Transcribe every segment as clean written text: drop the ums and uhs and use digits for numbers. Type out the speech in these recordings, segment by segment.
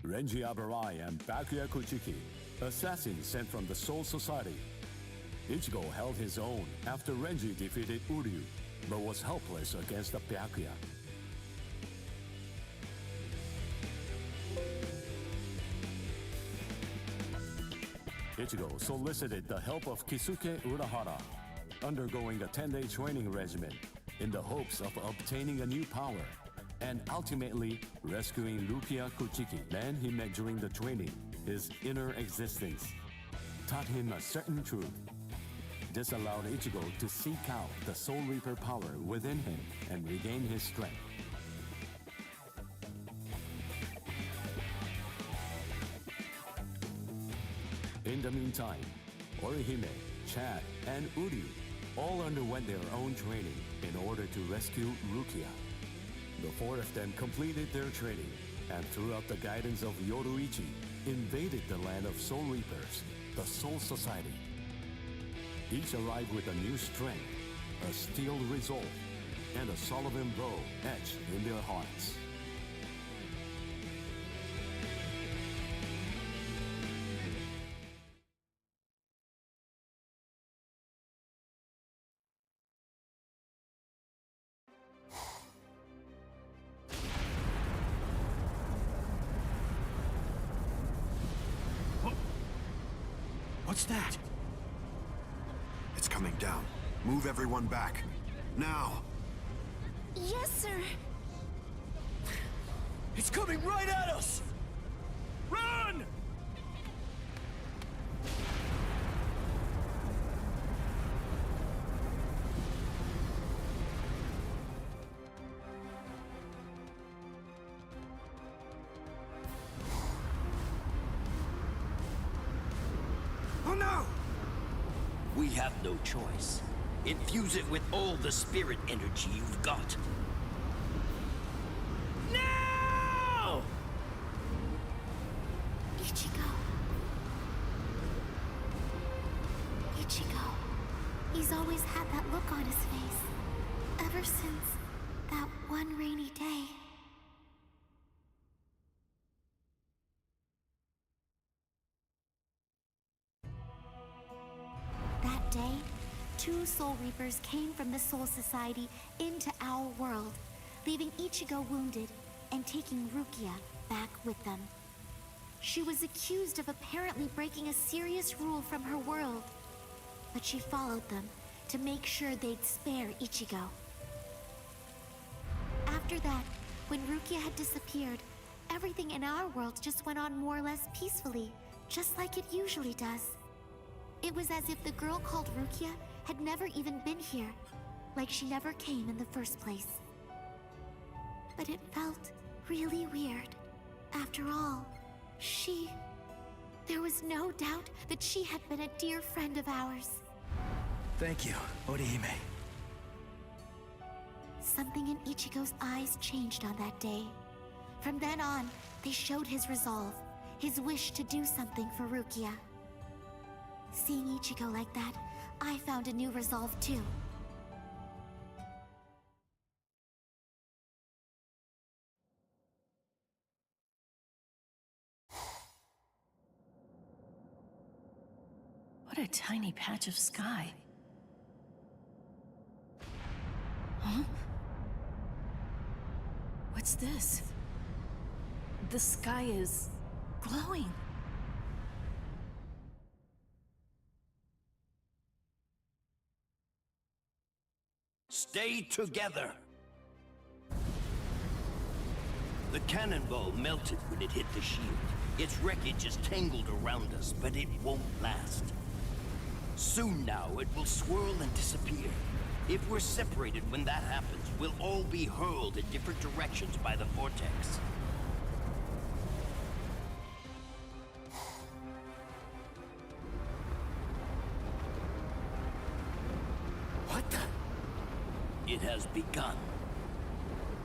Renji Abarai and Bakuya Kuchiki, assassins sent from the Soul Society. Ichigo held his own after Renji defeated Uryu, but was helpless against the Byakuya. Ichigo solicited the help of Kisuke Urahara, undergoing a 10-day training regimen in the hopes of obtaining a new power and ultimately rescuing Rukia Kuchiki. Man he met during the training, his inner existence, taught him a certain truth. This allowed Ichigo to seek out the Soul Reaper power within him and regain his strength. In the meantime, Orihime, Chad, and Uryu all underwent their own training in order to rescue Rukia. The four of them completed their training and, throughout the guidance of Yoruichi, invaded the land of Soul Reapers, the Soul Society. Each arrived with a new strength, a steel resolve, and a Sullivan bow etched in their hearts. What's that? It's coming down. Move everyone back. Now! Yes, sir. It's coming right at us! Run! Oh no! We have no choice. Infuse it with all the spirit energy you've got. Now! Ichigo. Ichigo. He's always had that look on his face. Ever since that one rainy day. That day, two Soul Reapers came from the Soul Society into our world, leaving Ichigo wounded and taking Rukia back with them. She was accused of apparently breaking a serious rule from her world, but she followed them to make sure they'd spare Ichigo. After that, when Rukia had disappeared, everything in our world just went on more or less peacefully, just like it usually does. It was as if the girl called Rukia had never even been here, like she never came in the first place. But it felt really weird. After all, there was no doubt that she had been a dear friend of ours. Thank you, Orihime. Something in Ichigo's eyes changed on that day. From then on, they showed his resolve, his wish to do something for Rukia. Seeing Ichigo like that, I found a new resolve too. What a tiny patch of sky. Huh? What's this? The sky is glowing. Stay together. The cannonball melted when it hit the shield. Its wreckage is tangled around us, but it won't last. Soon now, it will swirl and disappear. If we're separated when that happens, we'll all be hurled in different directions by the vortex. What the? It has begun.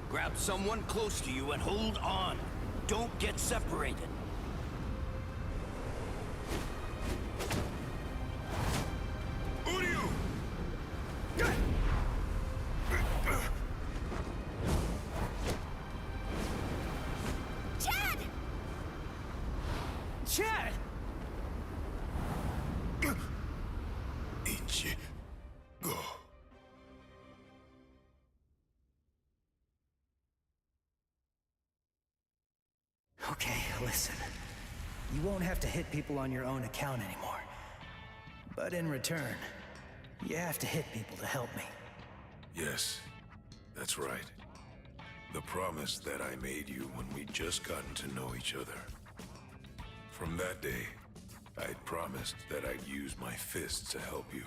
Grab someone close to you and hold on. Don't get separated. Uryu! Chad! Okay, listen. You won't have to hit people on your own account anymore. But in return, you have to hit people to help me. Yes, that's right. The promise that I made you when we'd just gotten to know each other. From that day, I'd promised that I'd use my fists to help you.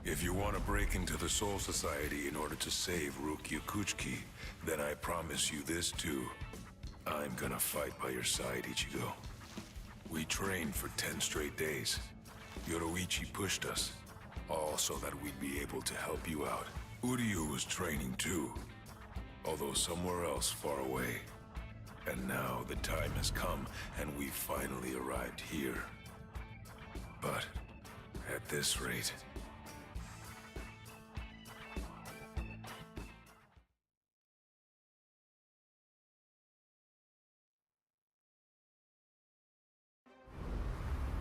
If you want to break into the Soul Society in order to save Rukia Kuchiki, then I promise you this too. I'm gonna fight by your side, Ichigo. We trained for 10 straight days. Yoroichi pushed us, all so that we'd be able to help you out. Uryu was training too, although somewhere else far away. And now the time has come, and we've finally arrived here. But at this rate...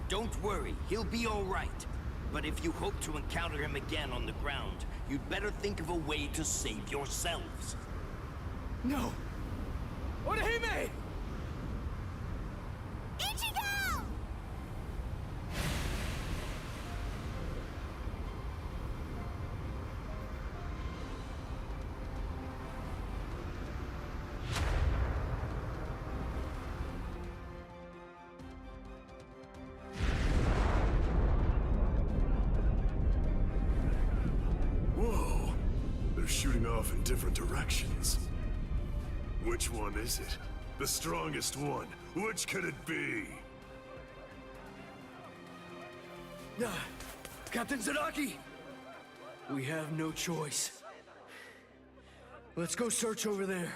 Don't worry, he'll be all right. But if you hope to encounter him again on the ground, you'd better think of a way to save yourselves. No! Orihime! Ichigo! Whoa! They're shooting off in different directions. Which one is it? The strongest one. Which could it be? Captain Zaraki! We have no choice. Let's go search over there.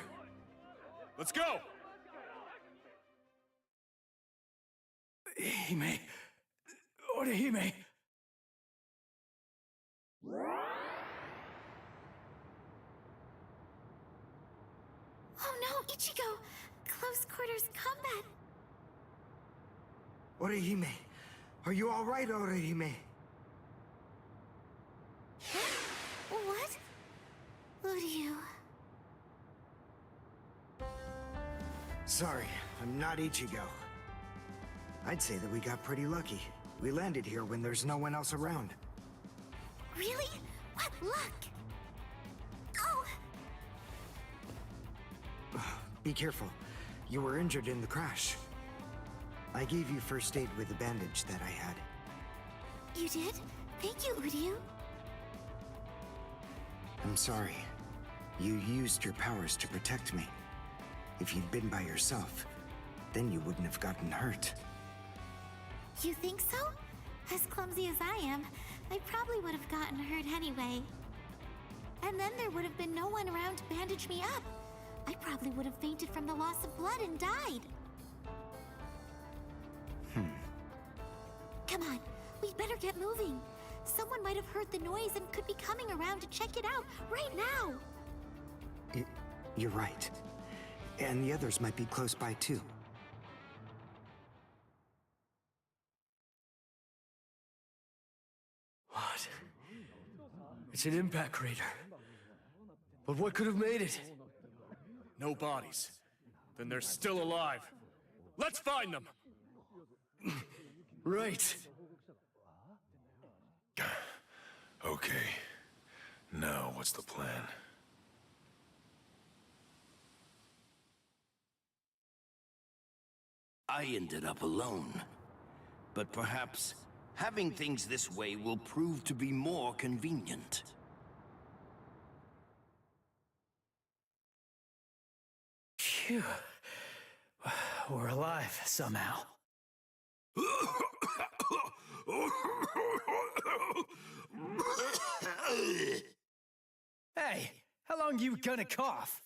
Let's go! Hime... Orihime... Oh no, Ichigo! Close quarters combat! Orihime, are you all right, Orihime? What? Uryu... Sorry, I'm not Ichigo. I'd say that we got pretty lucky. We landed here when there's no one else around. Really? What luck? Oh! Be careful. You were injured in the crash. I gave you first aid with the bandage that I had. You did? Thank you, Uryu. I'm sorry. You used your powers to protect me. If you'd been by yourself, then you wouldn't have gotten hurt. You think so? As clumsy as I am, I probably would have gotten hurt anyway. And then there would have been no one around to bandage me up. I probably would have fainted from the loss of blood and died. Come on, we'd better get moving. Someone might have heard the noise and could be coming around to check it out right now. You're right. And the others might be close by too. What? It's an impact crater. But what could have made it? No bodies. Then they're still alive. Let's find them! Right. Okay. Now, what's the plan? I ended up alone. But perhaps having things this way will prove to be more convenient. Phew. We're alive somehow. Hey, how long you gonna cough?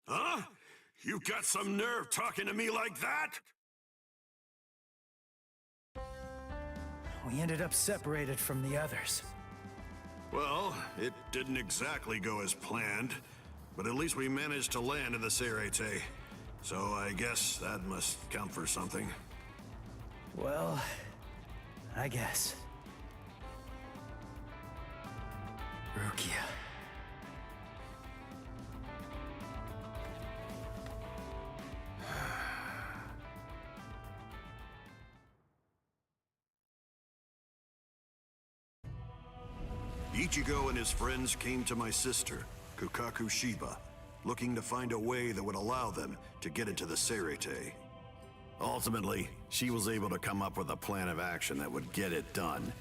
Huh? You got some nerve talking to me like that? We ended up separated from the others. Well, it didn't exactly go as planned, but at least we managed to land in the Serete. So I guess that must count for something. Well, I guess. Rukia. Ichigo and his friends came to my sister, Kukaku Shiba, looking to find a way that would allow them to get into the Serete. Ultimately, she was able to come up with a plan of action that would get it done.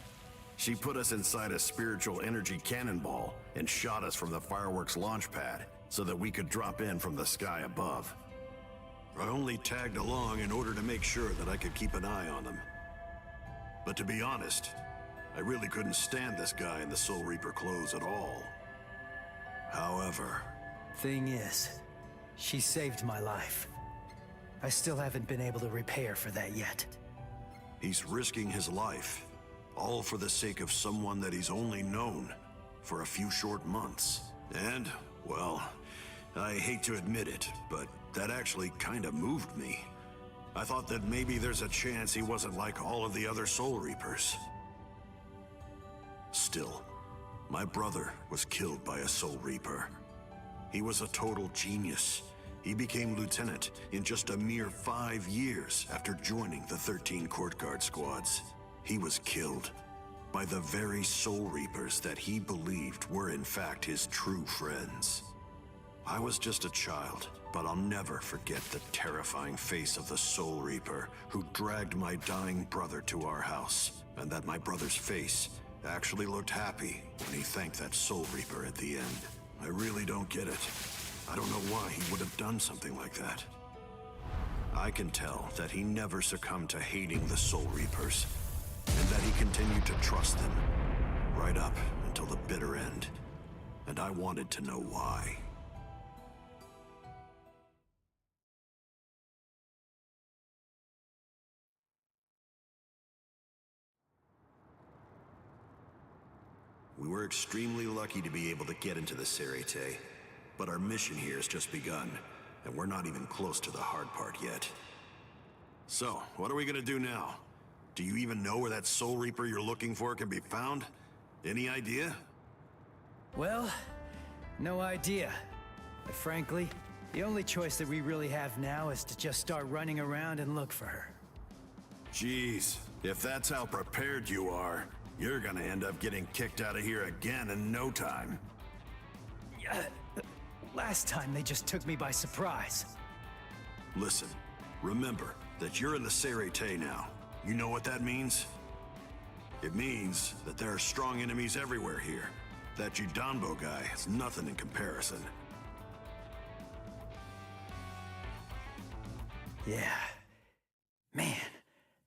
She put us inside a spiritual energy cannonball and shot us from the fireworks launch pad so that we could drop in from the sky above. I only tagged along in order to make sure that I could keep an eye on them. But to be honest, I really couldn't stand this guy in the Soul Reaper clothes at all. However... Thing is, she saved my life. I still haven't been able to repay her for that yet. He's risking his life, all for the sake of someone that he's only known for a few short months. And, well, I hate to admit it, but that actually kinda moved me. I thought that maybe there's a chance he wasn't like all of the other Soul Reapers. Still, my brother was killed by a Soul Reaper. He was a total genius. He became lieutenant in just a mere 5 years after joining the 13 Court Guard squads. He was killed by the very Soul Reapers that he believed were in fact his true friends. I was just a child, but I'll never forget the terrifying face of the Soul Reaper who dragged my dying brother to our house, and that my brother's face actually looked happy when he thanked that Soul Reaper at the end. I really don't get it. I don't know why he would have done something like that. I can tell that he never succumbed to hating the Soul Reapers, and that he continued to trust them, right up until the bitter end. And I wanted to know why. We were extremely lucky to be able to get into the Serete, but our mission here has just begun, and we're not even close to the hard part yet. So, what are we gonna do now? Do you even know where that Soul Reaper you're looking for can be found? Any idea? Well, no idea. But frankly, the only choice that we really have now is to just start running around and look for her. Jeez, if that's how prepared you are, you're gonna end up getting kicked out of here again in no time. Last time they just took me by surprise. Listen, remember that you're in the Serete now. You know what that means? It means that there are strong enemies everywhere here. That Jidanbo guy is nothing in comparison. Yeah. Man,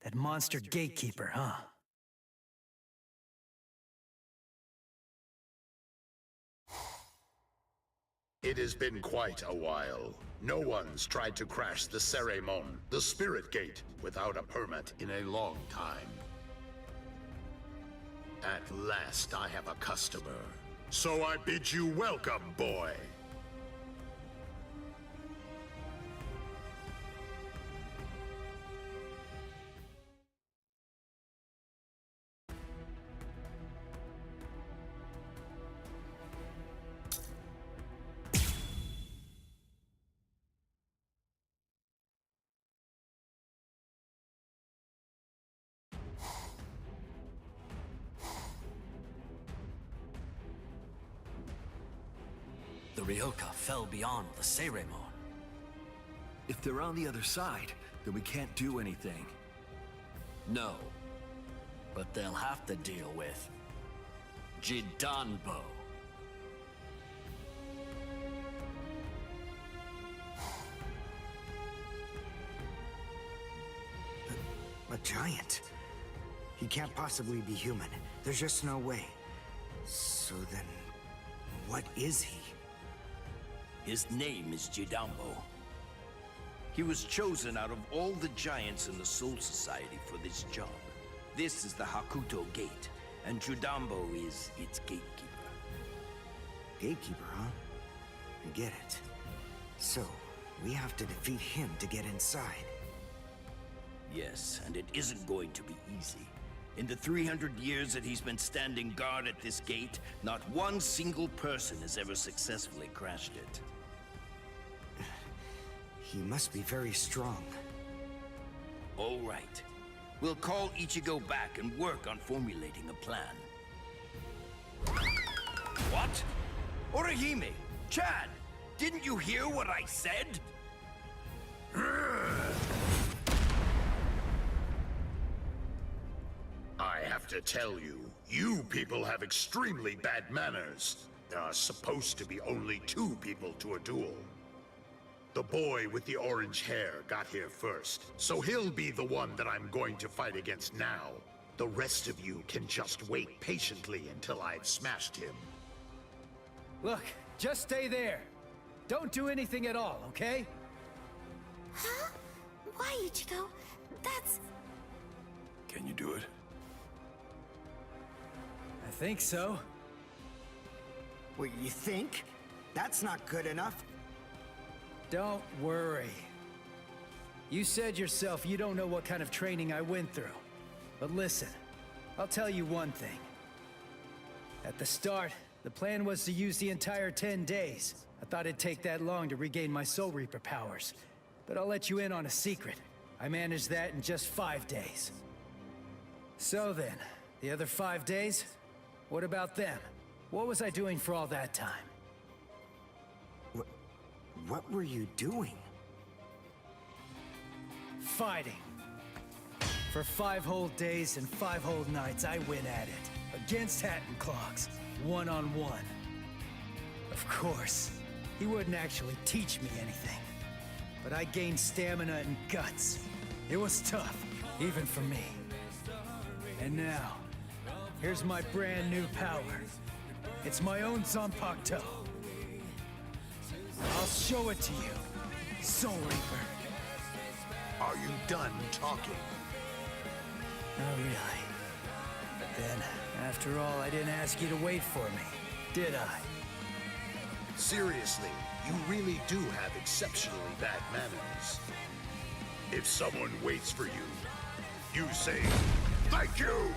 that monster gatekeeper, huh? It has been quite a while. No one's tried to crash the Ceremon, the Spirit Gate, without a permit in a long time. At last I have a customer. So I bid you welcome, boy. The Ryoka fell beyond the Ceremon. If they're on the other side, then we can't do anything. No. But they'll have to deal with Jidanbo. A giant? He can't possibly be human. There's just no way. So then, what is he? His name is Jidanbo. He was chosen out of all the giants in the Soul Society for this job. This is the Hakuto Gate, and Jidanbo is its gatekeeper. Gatekeeper, huh? I get it. So, we have to defeat him to get inside. Yes, and it isn't going to be easy. In the 300 years that he's been standing guard at this gate, not one single person has ever successfully crashed it. He must be very strong. All right. We'll call Ichigo back and work on formulating a plan. Orihime! Chad! Didn't you hear what I said? I have to tell you, you people have extremely bad manners. There are supposed to be only 2 people to a duel. The boy with the orange hair got here first, so he'll be the one that I'm going to fight against now. The rest of you can just wait patiently until I've smashed him. Look, just stay there. Don't do anything at all, okay? Huh? Why, Ichigo? That's... Can you do it? I think so. What, you think? That's not good enough. Don't worry. You said yourself you don't know what kind of training I went through. But listen, I'll tell you one thing. At the start, the plan was to use the entire 10 days. I thought it'd take that long to regain my Soul Reaper powers. But I'll let you in on a secret. I managed that in just 5 days. So then, the other 5 days? What about them? What was I doing for all that time? What were you doing? Fighting. For 5 whole days and 5 whole nights, I went at it. Against Hat and Clogs. One-on-one. Of course, he wouldn't actually teach me anything. But I gained stamina and guts. It was tough, even for me. And now, here's my brand new power. It's my own Zanpakuto. I'll show it to you, Soul Reaper. Are you done talking? Not really. But then, after all, I didn't ask you to wait for me, did I? Seriously, you really do have exceptionally bad manners. If someone waits for you, you say, "Thank you!"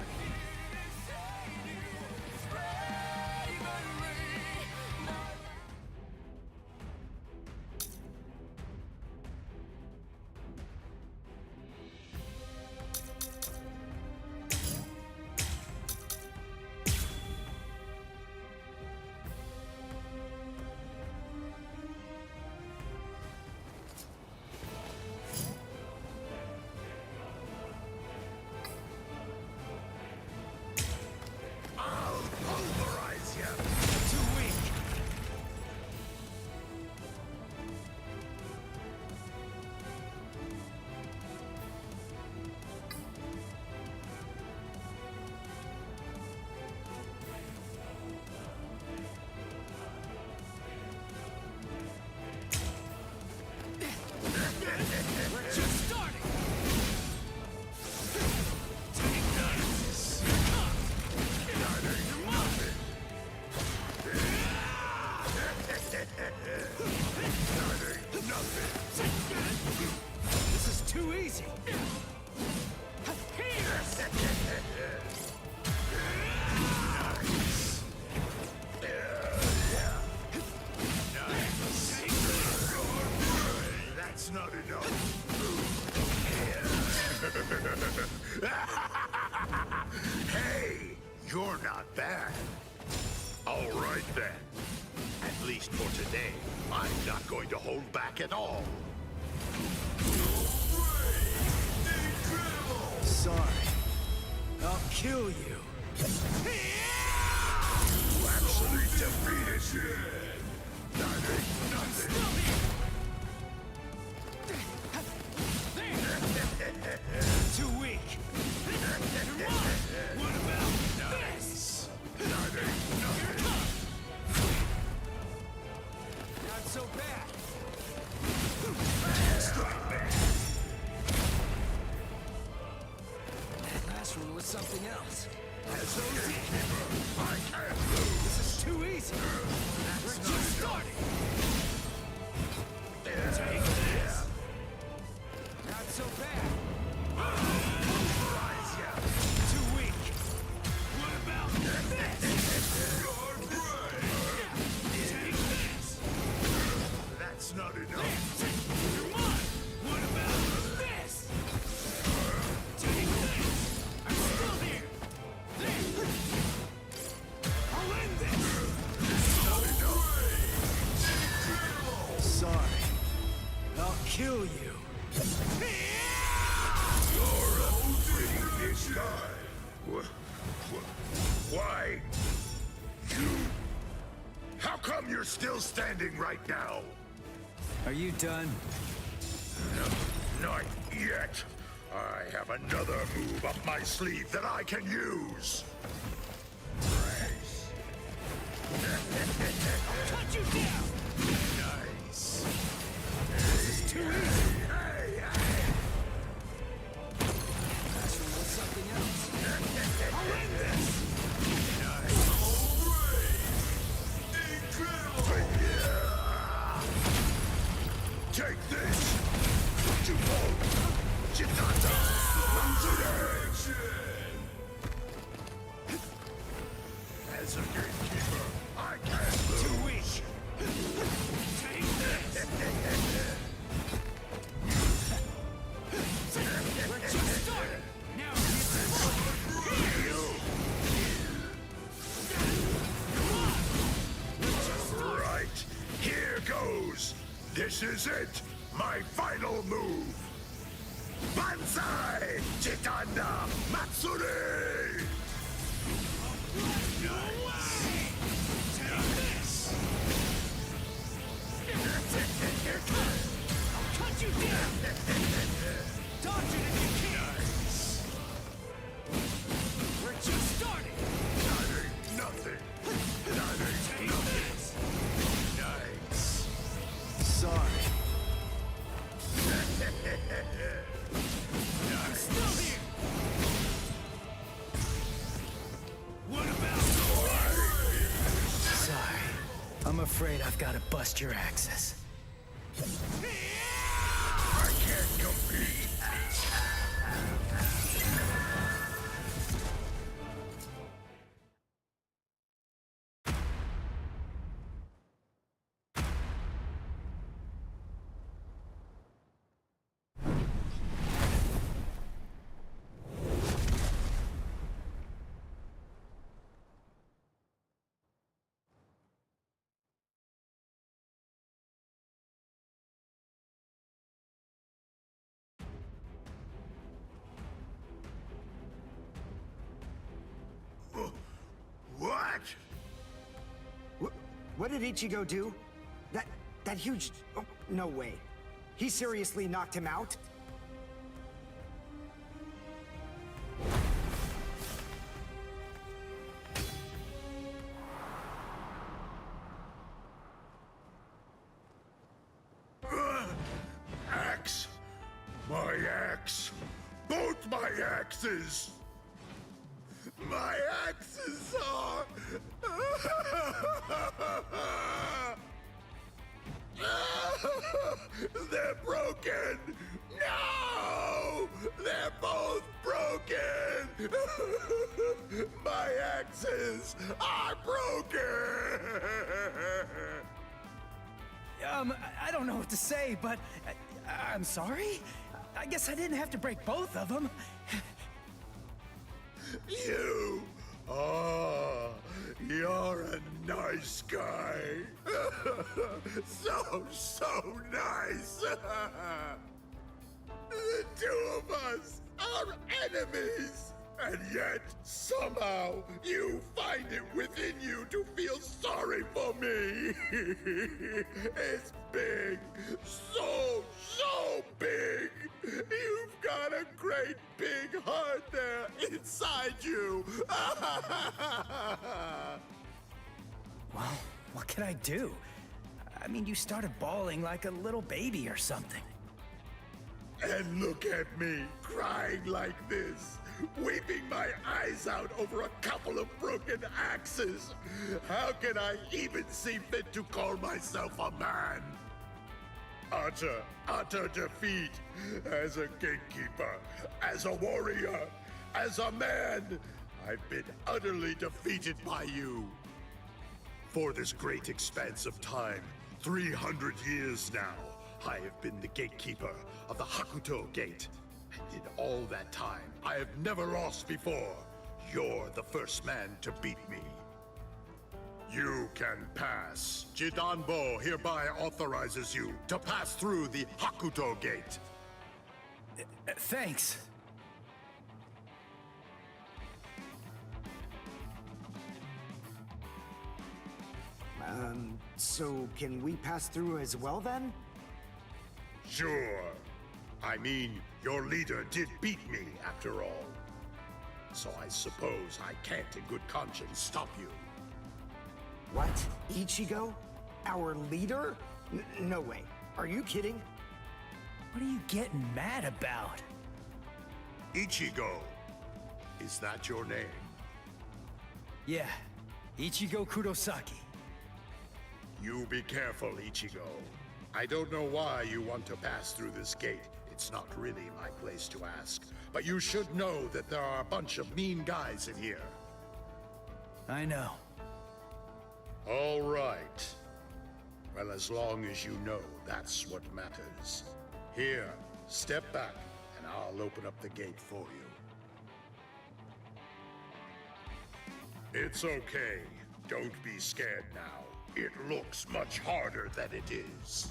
Hey, you're not bad. All right then. At least for today, I'm not going to hold back at all. Sorry. I'll kill you. You actually defeated me. That ain't nothing. Too weak. What about this? That ain't nothing. Not so bad. Strike back. That last one was something else. As a gatekeeper, I can't lose. This is too easy. We're just starting. Take this. Not so bad. Rise ya. Too weak. What about this? You're brave. Take this. That's not enough. Come on. What about this? Take this. I'm still here. kill you. You're a pretty big guy. Why? You... How come you're still standing right now? Are you done? No, not yet. I have another move up my sleeve that I can use. Nice. Cut you down! Nice. This is too easy. Astro wants something else. I'll end this! Take this! Jupo! Chitata! As a gatekeeper, I can't lose. Too weak! Take this! We're just starting! Now get Right, here goes! This is it! My final move! Banzai! Chitanda Matsuri! No way! Take this! I'll cut you down! Dodge it if you can! We're just starting! That ain't nothing! That ain't Take nothing! this! Nice! Sorry. I'm still here! What about Sorry. I'm afraid I've got to bust your axes. I can't compete! What did Ichigo do? That huge... Oh, no way. He seriously knocked him out? Axe! My axe! Both my axes! My axes are... They're broken! No! They're both broken! My axes are broken! I don't know what to say, but I'm sorry? I guess I didn't have to break both of them. You! Oh, you're a nice guy. So nice. The two of us are enemies. And yet, somehow, you find it within you to feel sorry for me. It's big. So big. You've got a great big heart there inside you. Well, what can I do? I mean, you started bawling like a little baby or something. And look at me, crying like this, weeping my eyes out over a couple of broken axes. How can I even see fit to call myself a man? Utter defeat. As a gatekeeper, as a warrior, as a man, I've been utterly defeated by you. For this great expanse of time, 300 years now, I have been the gatekeeper of the Hakuto Gate. And in all that time, I have never lost before. You're the first man to beat me. You can pass. Jidanbo hereby authorizes you to pass through the Hakuto Gate. Thanks. So can we pass through as well then? Sure. I mean, your leader did beat me after all. So I suppose I can't in good conscience stop you. What? Ichigo? Our leader? No way. Are you kidding? What are you getting mad about? Ichigo. Is that your name? Yeah, Ichigo Kurosaki. You be careful, Ichigo. I don't know why you want to pass through this gate. It's not really my place to ask. But you should know that there are a bunch of mean guys in here. I know. All right. Well, as long as you know, that's what matters. Here, step back, and I'll open up the gate for you. It's okay. Don't be scared now. It looks much harder than it is.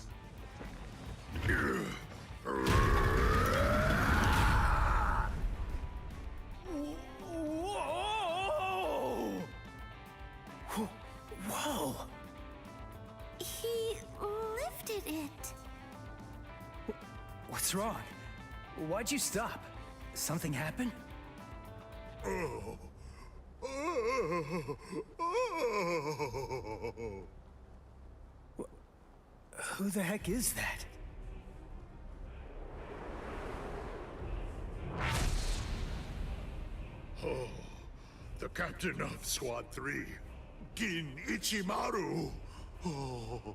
Whoa! He lifted it. What's wrong? Why'd you stop? Something happen? Who the heck is that? Oh, the captain of Squad 3, Gin Ichimaru. Oh.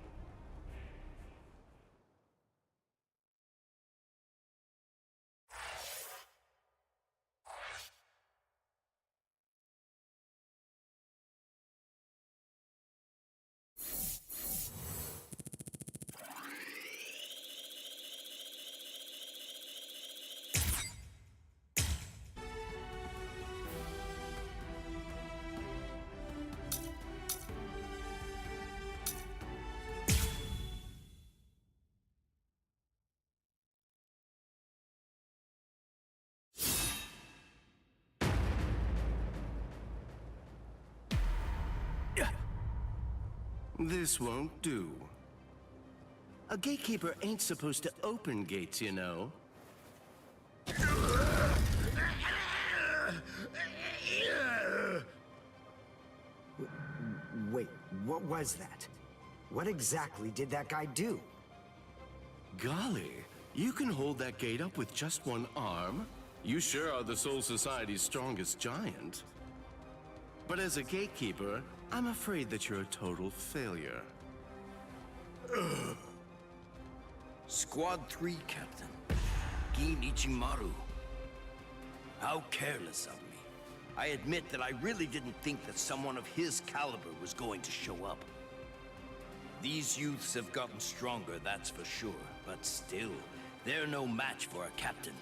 This won't do. A gatekeeper ain't supposed to open gates, you know. Wait, what was that? What exactly did that guy do? Golly, you can hold that gate up with just one arm? You sure are the Soul Society's strongest giant. But as a gatekeeper, I'm afraid that you're a total failure. Squad 3 Captain, Gin Ichimaru. How careless of me. I admit that I really didn't think that someone of his caliber was going to show up. These youths have gotten stronger, that's for sure, but still, they're no match for a captain.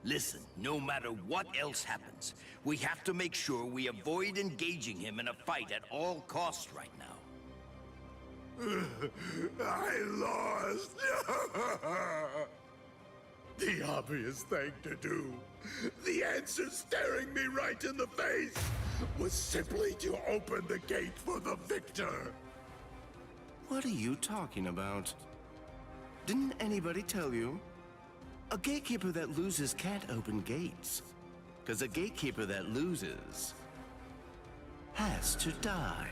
Listen, no matter what else happens, we have to make sure we avoid engaging him in a fight at all costs right now. I lost. The obvious thing to do, the answer staring me right in the face, was simply to open the gate for the victor. What are you talking about? Didn't anybody tell you? A gatekeeper that loses can't open gates. 'Cause a gatekeeper that loses has to die.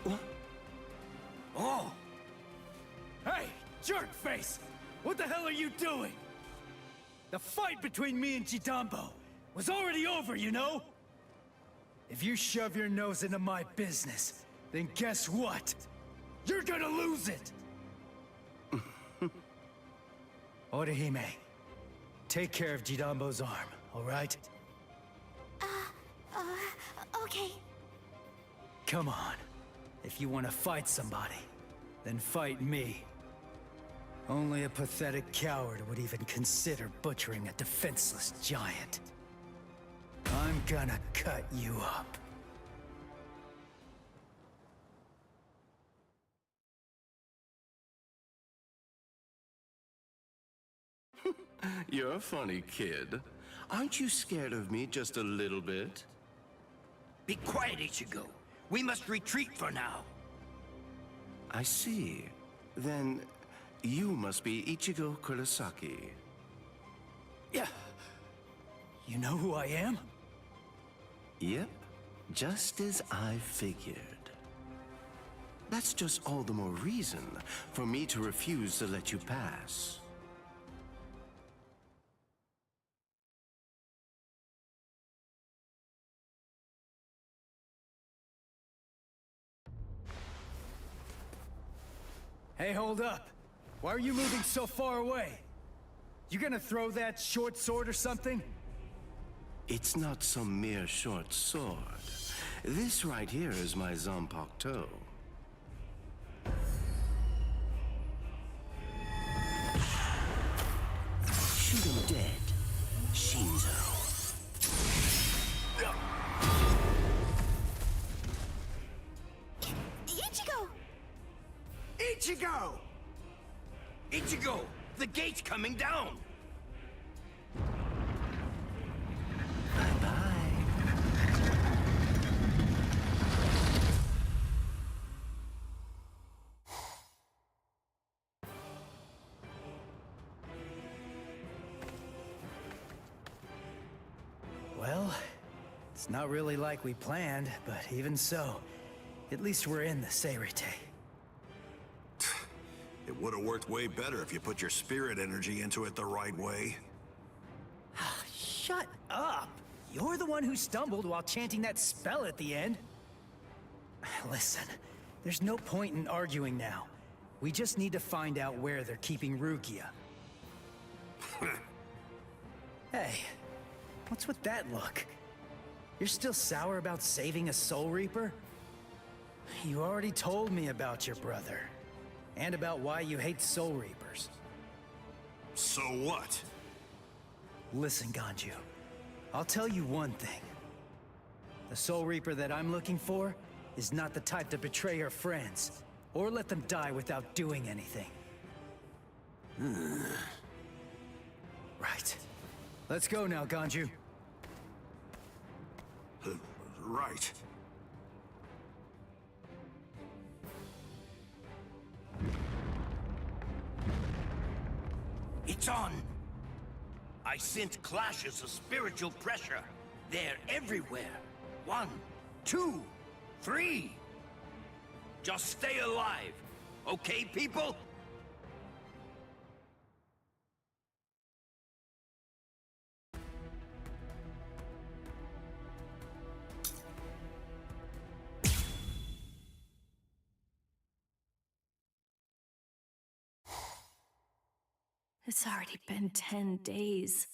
What? Oh! Hey, jerkface! What the hell are you doing? The fight between me and Jidanbo was already over, you know? If you shove your nose into my business, then guess what? You're gonna lose it! Orihime, take care of Jidanbo's arm, alright? Okay. Come on. If you want to fight somebody, then fight me. Only a pathetic coward would even consider butchering a defenseless giant. I'm gonna cut you up. You're a funny kid. Aren't you scared of me just a little bit? Be quiet, Ichigo. We must retreat for now. I see. Then you must be Ichigo Kurosaki. Yeah. You know who I am? Yep, just as I figured. That's just all the more reason for me to refuse to let you pass. Hey, hold up. Why are you moving so far away? You gonna throw that short sword or something? It's not some mere short sword. This right here is my Zanpakuto. Shoot him dead, Shinzo. Ichigo! Ichigo! Ichigo! The gate's coming down! Well, it's not really like we planned, but even so, at least we're in the Seirete. It would have worked way better if you put your spirit energy into it the right way. Shut up! You're the one who stumbled while chanting that spell at the end. Listen, there's no point in arguing now. We just need to find out where they're keeping Rukia. Hey, what's with that look? You're still sour about saving a Soul Reaper? You already told me about your brother. And about why you hate Soul Reapers. So what? Listen, Ganju. I'll tell you one thing. The Soul Reaper that I'm looking for is not the type to betray her friends, or let them die without doing anything. Right. Let's go now, Ganju. Right. It's on! I sense clashes of spiritual pressure. They're everywhere. 1, 2, 3. Just stay alive. Okay, people? It's already been 10 days.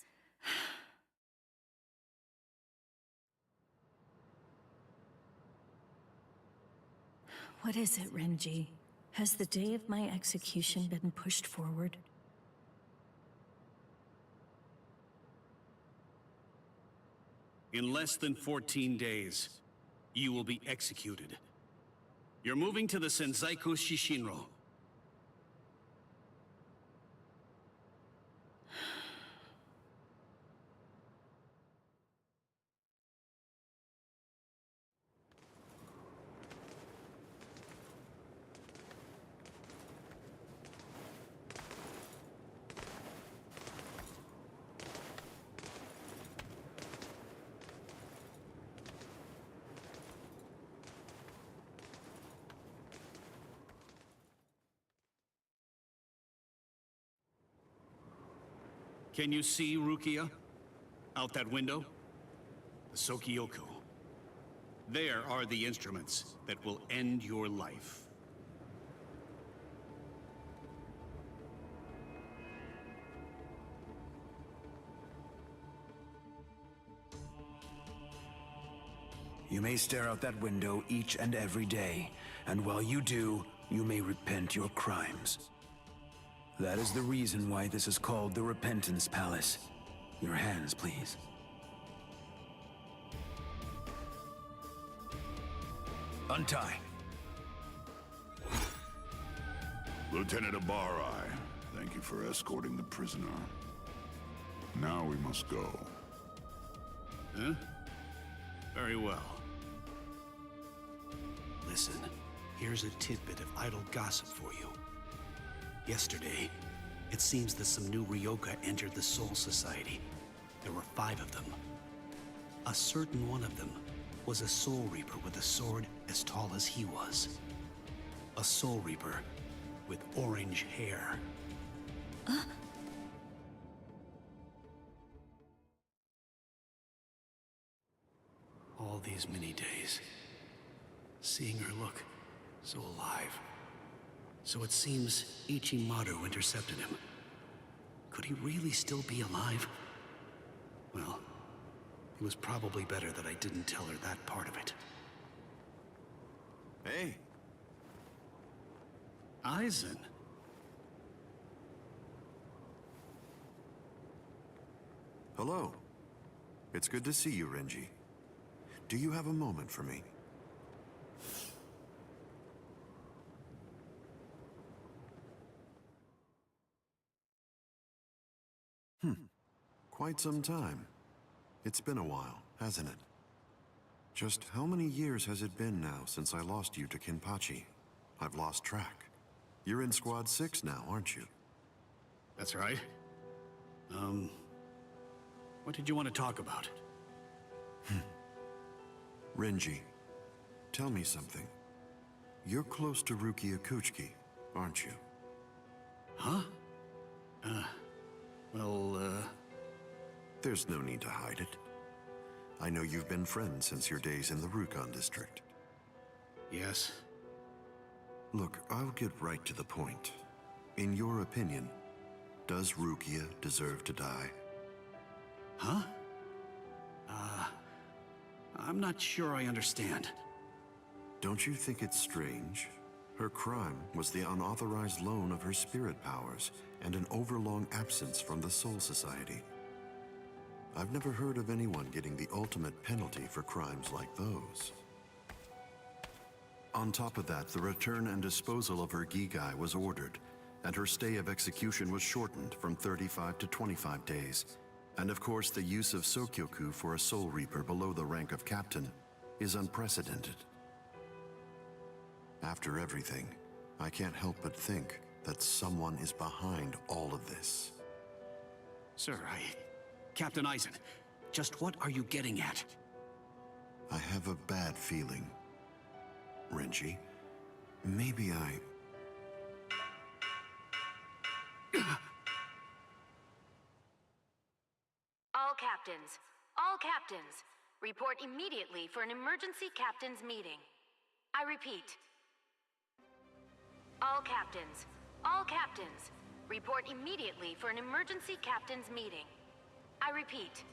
What is it, Renji? Has the day of my execution been pushed forward? In less than 14 days, you will be executed. You're moving to the Senzaiku Shishinro. Can you see Rukia? Out that window? The Sokyoku. There are the instruments that will end your life. You may stare out that window each and every day, and while you do, you may repent your crimes. That is the reason why this is called the Repentance Palace. Your hands, please. Untie. Lieutenant Abari, thank you for escorting the prisoner. Now we must go. Huh? Very well. Listen, here's a tidbit of idle gossip for you. Yesterday, it seems that some new Ryoka entered the Soul Society. There were 5 of them. A certain one of them was a Soul Reaper with a sword as tall as he was. A Soul Reaper with orange hair. All these many days, seeing her look so alive. So it seems Ichimaru intercepted him. Could he really still be alive? Well, it was probably better that I didn't tell her that part of it. Hey. Aizen. Hello. It's good to see you, Renji. Do you have a moment for me? Quite some time. It's been a while, hasn't it? Just how many years has it been now since I lost you to Kenpachi? I've lost track. You're in Squad 6 now, aren't you? That's right. What did you want to talk about? Renji, tell me something. You're close to Rukia Kuchiki, aren't you? Huh? There's no need to hide it. I know you've been friends since your days in the Rukon district. Yes. Look, I'll get right to the point. In your opinion, does Rukia deserve to die? Huh? I'm not sure I understand. Don't you think it's strange? Her crime was the unauthorized loan of her spirit powers and an overlong absence from the Soul Society. I've never heard of anyone getting the ultimate penalty for crimes like those. On top of that, the return and disposal of her Gigai was ordered, and her stay of execution was shortened from 35 to 25 days. And of course, the use of Sokyoku for a Soul Reaper below the rank of captain is unprecedented. After everything, I can't help but think that someone is behind all of this. Sir, Captain Aizen, just what are you getting at? I have a bad feeling. Renji, maybe I... All captains, report immediately for an emergency captain's meeting. I repeat. All captains, report immediately for an emergency captain's meeting. I repeat.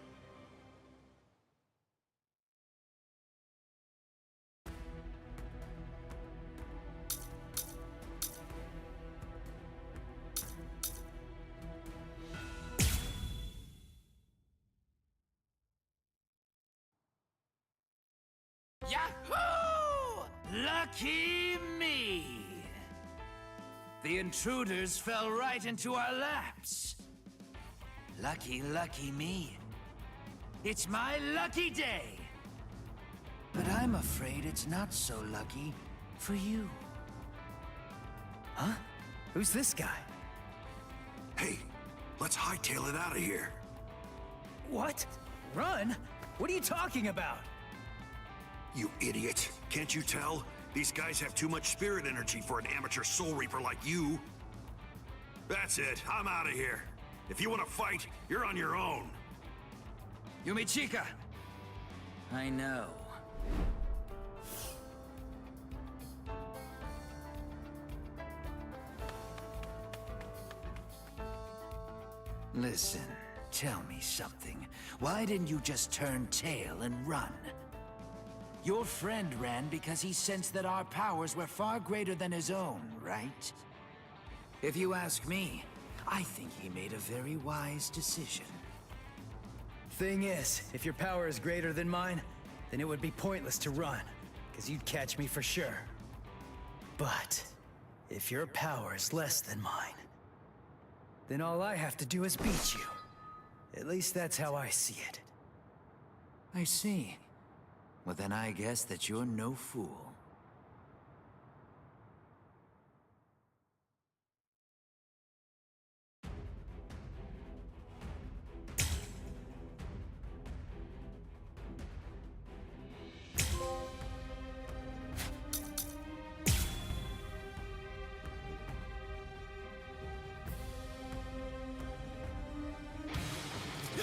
Yahoo! Lucky me! The intruders fell right into our laps. Lucky me. It's my lucky day. But I'm afraid it's not so lucky for you. Huh? Who's this guy? Hey, let's hightail it out of here. What? Run? What are you talking about? You idiot. Can't you tell? These guys have too much spirit energy for an amateur Soul Reaper like you. That's it. I'm out of here. If you want to fight, you're on your own. Yumichika! I know. Listen, tell me something. Why didn't you just turn tail and run? Your friend ran because he sensed that our powers were far greater than his own, right? If you ask me, I think he made a very wise decision. Thing is, if your power is greater than mine, then it would be pointless to run, because you'd catch me for sure. But if your power is less than mine, then all I have to do is beat you. At least that's how I see it. I see. Well, then I guess that you're no fool.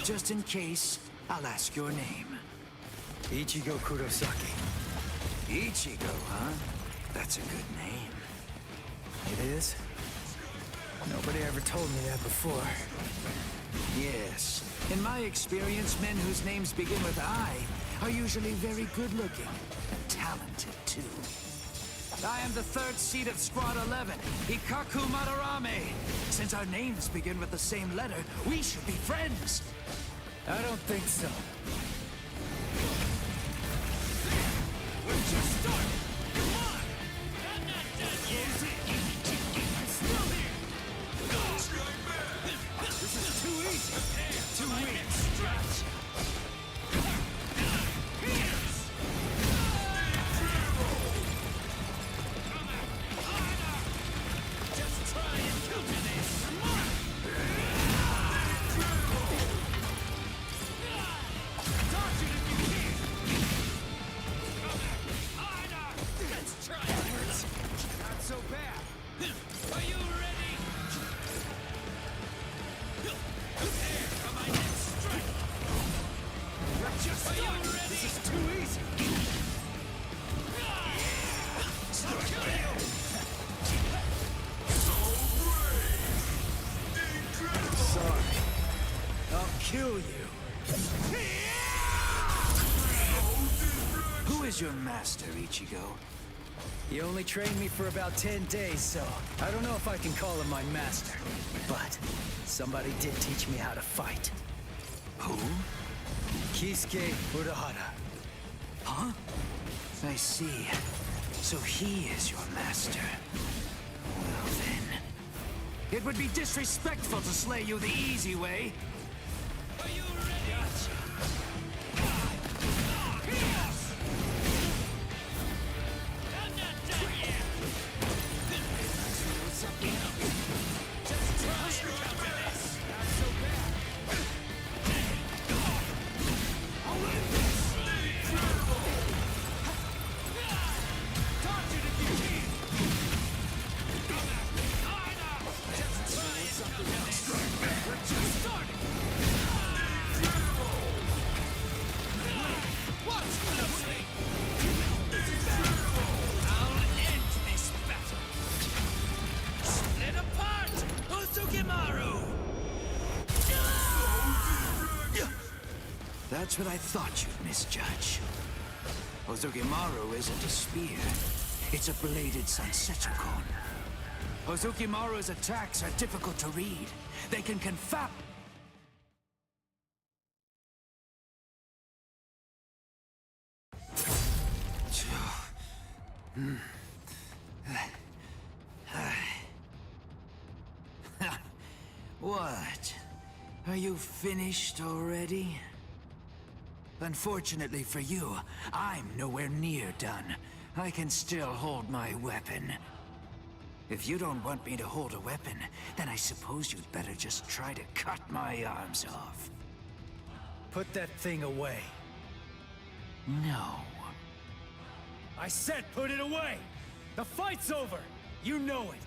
Just in case, I'll ask your name. Ichigo Kurosaki. Ichigo, huh? That's a good name. It is? Nobody ever told me that before. Yes. In my experience, men whose names begin with I are usually very good-looking and talented, too. I am the third seat of Squad 11, Ikaku Madarame. Since our names begin with the same letter, we should be friends. I don't think so. We're just starting! Come on! I'm not done yet! I'm still here! This is too easy! Too weak! Stretch! Just try and counter this! Dodge it if you can! Let's try it! Not so bad. Are you ready? Prepare for my next strike! We're just starting! This is too easy! I'll kill you! Sorry. I'll kill you. Who is your master, Ichigo? He only trained me for about 10 days, so I don't know if I can call him my master. But somebody did teach me how to fight. Who? Kisuke Urahara. Huh? I see. So he is your master. Well then... It would be disrespectful to slay you the easy way. Are you ready? Gotcha. I'm not done yet! Just try and counter this! Not so bad! I'll win this! Dodge it if you can! Just try and counter this! We're just starting! Watch closely! I'll end this battle! Split apart! Uzukimaru! That's what I thought you'd misjudge. Ozukimaru isn't a spear. It's a bladed Sansetsucon. Ozukimaru's attacks are difficult to read. They can confound... What? Are you finished already? Unfortunately for you, I'm nowhere near done. I can still hold my weapon. If you don't want me to hold a weapon, then I suppose you'd better just try to cut my arms off. Put that thing away. No. I said put it away! The fight's over! You know it!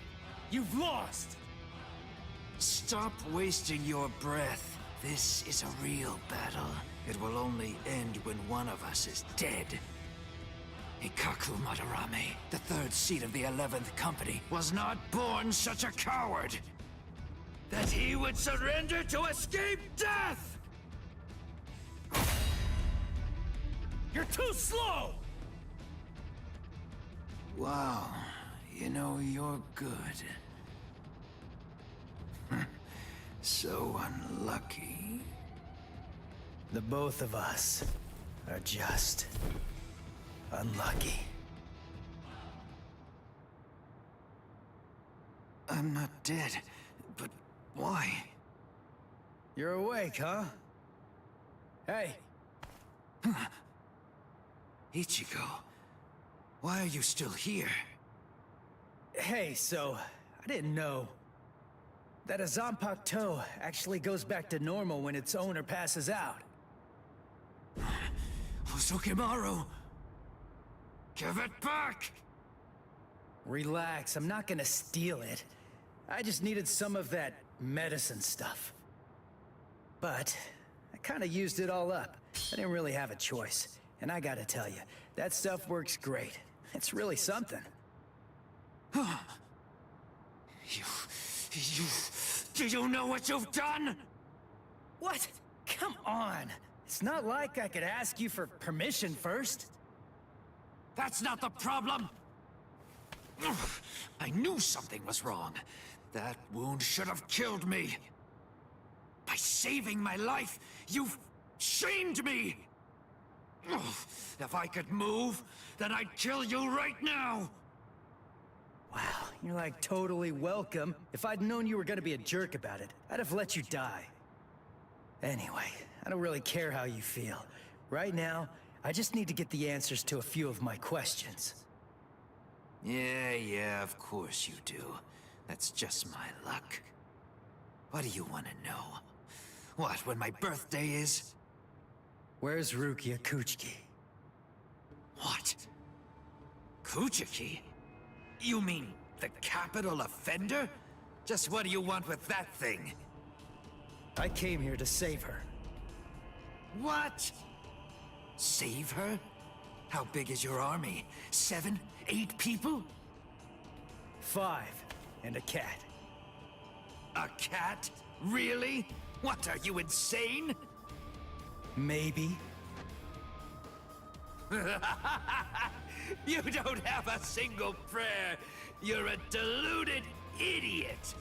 You've lost! Stop wasting your breath. This is a real battle. It will only end when one of us is dead. Ikaku Madarame, the third seat of the 11th Company, was not born such a coward that he would surrender to escape death! You're too slow! Wow, you know, you're good. So unlucky. The both of us are just unlucky. I'm not dead, but why? You're awake, huh? Hey! Ichigo, why are you still here? Hey, so, I didn't know that a Zanpakuto actually goes back to normal when its owner passes out. Hosokimaru! Give it back! Relax, I'm not gonna steal it. I just needed some of that medicine stuff. But, I kinda used it all up. I didn't really have a choice. And I gotta tell you, that stuff works great. It's really something. Do you know what you've done? What? Come on! It's not like I could ask you for permission first. That's not the problem! I knew something was wrong. That wound should have killed me. By saving my life, you've shamed me! If I could move, then I'd kill you right now! Wow, you're like totally welcome. If I'd known you were gonna be a jerk about it, I'd have let you die. Anyway, I don't really care how you feel. Right now, I just need to get the answers to a few of my questions. Yeah, of course you do. That's just my luck. What do you want to know? What, when my birthday is? Where's Rukia Kuchiki? What? Kuchiki? You mean the capital offender? Just what do you want with that thing? I came here to save her. What? Save her? How big is your army? 7, 8 people? 5, and a cat. A cat? Really? What, are you insane? Maybe. You don't have a single prayer. You're a deluded idiot.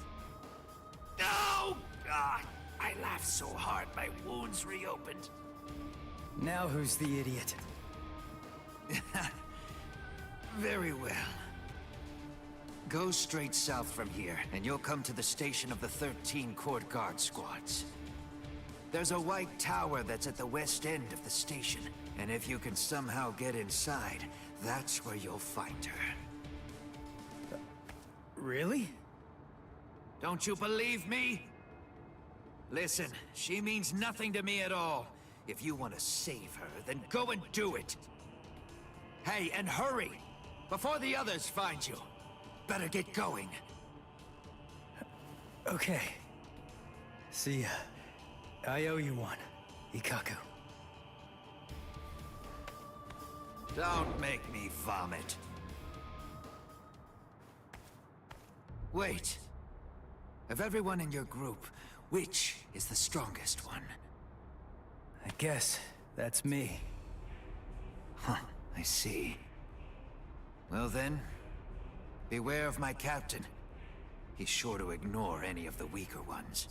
Oh, God. I laughed so hard my wounds reopened. Now who's the idiot? Very well. Go straight south from here, and you'll come to the station of the 13 Court Guard squads. There's a white tower that's at the west end of the station, and if you can somehow get inside, that's where you'll find her. Really? Don't you believe me? Listen, she means nothing to me at all. If you want to save her, then go and do it. Hey, and hurry! Before the others find you. Better get going. Okay. See ya. I owe you one, Ikkaku. Don't make me vomit. Wait. Of everyone in your group, which is the strongest one? I guess that's me. Huh, I see. Well then, beware of my captain. He's sure to ignore any of the weaker ones.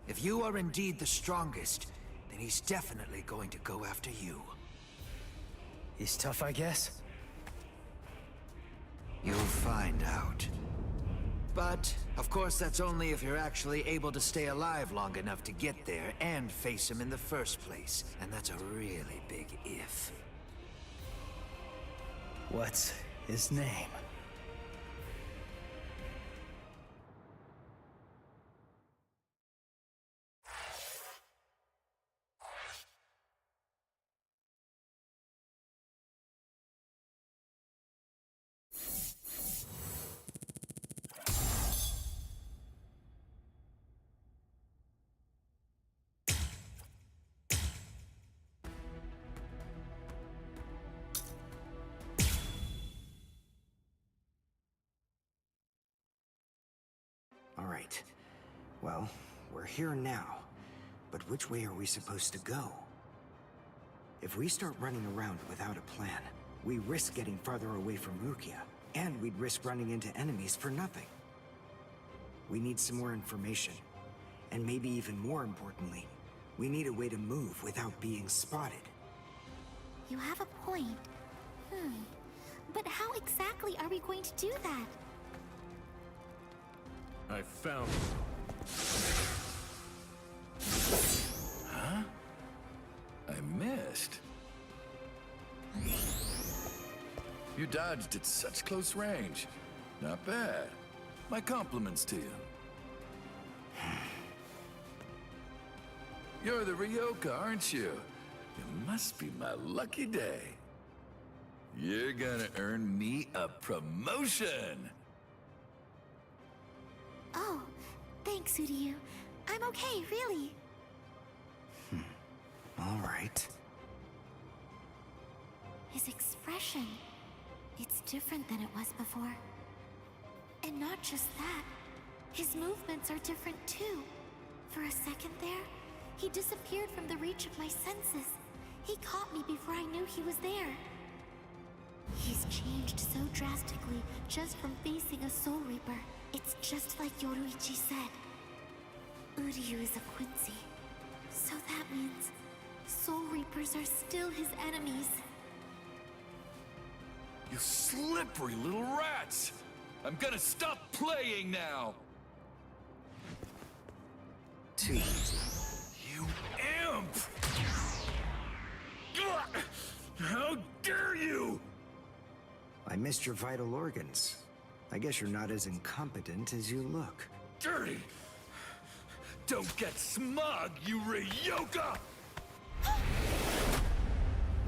If you are indeed the strongest, then he's definitely going to go after you. He's tough, I guess? You'll find out. But, of course, that's only if you're actually able to stay alive long enough to get there and face him in the first place. And that's a really big if. What's his name? All right. Well, we're here now. But which way are we supposed to go? If we start running around without a plan, we risk getting farther away from Rukia, and we'd risk running into enemies for nothing. We need some more information. And maybe even more importantly, we need a way to move without being spotted. You have a point. But how exactly are we going to do that? I found it. Huh? I missed. You dodged at such close range. Not bad. My compliments to you. You're the Ryoka, aren't you? It must be my lucky day. You're gonna earn me a promotion! Oh, thanks, Uryu. I'm okay, really. All right. His expression, it's different than it was before. And not just that, his movements are different too. For a second there, he disappeared from the reach of my senses. He caught me before I knew he was there. He's changed so drastically just from facing a Soul Reaper. It's just like Yoruichi said. Uryu is a Quincy. So that means Soul Reapers are still his enemies. You slippery little rats! I'm gonna stop playing now! Too easy. You imp! How dare you! I missed your vital organs. I guess you're not as incompetent as you look. Dirty! Don't get smug, you Ryoka!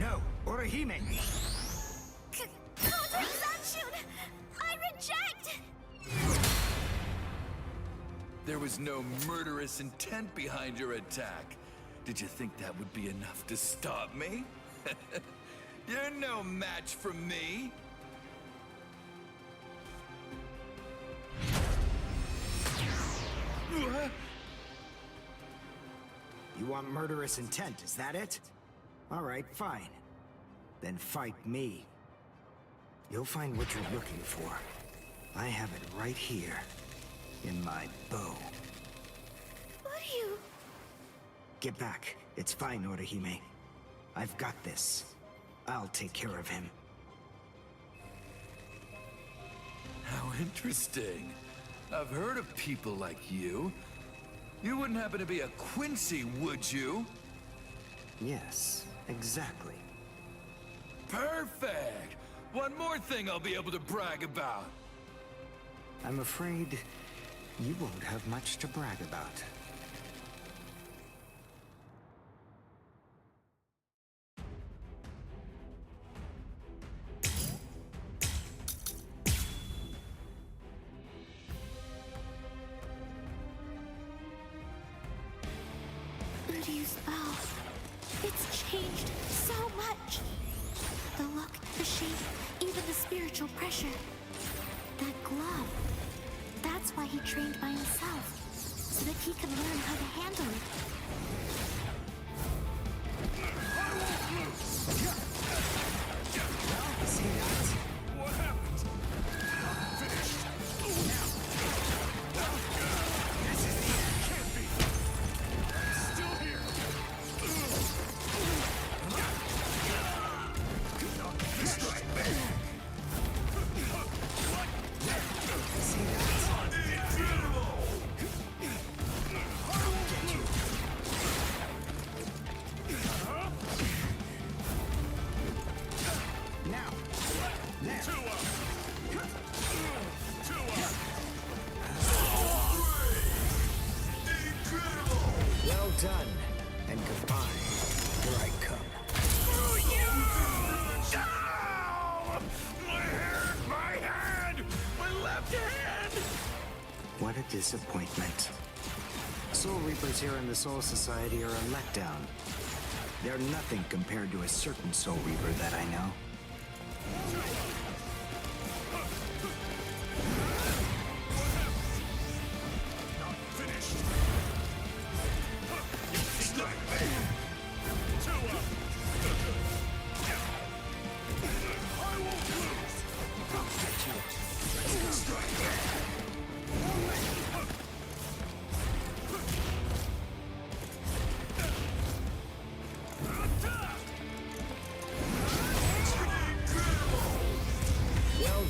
No, Orihime! Contact Zanshun! I reject! There was no murderous intent behind your attack. Did you think that would be enough to stop me? You're no match for me! You want murderous intent, is that it? All right, fine. Then fight me. You'll find what you're looking for. I have it right here, in my bow. Uryu! Get back. It's fine, Orihime. I've got this. I'll take care of him. How interesting. I've heard of people like you. You wouldn't happen to be a Quincy, would you? Yes, exactly. Perfect! One more thing I'll be able to brag about. I'm afraid you won't have much to brag about. Uryu's bow. It's changed so much. The look, the shape, even the spiritual pressure. That glove. That's why he trained by himself. So that he can learn how to handle it. See that? What happened? Finished. This is the end. Can't be. Still here. Strike back. What? See that? Incredible! Get you. Now. There. Two up. Two up. Incredible! Well done. And goodbye. Here I come. My hand! My left hand! What a disappointment. Soul Reapers here in the Soul Society are a letdown. They're nothing compared to a certain Soul Reaper that I know. Not finished. Strike back. Two up. I won't lose. Get you. Let's go. Strike back.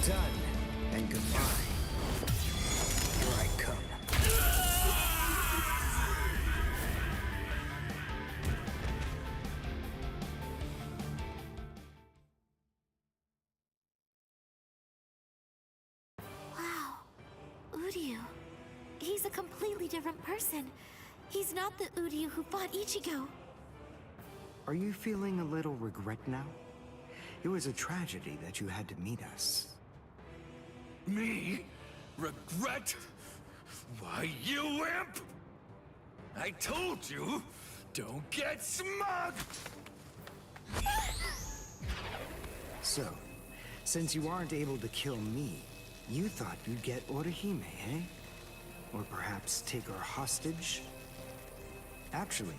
done, and goodbye. Here I come. Wow. Uryu. He's a completely different person. He's not the Uryu who fought Ichigo. Are you feeling a little regret now? It was a tragedy that you had to meet us. Me? Regret? Why, you imp! I told you, don't get smug! So, since you aren't able to kill me, you thought you'd get Orihime, eh? Or perhaps take her hostage? Actually,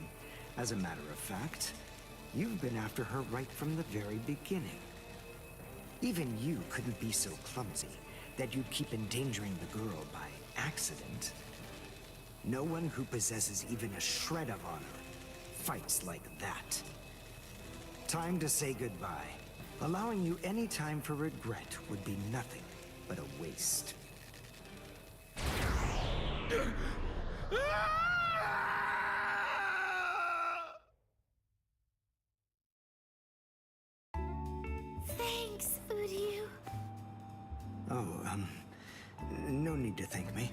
as a matter of fact, you've been after her right from the very beginning. Even you couldn't be so clumsy that you'd keep endangering the girl by accident. No one who possesses even a shred of honor fights like that. Time to say goodbye. Allowing you any time for regret would be nothing but a waste. Thanks, Uryu. Oh, no need to thank me.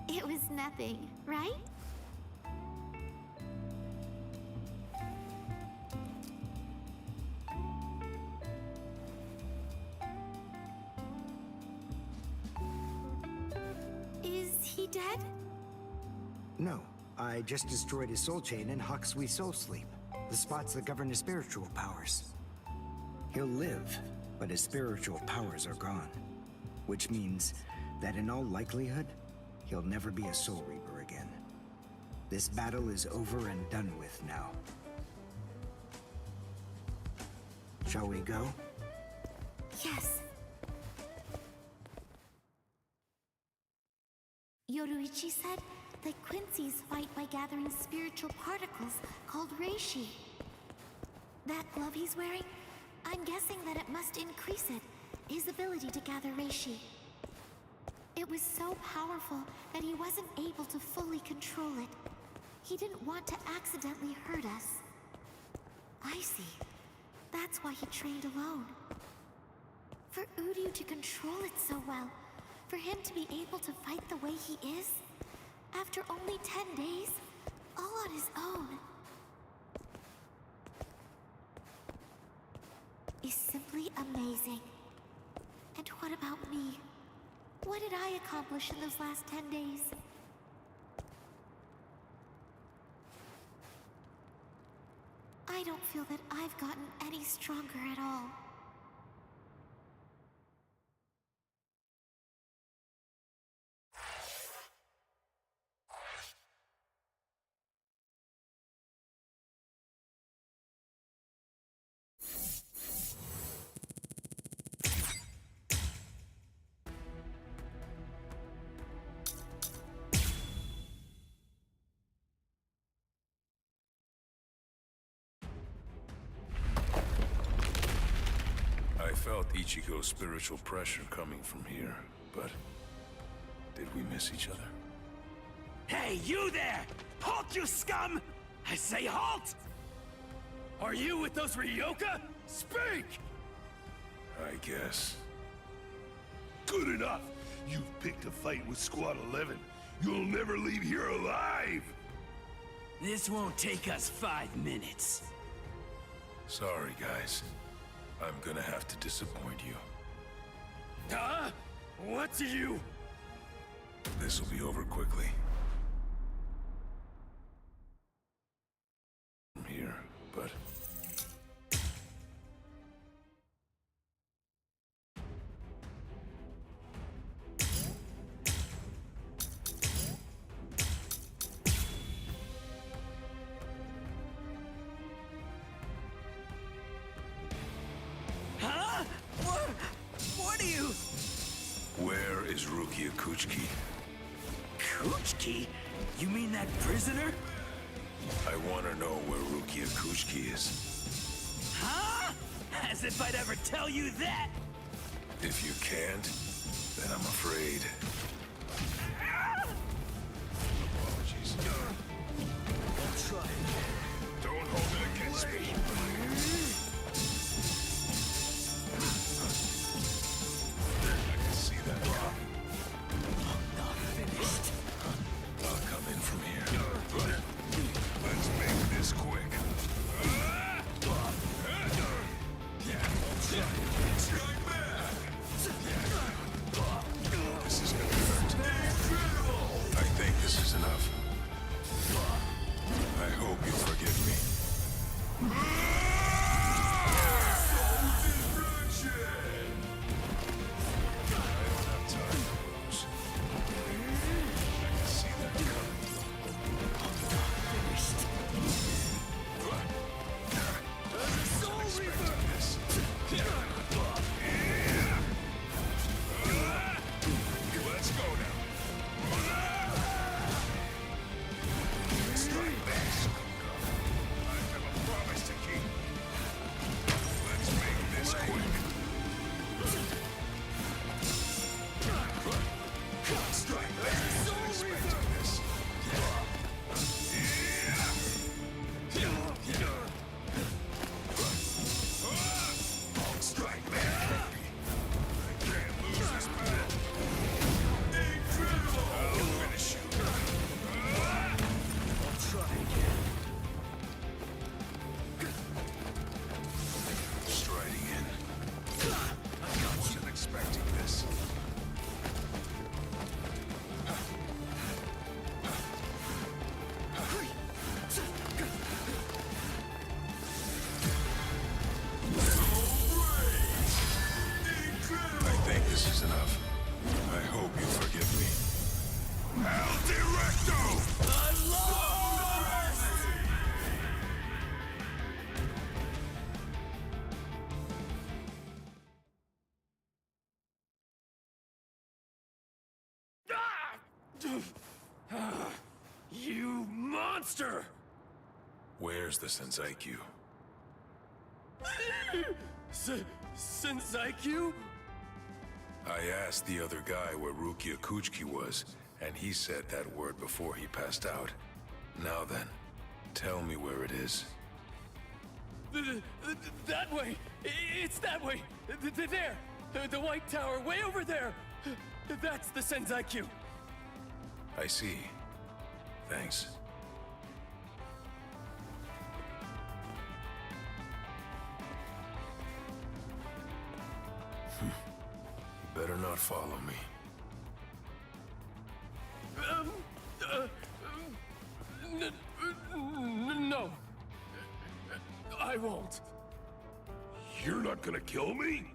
It was nothing, right? Is he dead? No, I just destroyed his soul chain in Hakusui Soul Sleep, the spots that govern his spiritual powers. He'll live, but his spiritual powers are gone. Which means that in all likelihood, he'll never be a Soul Reaper again. This battle is over and done with now. Shall we go? Yes. Yoruichi said that Quincy's fight by gathering spiritual particles called Reishi. That glove he's wearing, I'm guessing that it must increase it, his ability to gather Reishi. It was so powerful that he wasn't able to fully control it. He didn't want to accidentally hurt us. I see. That's why he trained alone. For Uryu to control it so well, for him to be able to fight the way he is, after only 10 days, all on his own, is simply amazing. And what about me? What did I accomplish in those last 10 days? I don't feel that I've gotten any stronger at all. I felt Ichigo's spiritual pressure coming from here, but did we miss each other? Hey, you there! Halt, you scum! I say halt! Are you with those Ryoka? Speak! I guess. Good enough! You've picked a fight with Squad 11. You'll never leave here alive! This won't take us 5 minutes. Sorry, guys. I'm gonna have to disappoint you. Huh? What do you... This'll be over quickly. From here, but... Huh? What are you... Where is Rukia Kuchiki? Kuchiki? You mean that prisoner? I want to know where Rukia Kuchiki is. Huh? As if I'd ever tell you that! If you can't, then I'm afraid. Apologies. I'll try. Don't hold it against me. I can see that coming. I'm not finished. I'll come in from here. Let's make this quick. Strike back! This is gonna hurt. I think this is enough. I hope you forgive me. I don't have time to lose. I can see that coming. I'm not finished. There's a Soul Reaper! Let's go now. Strike back. I have a promise to keep. Let's make this quick. Strike back. I wasn't expecting this. Strike back. I can't lose this battle. Incredible! I'll finish you. I'll try again. Striding in. I wasn't expecting this. I think this is enough. I hope you forgive me. Al Directo! I'm lost! You monster! Where's the Senseikyuu? Senseikyuu? I asked the other guy where Rukia Kuchiki was, and he said that word before he passed out. Now then, tell me where it is. That way! It's that way! There! The White Tower, way over there! That's the Senseikyuu! I see. Thanks. You better not follow me. No. I won't. You're not gonna kill me?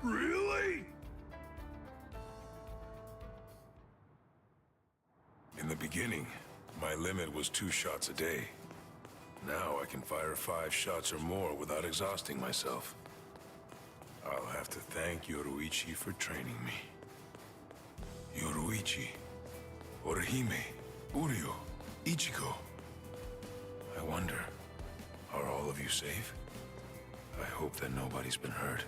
Really? In the beginning, my limit was 2 shots a day. Now I can fire 5 shots or more without exhausting myself. I'll have to thank Yoruichi for training me. Yoruichi, Orihime, Uryu, Ichigo. I wonder, are all of you safe? I hope that nobody's been hurt.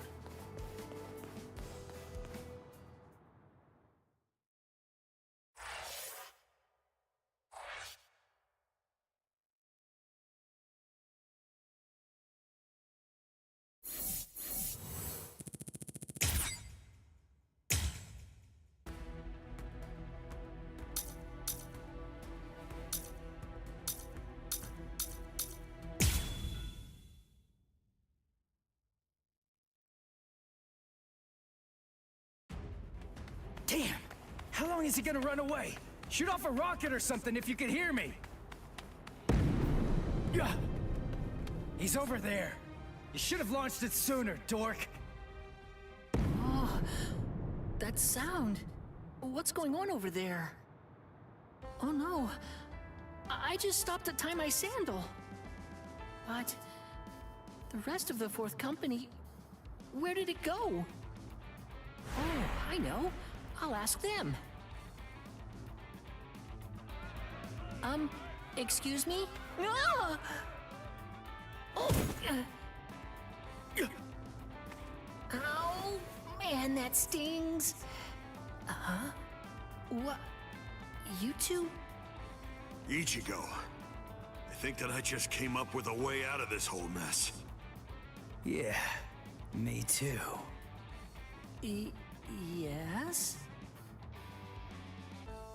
Damn! How long is he gonna run away? Shoot off a rocket or something if you can hear me! Yeah. He's over there. You should have launched it sooner, dork. Oh, that sound. What's going on over there? Oh no. I just stopped to tie my sandal. But the rest of the 4th company, where did it go? Oh, I know. I'll ask them. Excuse me? Ah! Oh! Ow, man. man, that stings. Huh? What? You two? Ichigo, I think that I just came up with a way out of this whole mess. Yeah, me too. Yes?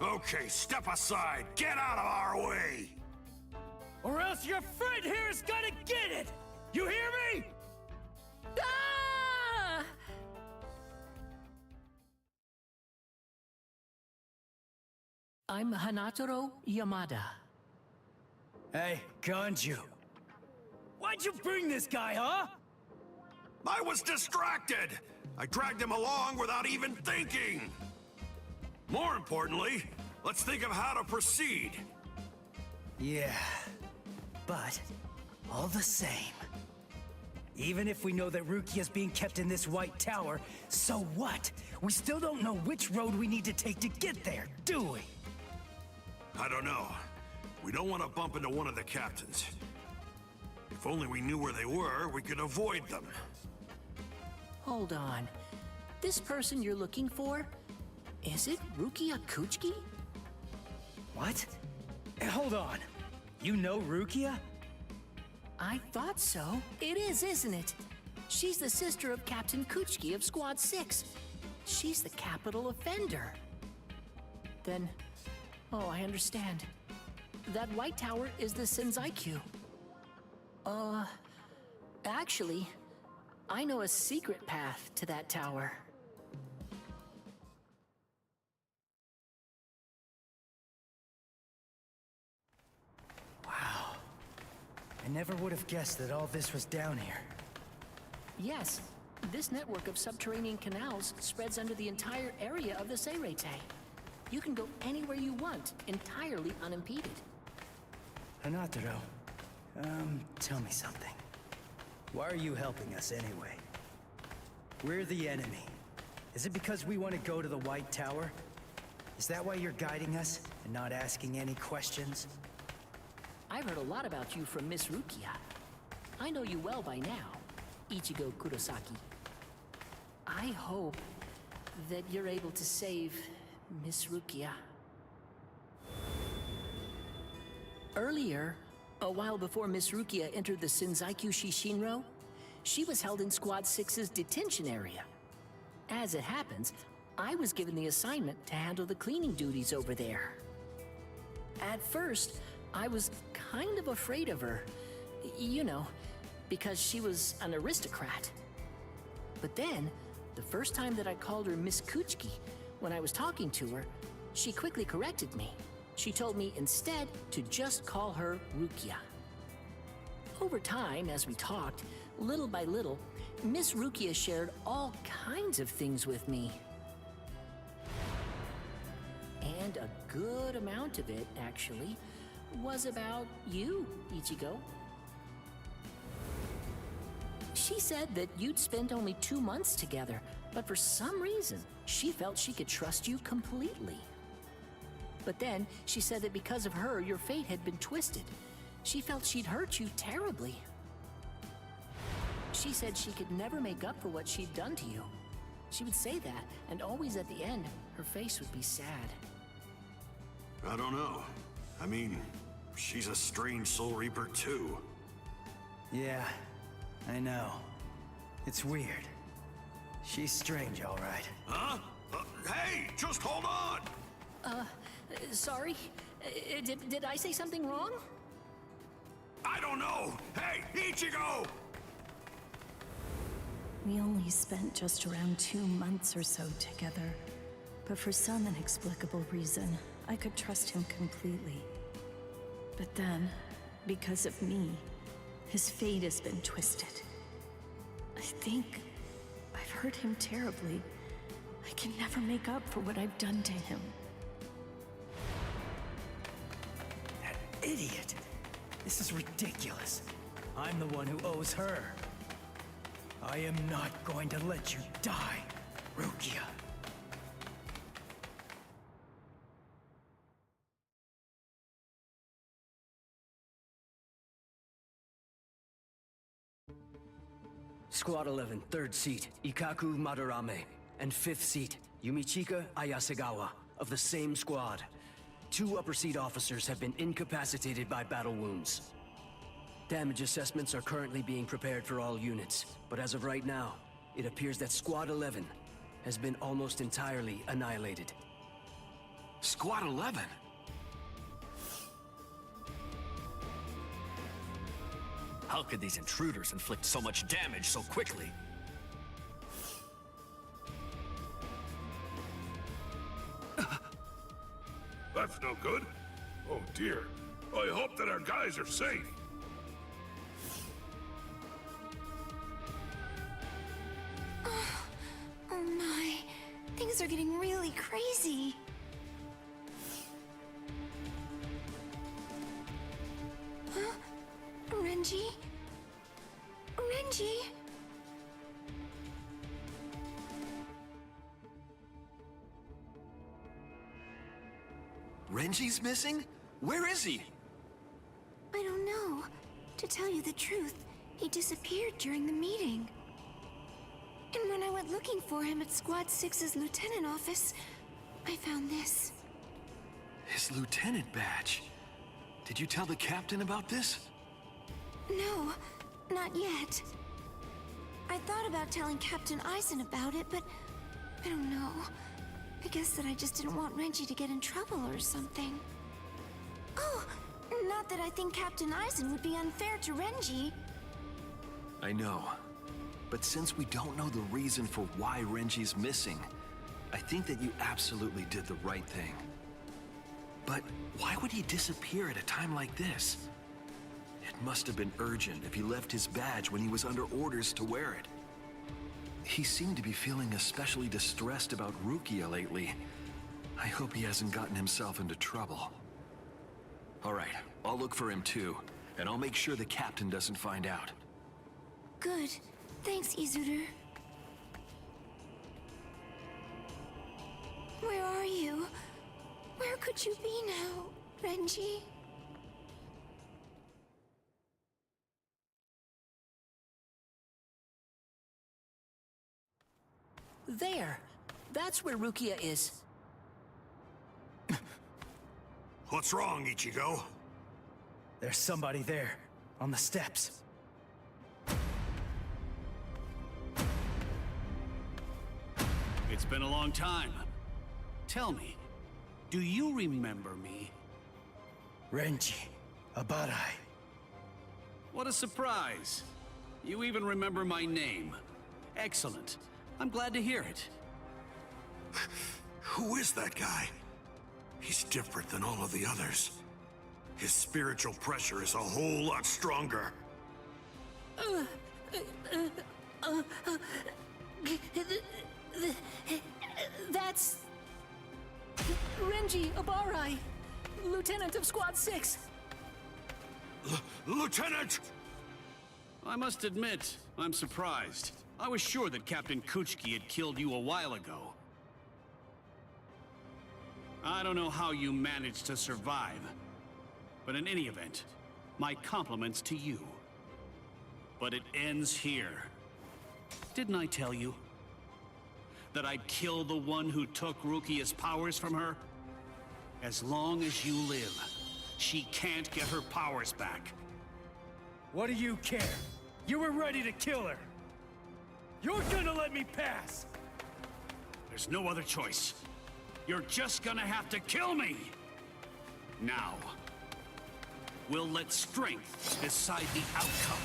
Okay, step aside. Get out of our way. Or else your friend here is gonna get it! You hear me? Ah! I'm Hanataro Yamada. Hey, Ganju. Why'd you bring this guy, huh? I was distracted. I dragged him along without even thinking. More importantly, let's think of how to proceed. Yeah, but all the same. Even if we know that Rukia's being kept in this White Tower, so what? We still don't know which road we need to take to get there, do we? I don't know. We don't want to bump into one of the captains. If only we knew where they were, we could avoid them. Hold on. This person you're looking for? Is it Rukia Kuchiki? What? Hey, hold on. You know Rukia? I thought so. It is, isn't it? She's the sister of Captain Kuchiki of Squad 6. She's the capital offender. Then, oh, I understand. That White Tower is the Senzaiku. Actually, I know a secret path to that tower. Wow. I never would have guessed that all this was down here. Yes, this network of subterranean canals spreads under the entire area of the Seirete. You can go anywhere you want, entirely unimpeded. Hanataro, tell me something. Why are you helping us anyway? We're the enemy. Is it because we want to go to the White Tower? Is that why you're guiding us and not asking any questions? I've heard a lot about you from Miss Rukia. I know you well by now, Ichigo Kurosaki. I hope that you're able to save Miss Rukia. Earlier, a while before Miss Rukia entered the Senzaiku Shishinro, she was held in Squad 6's detention area. As it happens, I was given the assignment to handle the cleaning duties over there. At first, I was kind of afraid of her, you know, because she was an aristocrat. But then, the first time that I called her Miss Kuchiki, when I was talking to her, she quickly corrected me. She told me instead to just call her Rukia. Over time, as we talked, little by little, Miss Rukia shared all kinds of things with me. And a good amount of it, actually, was about you, Ichigo. She said that you'd spent only 2 months together, but for some reason, she felt she could trust you completely. But then, she said that because of her, your fate had been twisted. She felt she'd hurt you terribly. She said she could never make up for what she'd done to you. She would say that, and always at the end, her face would be sad. I don't know. I mean, she's a strange Soul Reaper too. Yeah, I know. It's weird. She's strange, all right. Huh? Hey, just hold on! Sorry? Did I say something wrong? I don't know! Hey, Ichigo! We only spent just around 2 months or so together, but for some inexplicable reason, I could trust him completely. But then, because of me, his fate has been twisted. I think I've hurt him terribly. I can never make up for what I've done to him. That idiot! This is ridiculous. I'm the one who owes her. I am not going to let you die, Rukia. Squad 11, third seat, Ikaku Madarame. And 5th seat, Yumichika Ayasegawa, of the same squad. 2 upper seat officers have been incapacitated by battle wounds. Damage assessments are currently being prepared for all units, but as of right now, it appears that Squad 11 has been almost entirely annihilated. Squad 11? How could these intruders inflict so much damage so quickly? That's no good. Oh dear. I hope that our guys are safe. Oh my. Things are getting really crazy. Huh? Renji? Renji? Renji's missing? Where is he? I don't know. To tell you the truth, he disappeared during the meeting. And when I went looking for him at Squad 6's lieutenant office, I found this. His lieutenant badge. Did you tell the captain about this? No, not yet. I thought about telling Captain Eisen about it, but I don't know. I guess that I just didn't want Renji to get in trouble or something. Oh, not that I think Captain Eisen would be unfair to Renji. I know. But since we don't know the reason for why Renji's missing, I think that you absolutely did the right thing. But why would he disappear at a time like this? It must have been urgent if he left his badge when he was under orders to wear it. He seemed to be feeling especially distressed about Rukia lately. I hope he hasn't gotten himself into trouble. All right, I'll look for him too, and I'll make sure the captain doesn't find out. Good. Thanks, Izuru. Where are you? Where could you be now, Renji? There! That's where Rukia is. What's wrong, Ichigo? There's somebody there, on the steps. It's been a long time. Tell me, do you remember me? Renji, Abarai. What a surprise. You even remember my name. Excellent. I'm glad to hear it. Who is that guy? He's different than all of the others. His spiritual pressure is a whole lot stronger. That's... Renji Abarai, Lieutenant of Squad 6. Lieutenant! I must admit, I'm surprised. I was sure that Captain Kuchiki had killed you a while ago. I don't know how you managed to survive, but in any event, my compliments to you. But it ends here. Didn't I tell you? That I'd kill the one who took Rukia's powers from her? As long as you live, she can't get her powers back. What do you care? You were ready to kill her. You're gonna let me pass! There's no other choice. You're just gonna have to kill me! Now, we'll let strength decide the outcome.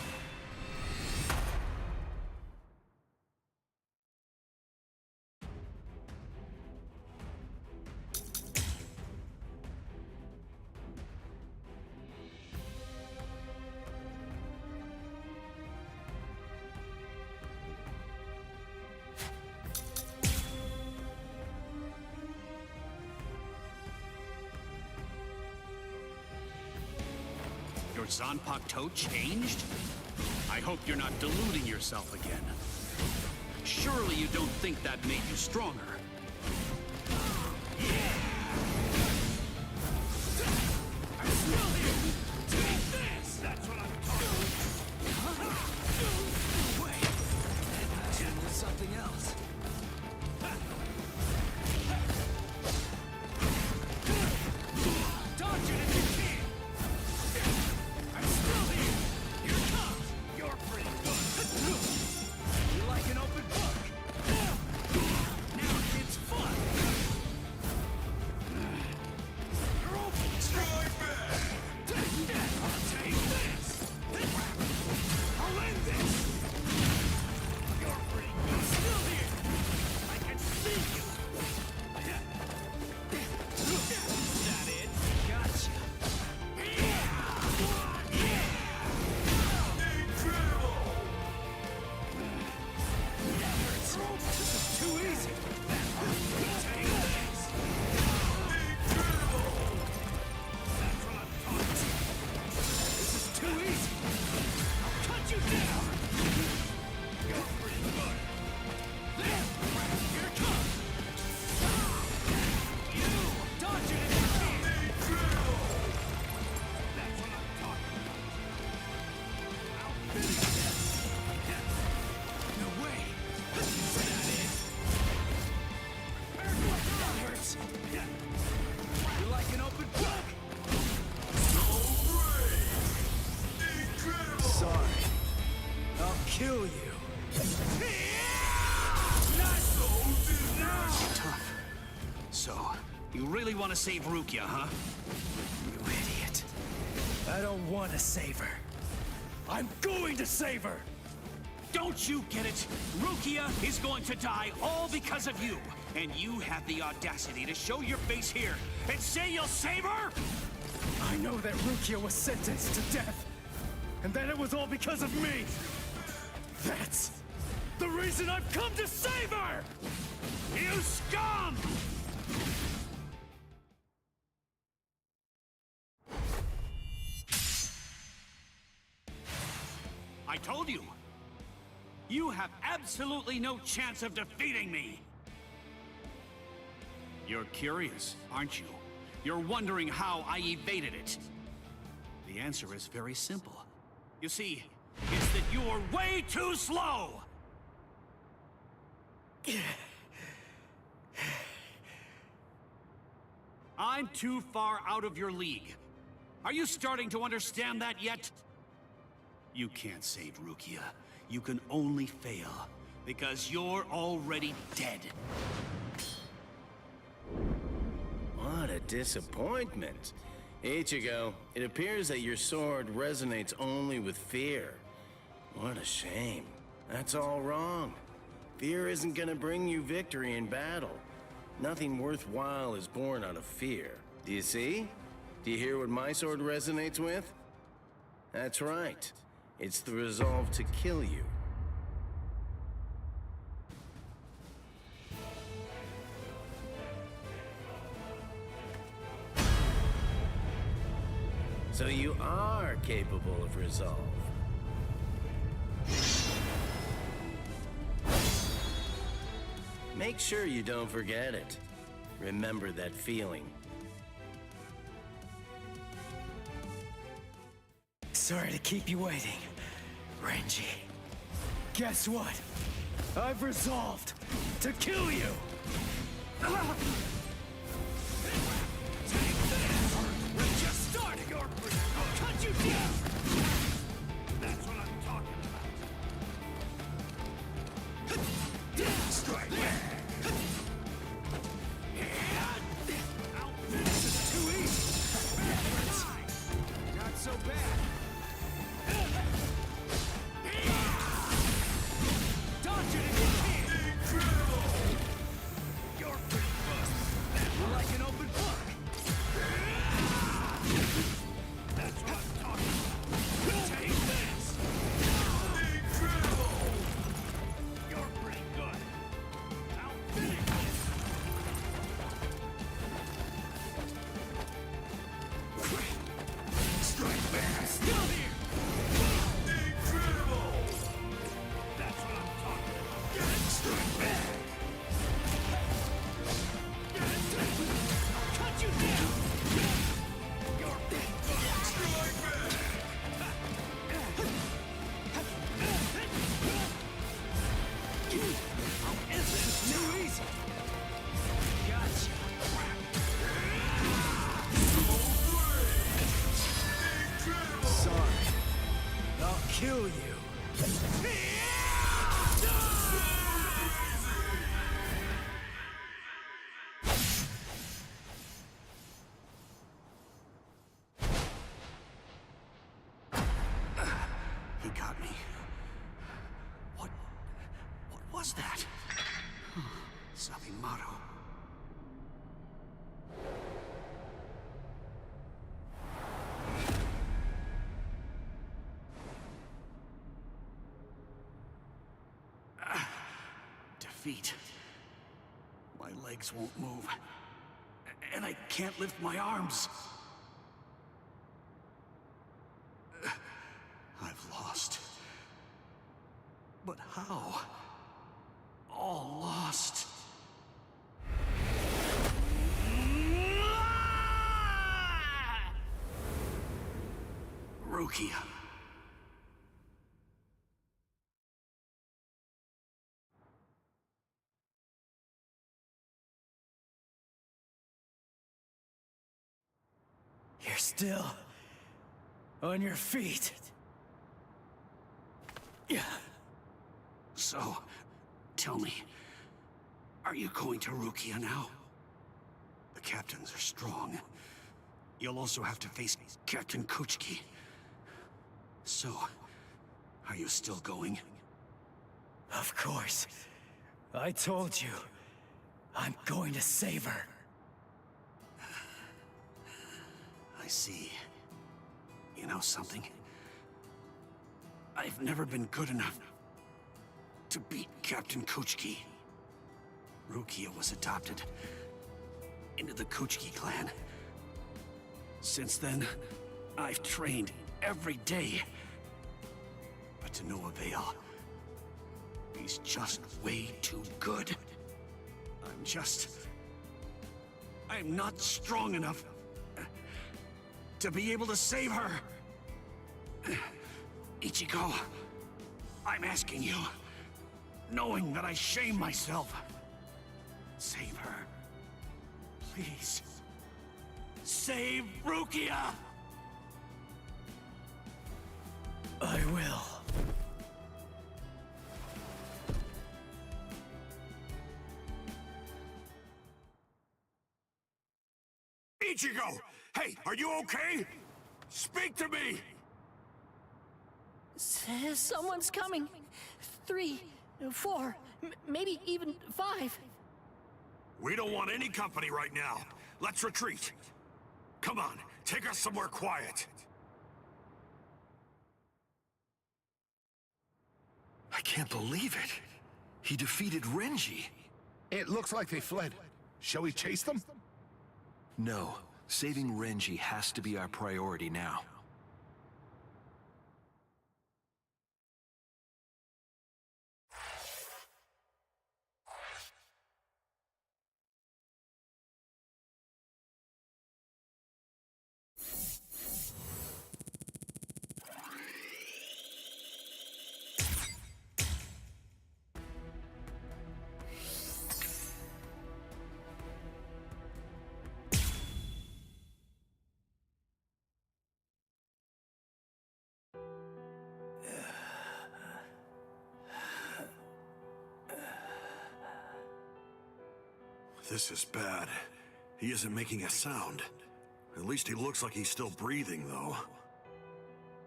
Your Zanpakuto changed? I hope you're not deluding yourself again. Surely you don't think that made you stronger. I'm still here! Take this! That's what I'm talking about! Wait! That was something else. kill you. Tough. So, you really want to save Rukia, huh? You idiot. I don't want to save her. I'm going to save her! Don't you get it? Rukia is going to die all because of you. And you have the audacity to show your face here and say you'll save her? I know that Rukia was sentenced to death. And that it was all because of me. That's the reason I've come to save her! You scum! I told you! You have absolutely no chance of defeating me! You're curious, aren't you? You're wondering how I evaded it. The answer is very simple. You see, it's that you're way too slow! I'm too far out of your league. Are you starting to understand that yet? You can't save Rukia. You can only fail, because you're already dead. What a disappointment. Ichigo, it appears that your sword resonates only with fear. What a shame. That's all wrong. Fear isn't gonna bring you victory in battle. Nothing worthwhile is born out of fear. Do you see? Do you hear what my sword resonates with? That's right. It's the resolve to kill you. So you are capable of resolve. Make sure you don't forget it. Remember that feeling. Sorry to keep you waiting, Renji. Guess what? I've resolved to kill you! We're just starting! I'll cut you down! That's what I'm talking about. Strike back! This is too easy! Not so bad! Dodge it if you can! Incredible! You're pretty good! You're like an open book! That's what I'm talking about! Take this! Incredible! You're pretty good! I'll finish this! Strike back! Still here! Incredible! That's what I'm talking about! Strike back! I'll cut you down! You're pretty good! Strike back! How is this too easy? Gotcha! Sorry. I'll kill you. He got me. What was that? Sabimaru. Defeat. My legs won't move. And I can't lift my arms. I've lost. But how? All lost. Rukia. You're still on your feet. Yeah. So, tell me, are you going to Rukia now? The captains are strong. You'll also have to face Captain Kuchiki. So, are you still going? Of course. I told you. I'm going to save her. I see. You know something? I've never been good enough to beat Captain Kuchiki. Rukia was adopted into the Kuchiki clan. Since then, I've trained every day. But to no avail. He's just way too good. I'm not strong enough to be able to save her. Ichigo, I'm asking you, knowing that I shame myself, save her. Please. Save Rukia! I will. Ichigo! Hey, are you okay? Speak to me! Someone's coming. 3, 4, maybe even 5. We don't want any company right now. Let's retreat. Come on, take us somewhere quiet. I can't believe it. He defeated Renji. It looks like they fled. Shall we chase them? No. Saving Renji has to be our priority now. This is bad. He isn't making a sound. At least he looks like he's still breathing, though.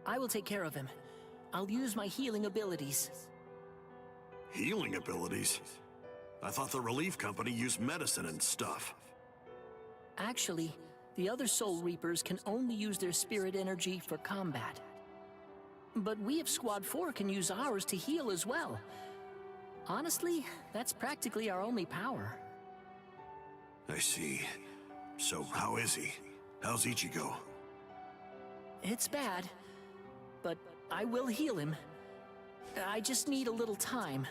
I will take care of him. I'll use my healing abilities. Healing abilities? I thought the relief company used medicine and stuff. Actually, the other Soul Reapers can only use their spirit energy for combat. But we of Squad 4 can use ours to heal as well. Honestly, that's practically our only power. I see. So, how is he? How's Ichigo? It's bad, but I will heal him. I just need a little time.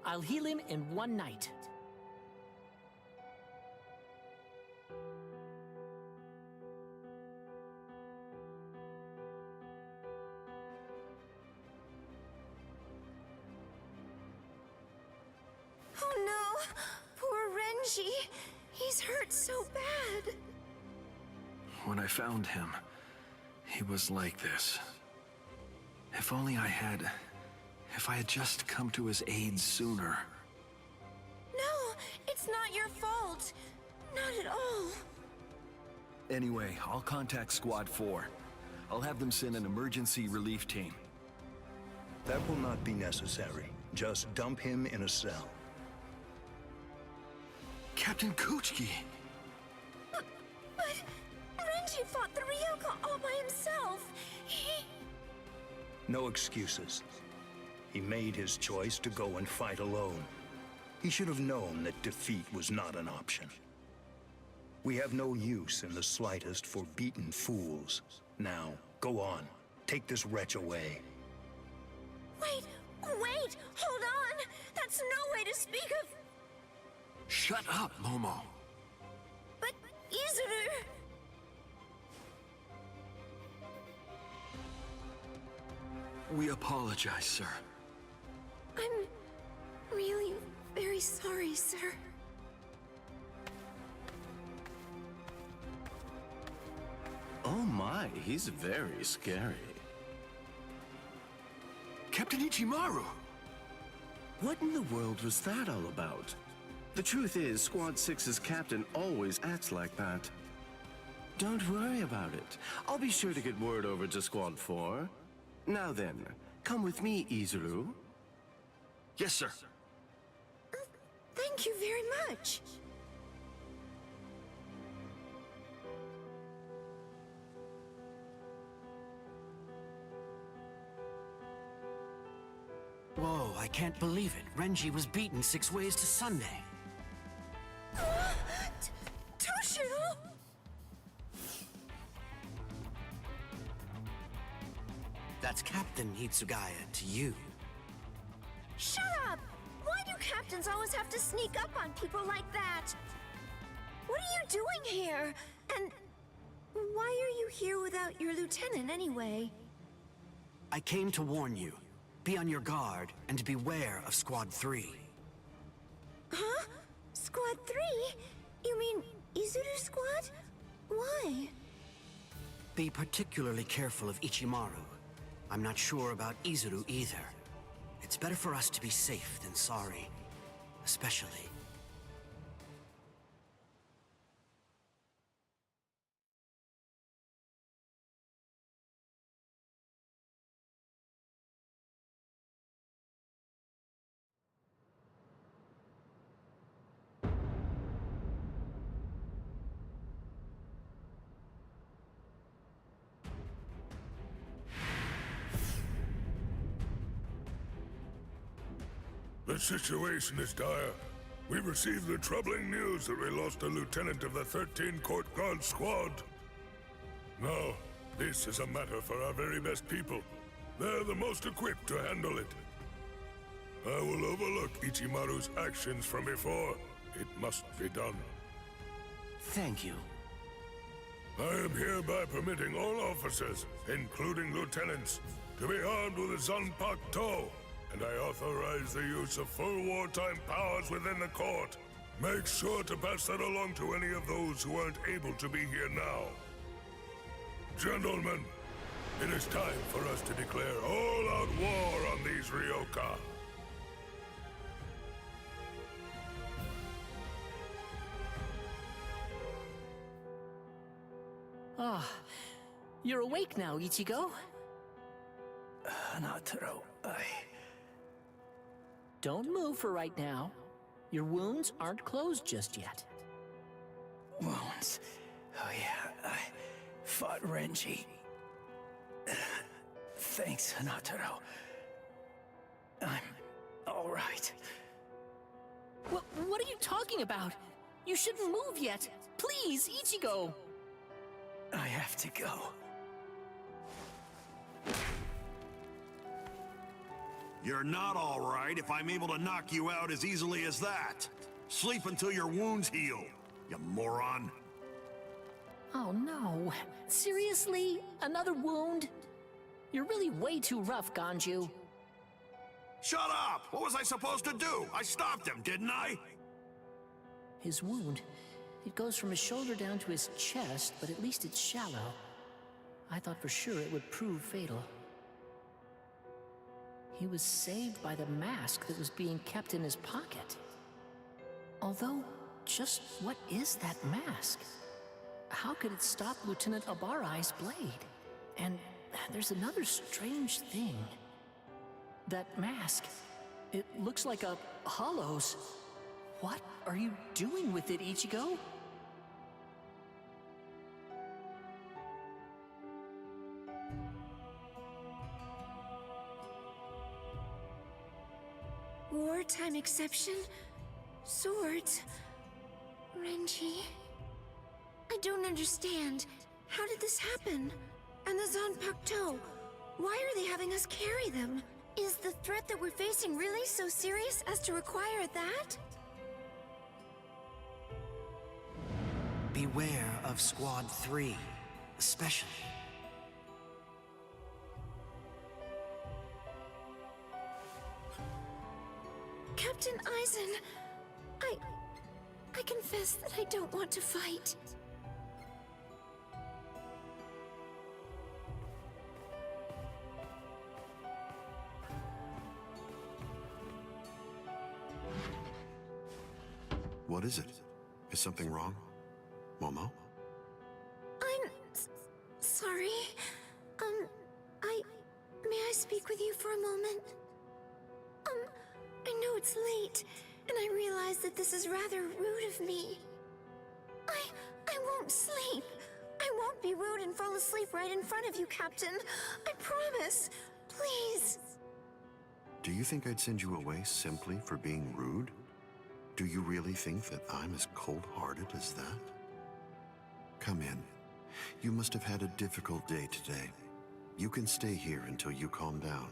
I'll heal him in one night. Oh no! Poor Renji! He's hurt so bad! When I found him, he was like this. If I had just come to his aid sooner. No, it's not your fault. Not at all. Anyway, I'll contact Squad 4. I'll have them send an emergency relief team. That will not be necessary. Just dump him in a cell. Captain Kuchiki! But Renji fought the Ryoka all by himself. No excuses. He made his choice to go and fight alone. He should have known that defeat was not an option. We have no use in the slightest for beaten fools. Now, go on. Take this wretch away. Wait! Hold on! That's no way to speak of... Shut up, Momo! But, Izuru... We apologize, sir. I'm really very sorry, sir. Oh my, he's very scary. Captain Ichimaru! What in the world was that all about? The truth is, Squad 6's captain always acts like that. Don't worry about it. I'll be sure to get word over to Squad 4. Now then, come with me, Izuru. Yes, sir. Thank you very much. Whoa, I can't believe it. Renji was beaten 6 ways to Sunday. Toshiro! That's Captain Hitsugaya to you. Shut up! Why do captains always have to sneak up on people like that? What are you doing here? And why are you here without your lieutenant anyway? I came to warn you. Be on your guard and beware of Squad 3. Huh? Squad 3? You mean Izuru Squad? Why? Be particularly careful of Ichimaru. I'm not sure about Izuru either. It's better for us to be safe than sorry. Especially... The situation is dire. We received the troubling news that we lost a lieutenant of the 13 Court Guard Squad. Now, this is a matter for our very best people. They're the most equipped to handle it. I will overlook Ichimaru's actions from before. It must be done. Thank you. I am hereby permitting all officers, including lieutenants, to be armed with a Zanpak Toe, and I authorize the use of full wartime powers within the court. Make sure to pass that along to any of those who aren't able to be here now. Gentlemen, it is time for us to declare all-out war on these Ryoka. Ah, you're awake now, Ichigo. Hanataro, Don't move for right now. Your wounds aren't closed just yet. Wounds. Oh yeah, I fought Renji. Thanks, Hanataro. I'm all right. What are you talking about? You shouldn't move yet. Please, Ichigo. I have to go. You're not all right if I'm able to knock you out as easily as that. Sleep until your wounds heal, you moron. Oh no. Seriously? Another wound? You're really way too rough, Ganju. Shut up! What was I supposed to do? I stopped him, didn't I? His wound, it goes from his shoulder down to his chest, but at least it's shallow. I thought for sure it would prove fatal. He was saved by the mask that was being kept in his pocket. Although, just what is that mask? How could it stop Lieutenant Abarai's blade? And there's another strange thing. That mask, it looks like a hollow's. What are you doing with it, Ichigo? Wartime exception? Swords? Renji? I don't understand. How did this happen? And the Zanpakuto? Why are they having us carry them? Is the threat that we're facing really so serious as to require that? Beware of Squad 3, especially. Captain Aizen, I confess that I don't want to fight. What is it? Is something wrong? Momo? I'm sorry. May I speak with you for a moment? I know it's late, and I realize that this is rather rude of me. I won't sleep. I won't be rude and fall asleep right in front of you, Captain. I promise. Please. Do you think I'd send you away simply for being rude? Do you really think that I'm as cold-hearted as that? Come in. You must have had a difficult day today. You can stay here until you calm down.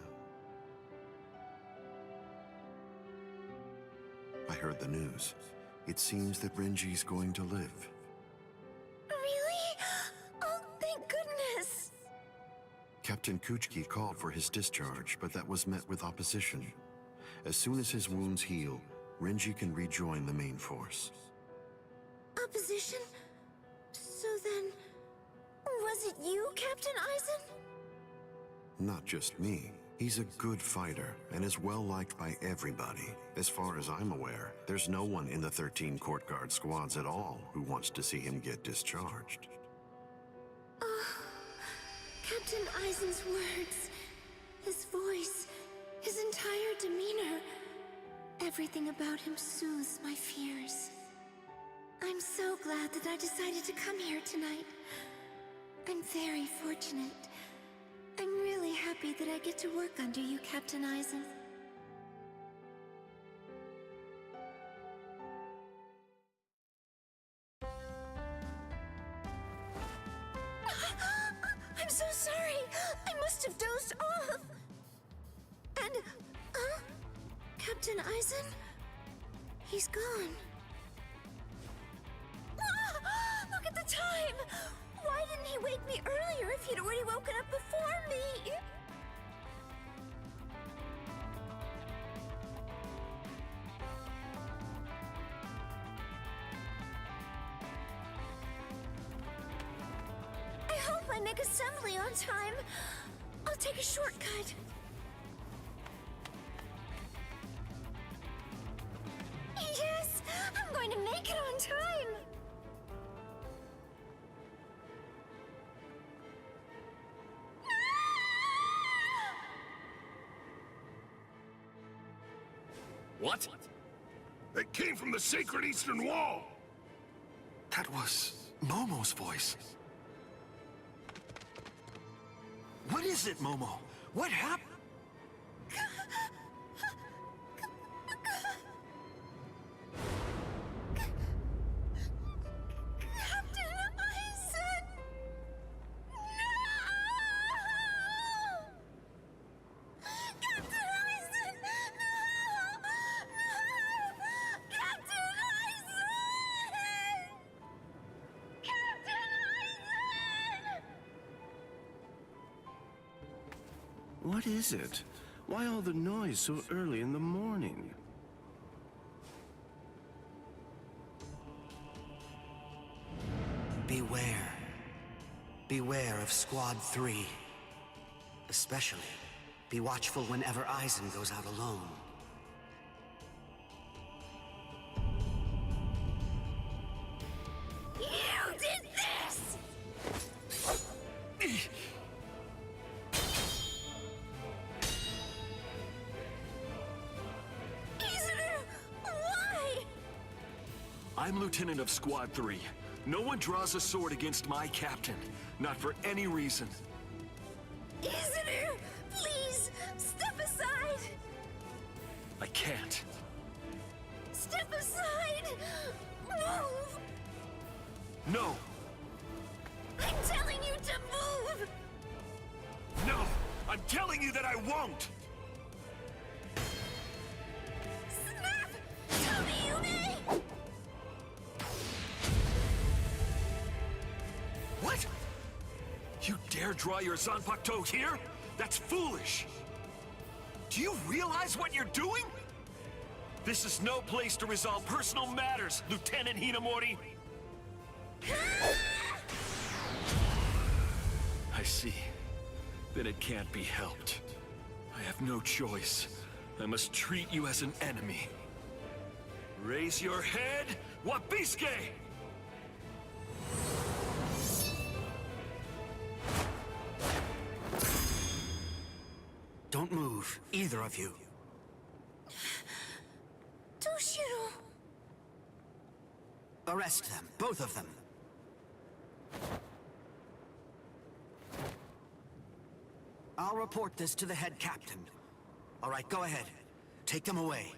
I heard the news. It seems that Renji's going to live. Really? Oh, thank goodness. Captain Kuchiki called for his discharge, but that was met with opposition. As soon as his wounds heal, Renji can rejoin the main force. Opposition? So then, was it you, Captain Eisen? Not just me. He's a good fighter and is well liked by everybody. As far as I'm aware, there's no one in the 13 court guard squads at all who wants to see him get discharged. Captain Eisen's words, his voice, his entire demeanor, everything about him soothes my fears. I'm so glad that I decided to come here tonight. I'm very fortunate. I'm really happy that I get to work under you, Captain Eisen. I'm so sorry. I must have dozed off. And, Captain Eisen? He's gone. Look at the time! Why didn't he wake me earlier if he'd already woken up before me? I hope I make assembly on time. I'll take a shortcut. Yes! I'm going to make it on time! What? They came from the sacred Eastern Wall! That was Momo's voice. What is it, Momo? What happened? Captain Eisen! No! Captain Eisen! No! No! Captain Eisen! Captain Eisen! What is it? Why all the noise so early in the morning? Beware. Beware of Squad 3. Especially, be watchful whenever Eisen goes out alone. You did this! Isidore! Why? I'm Lieutenant of Squad 3. No one draws a sword against my captain. Not for any reason. Isidore! Please! Step aside! I can't. Step aside! Move! No! I'm telling you to move! No! I'm telling you that I won't! Snap! Tell me you may! What? You dare draw your Zanpakuto here? That's foolish! Do you realize what you're doing? This is no place to resolve personal matters, Lieutenant Hinamori! I see that it can't be helped. I have no choice. I must treat you as an enemy. Raise your head, Wabiske! Don't move, either of you. Toshiro! Arrest them, both of them. I'll report this to the head captain. All right, go ahead. Take them away.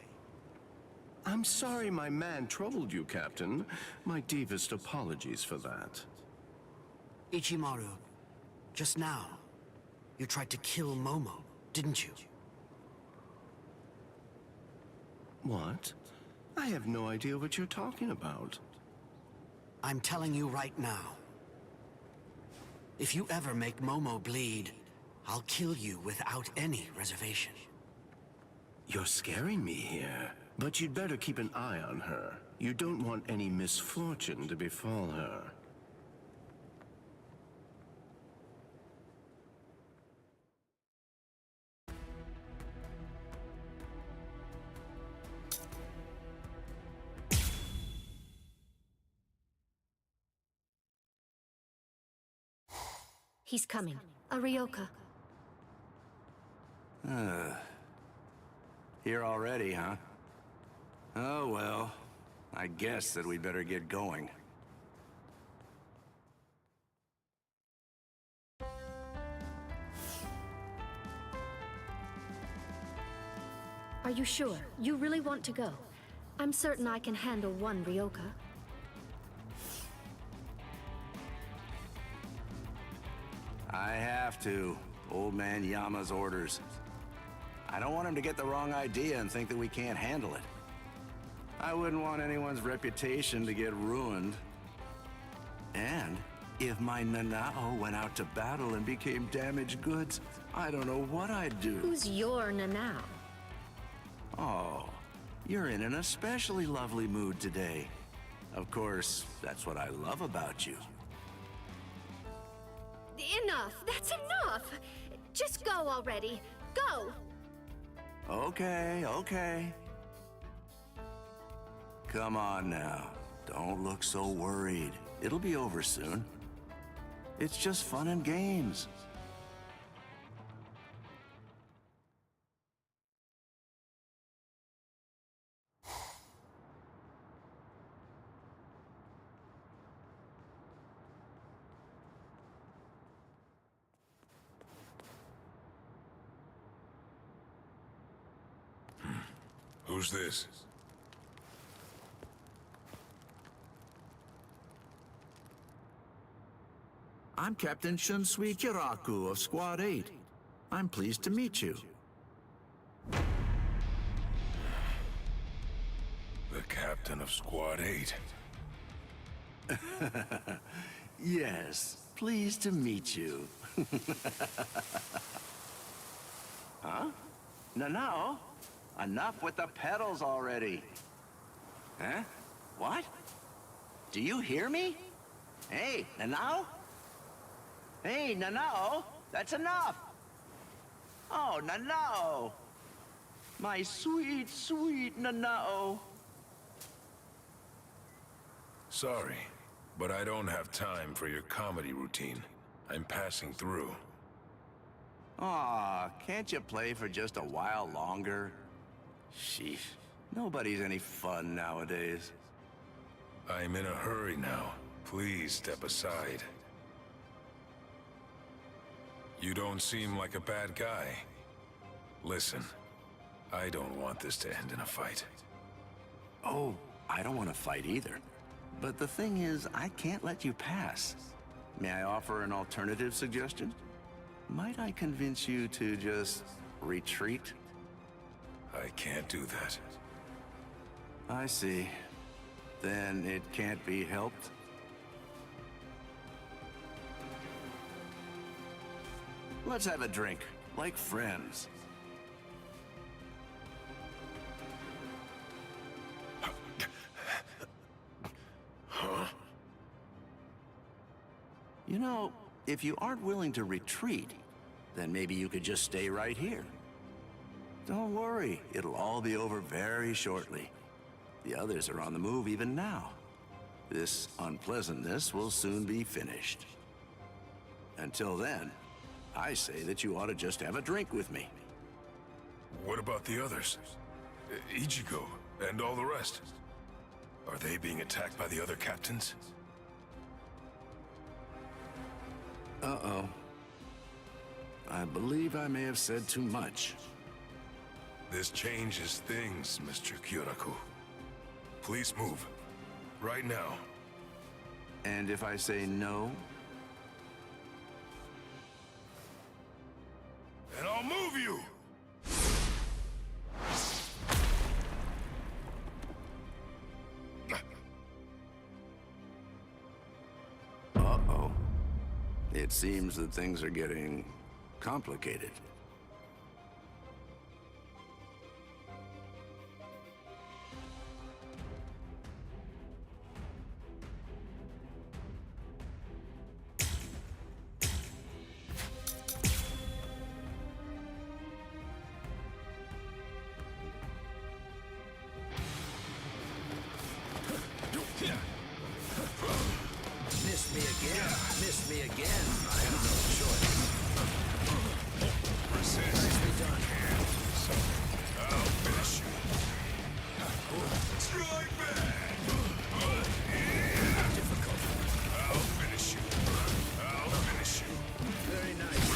I'm sorry my man troubled you, Captain. My deepest apologies for that. Ichimaru, just now, you tried to kill Momo, didn't you? What? I have no idea what you're talking about. I'm telling you right now. If you ever make Momo bleed, I'll kill you without any reservation. You're scaring me here. But you'd better keep an eye on her. You don't want any misfortune to befall her. He's coming. Arioka. Here already, huh? Oh well, I guess that we'd better get going. Are you sure? You really want to go? I'm certain I can handle one Ryoka. I have to. Old man Yama's orders. I don't want him to get the wrong idea and think that we can't handle it. I wouldn't want anyone's reputation to get ruined. And if my Nanao went out to battle and became damaged goods, I don't know what I'd do. Who's your Nanao? Oh, you're in an especially lovely mood today. Of course, that's what I love about you. Enough! That's enough! Just go already. Go! Okay, okay. Come on now. Don't look so worried. It'll be over soon. It's just fun and games. Who's this? I'm Captain Shunsui Kiraku of Squad 8. I'm pleased to meet you. The captain of Squad 8. Yes, pleased to meet you. Huh? No. Enough with the pedals already. Huh? What? Do you hear me? Hey, Nanao? Hey, Nanao, that's enough. Oh, Nanao. My sweet, sweet Nanao. Sorry, but I don't have time for your comedy routine. I'm passing through. Aw, can't you play for just a while longer? Sheesh, nobody's any fun nowadays. I'm in a hurry now. Please step aside. You don't seem like a bad guy. Listen, I don't want this to end in a fight. Oh, I don't want to fight either. But the thing is, I can't let you pass. May I offer an alternative suggestion? Might I convince you to just retreat? I can't do that. I see. Then it can't be helped? Let's have a drink, like friends. Huh? You know, if you aren't willing to retreat, then maybe you could just stay right here. Don't worry, it'll all be over very shortly. The others are on the move even now. This unpleasantness will soon be finished. Until then, I say that you ought to just have a drink with me. What about the others? Ichigo and all the rest? Are they being attacked by the other captains? Uh-oh. I believe I may have said too much. This changes things, Mr. Kyoraku. Please move. Right now. And if I say no? And I'll move you! Uh-oh. It seems that things are getting complicated. Missed me again. Missed me again. I have no choice. Nicely done. I'll finish you. Strike back! Difficult. I'll finish you. I'll finish you. Very nice.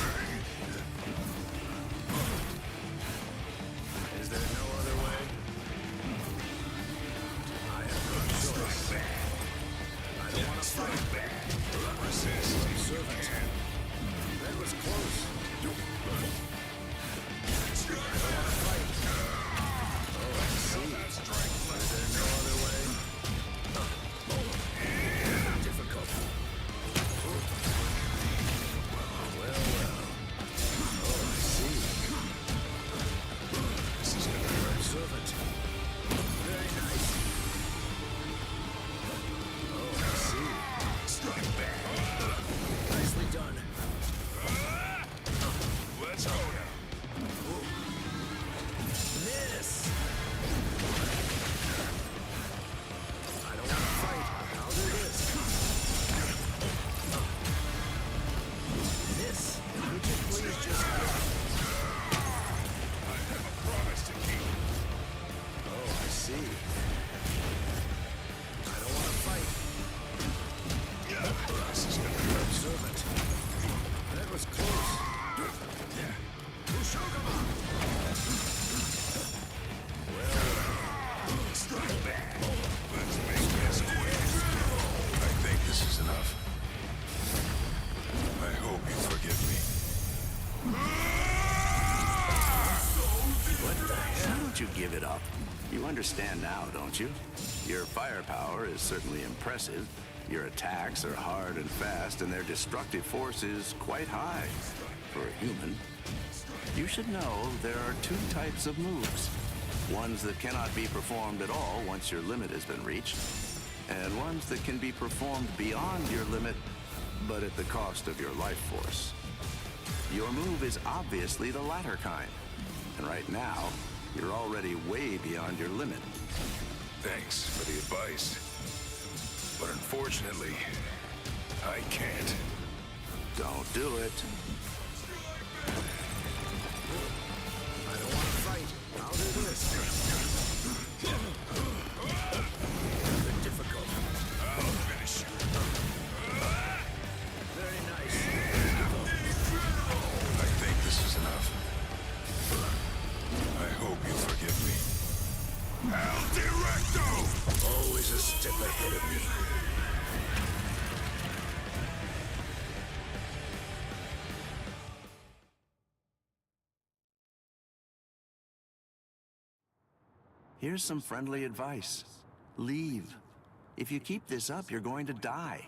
Is there no other way? I have no choice. I don't want to fight back. Servant. That was close. I don't want to fight. Oh, I see. Is there no other way? Difficult. Well, well. Oh, I see. This is gonna hurt. Servant. Very nice. Oh, I see. Strike back. Nicely done. Let's go now. Miss. I don't want to fight. I'll do this. Miss. Would you please just I have a promise to keep. Oh, I see. I don't want to fight. This is gonna hurt. Servant. That was close. Ushogama. Well, Strike back. Let's make this quick. I think this is enough. I hope you forgive me. What the hell? Why don't you give it up? You understand now, don't you? Your firepower is certainly impressive. Your attacks are hard and fast, and their destructive force is quite high for a human. You should know there are two types of moves. Ones that cannot be performed at all once your limit has been reached, and ones that can be performed beyond your limit, but at the cost of your life force. Your move is obviously the latter kind, and right now, you're already way beyond your limit. Thanks for the advice. But unfortunately, I can't. Don't do it. I don't want to fight. I'll do this. Rather difficult. I'll finish you. Very nice. I think this is enough. I hope you forgive me. Al Directo! Always a step ahead of me. Here's some friendly advice. Leave. If you keep this up, you're going to die.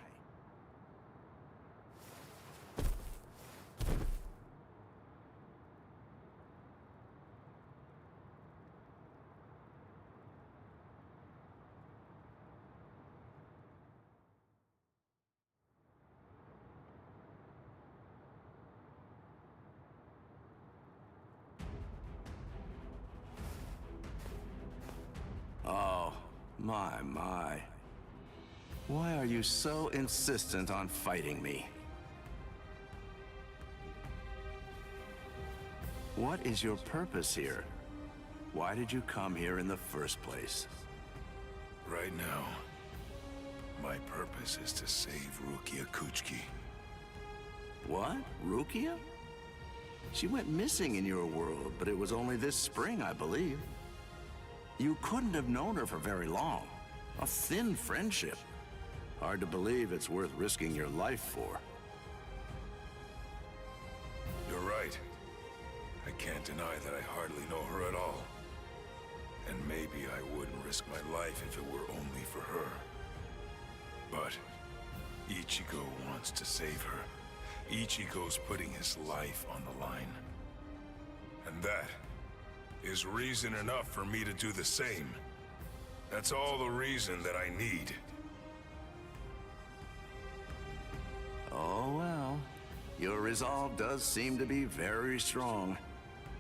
Oh, My. Why are you so insistent on fighting me? What is your purpose here? Why did you come here in the first place? Right now, my purpose is to save Rukia Kuchiki. What? Rukia? She went missing in your world, but it was only this spring, I believe. You couldn't have known her for very long. A thin friendship. Hard to believe it's worth risking your life for. You're right. I can't deny that I hardly know her at all. And maybe I wouldn't risk my life if it were only for her. But Ichigo wants to save her. Ichigo's putting his life on the line. And that is reason enough for me to do the same. That's all the reason that I need. Oh well. Your resolve does seem to be very strong.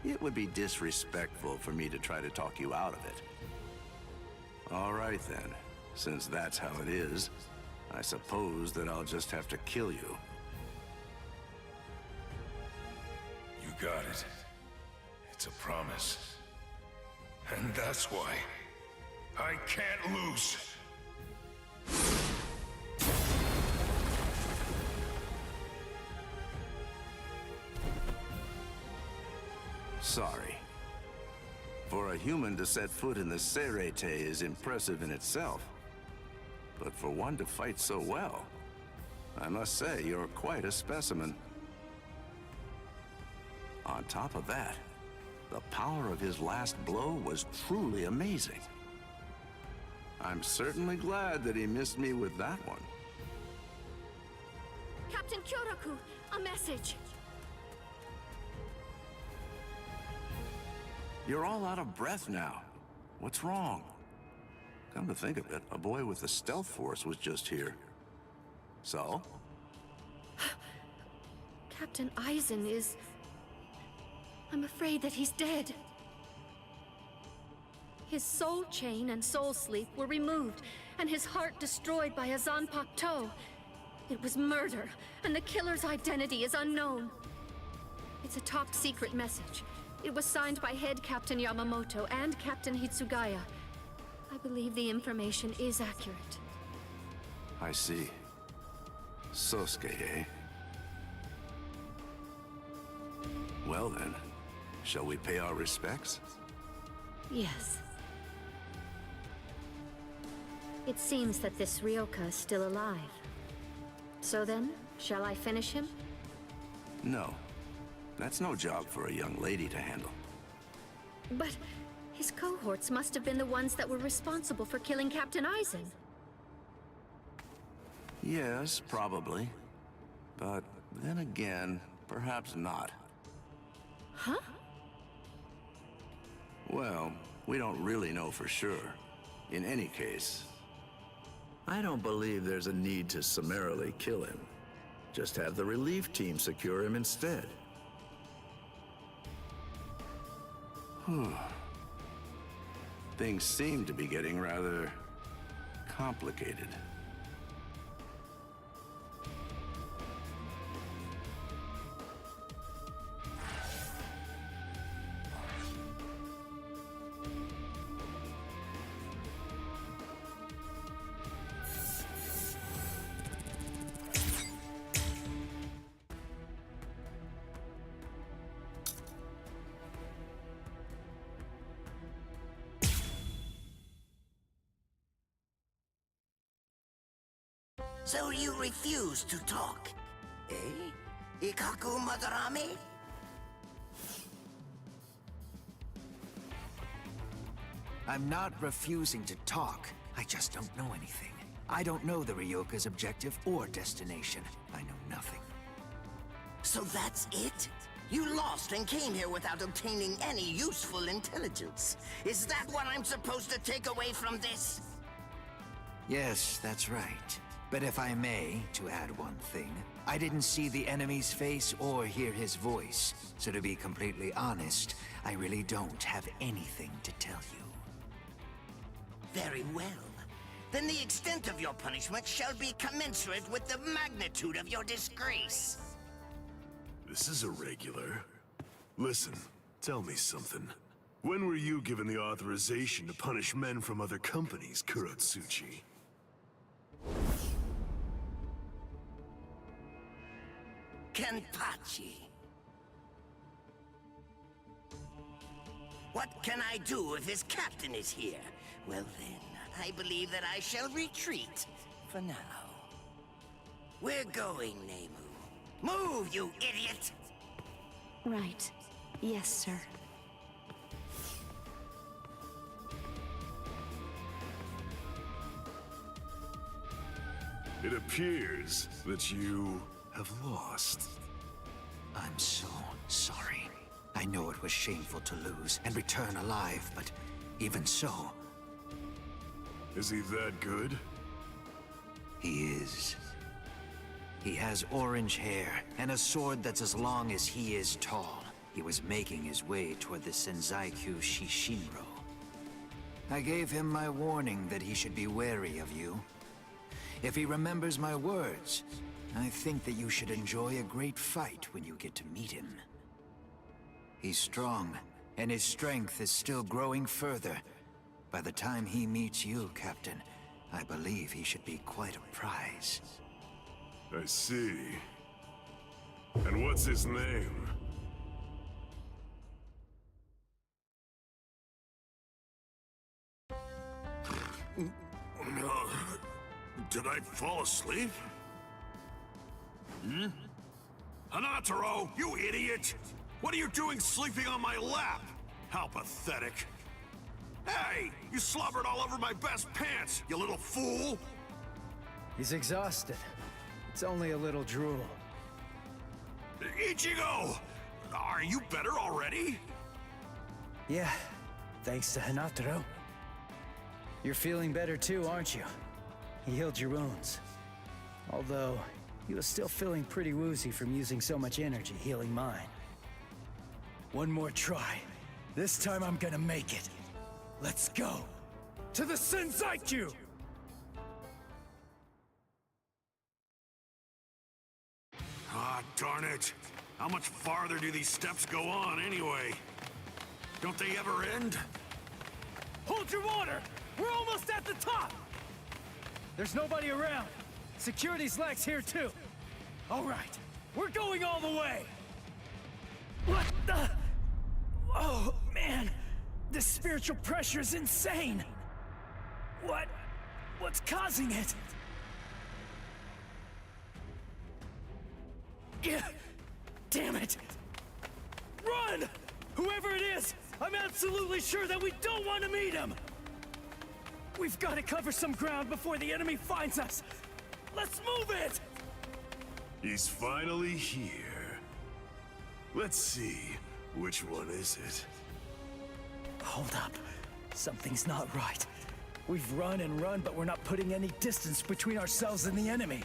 It would be disrespectful for me to try to talk you out of it. All right then. Since that's how it is, I suppose that I'll just have to kill you. You got it. It's a promise. And that's why I can't lose. Sorry. For a human to set foot in the Serete is impressive in itself. But for one to fight so well, I must say you're quite a specimen. On top of that, the power of his last blow was truly amazing. I'm certainly glad that he missed me with that one. Captain Kyoraku, a message. You're all out of breath now. What's wrong? Come to think of it, a boy with the stealth force was just here. So? Captain Aizen is... I'm afraid that he's dead. His soul chain and soul sleep were removed, and his heart destroyed by a Zanpakuto. It was murder, and the killer's identity is unknown. It's a top-secret message. It was signed by Head Captain Yamamoto and Captain Hitsugaya. I believe the information is accurate. I see. Sosuke, eh? Well then, shall we pay our respects? Yes. It seems that this Ryoka is still alive. So then, shall I finish him? No. That's no job for a young lady to handle. But his cohorts must have been the ones that were responsible for killing Captain Aizen. Yes, probably. But then again, perhaps not. Huh? Well, we don't really know for sure. In any case, I don't believe there's a need to summarily kill him. Just have the relief team secure him instead. Things seem to be getting rather complicated. So you refuse to talk, eh? Ikaku Madarame? I'm not refusing to talk. I just don't know anything. I don't know the Ryoka's objective or destination. I know nothing. So that's it? You lost and came here without obtaining any useful intelligence. Is that what I'm supposed to take away from this? Yes, that's right. But if I may, to add one thing, I didn't see the enemy's face or hear his voice. So to be completely honest, I really don't have anything to tell you. Very well. then the extent of your punishment shall be commensurate with the magnitude of your disgrace. This is irregular. Listen, tell me something. When were you given the authorization to punish men from other companies, Kurotsuchi? Kenpachi. What can I do if his captain is here? Well then, I believe that I shall retreat for now. We're going, Nemu. Move, you idiot! Right. Yes, sir. It appears that you have lost. I'm so sorry. I know it was shameful to lose and return alive, but even so... Is he that good? He is. He has orange hair and a sword that's as long as he is tall. He was making his way toward the Senzaikyu Shishinro. I gave him my warning that he should be wary of you. If he remembers my words, I think that you should enjoy a great fight when you get to meet him. He's strong, and his strength is still growing further. By the time he meets you, Captain, I believe he should be quite a prize. I see. And what's his name? Did I fall asleep? Hmm? Hanataro, you idiot! What are you doing sleeping on my lap? How pathetic. Hey! You slobbered all over my best pants, you little fool! He's exhausted. It's only a little drool. Ichigo! Are you better already? Yeah, thanks to Hanataro. You're feeling better too, aren't you? He healed your wounds. Although, he was still feeling pretty woozy from using so much energy healing mine. One more try. This time I'm gonna make it. Let's go! To the Senzaikyu! Ah, darn it. How much farther do these steps go on, anyway? Don't they ever end? Hold your water! We're almost at the top! There's nobody around. Security's lax here, too. All right, we're going all the way! What the... Oh, man. This spiritual pressure is insane. What's causing it? Yeah, damn it! Run! Whoever it is, I'm absolutely sure that we don't want to meet him! We've got to cover some ground before the enemy finds us! Let's move it! He's finally here. Let's see, which one is it? Hold up. Something's not right. We've run and run, but we're not putting any distance between ourselves and the enemy.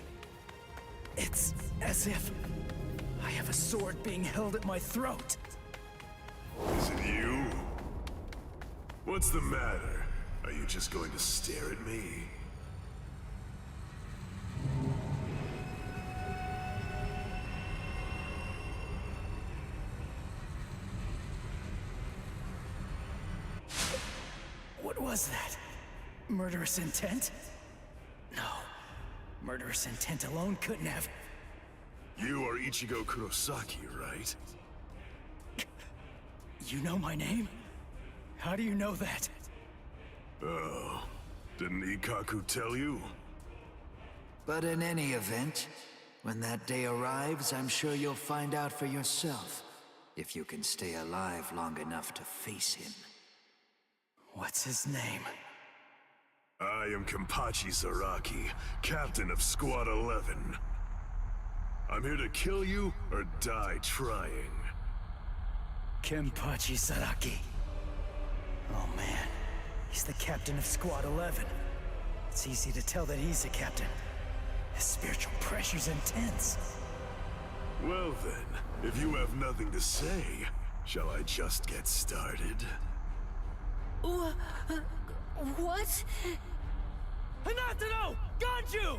It's as if I have a sword being held at my throat. Is it you? What's the matter? Are you just going to stare at me? What was that? Murderous intent? No. Murderous intent alone couldn't have... You are Ichigo Kurosaki, right? You know my name? How do you know that? Oh, didn't Ikkaku tell you? But in any event, when that day arrives, I'm sure you'll find out for yourself, if you can stay alive long enough to face him. What's his name? I am Kenpachi Zaraki, captain of Squad 11. I'm here to kill you or die trying. Kenpachi Zaraki. Oh man, he's the captain of Squad 11. It's easy to tell that he's a captain. His spiritual pressure's intense. Well then, if you have nothing to say, shall I just get started? What? Hanataro! Ganju!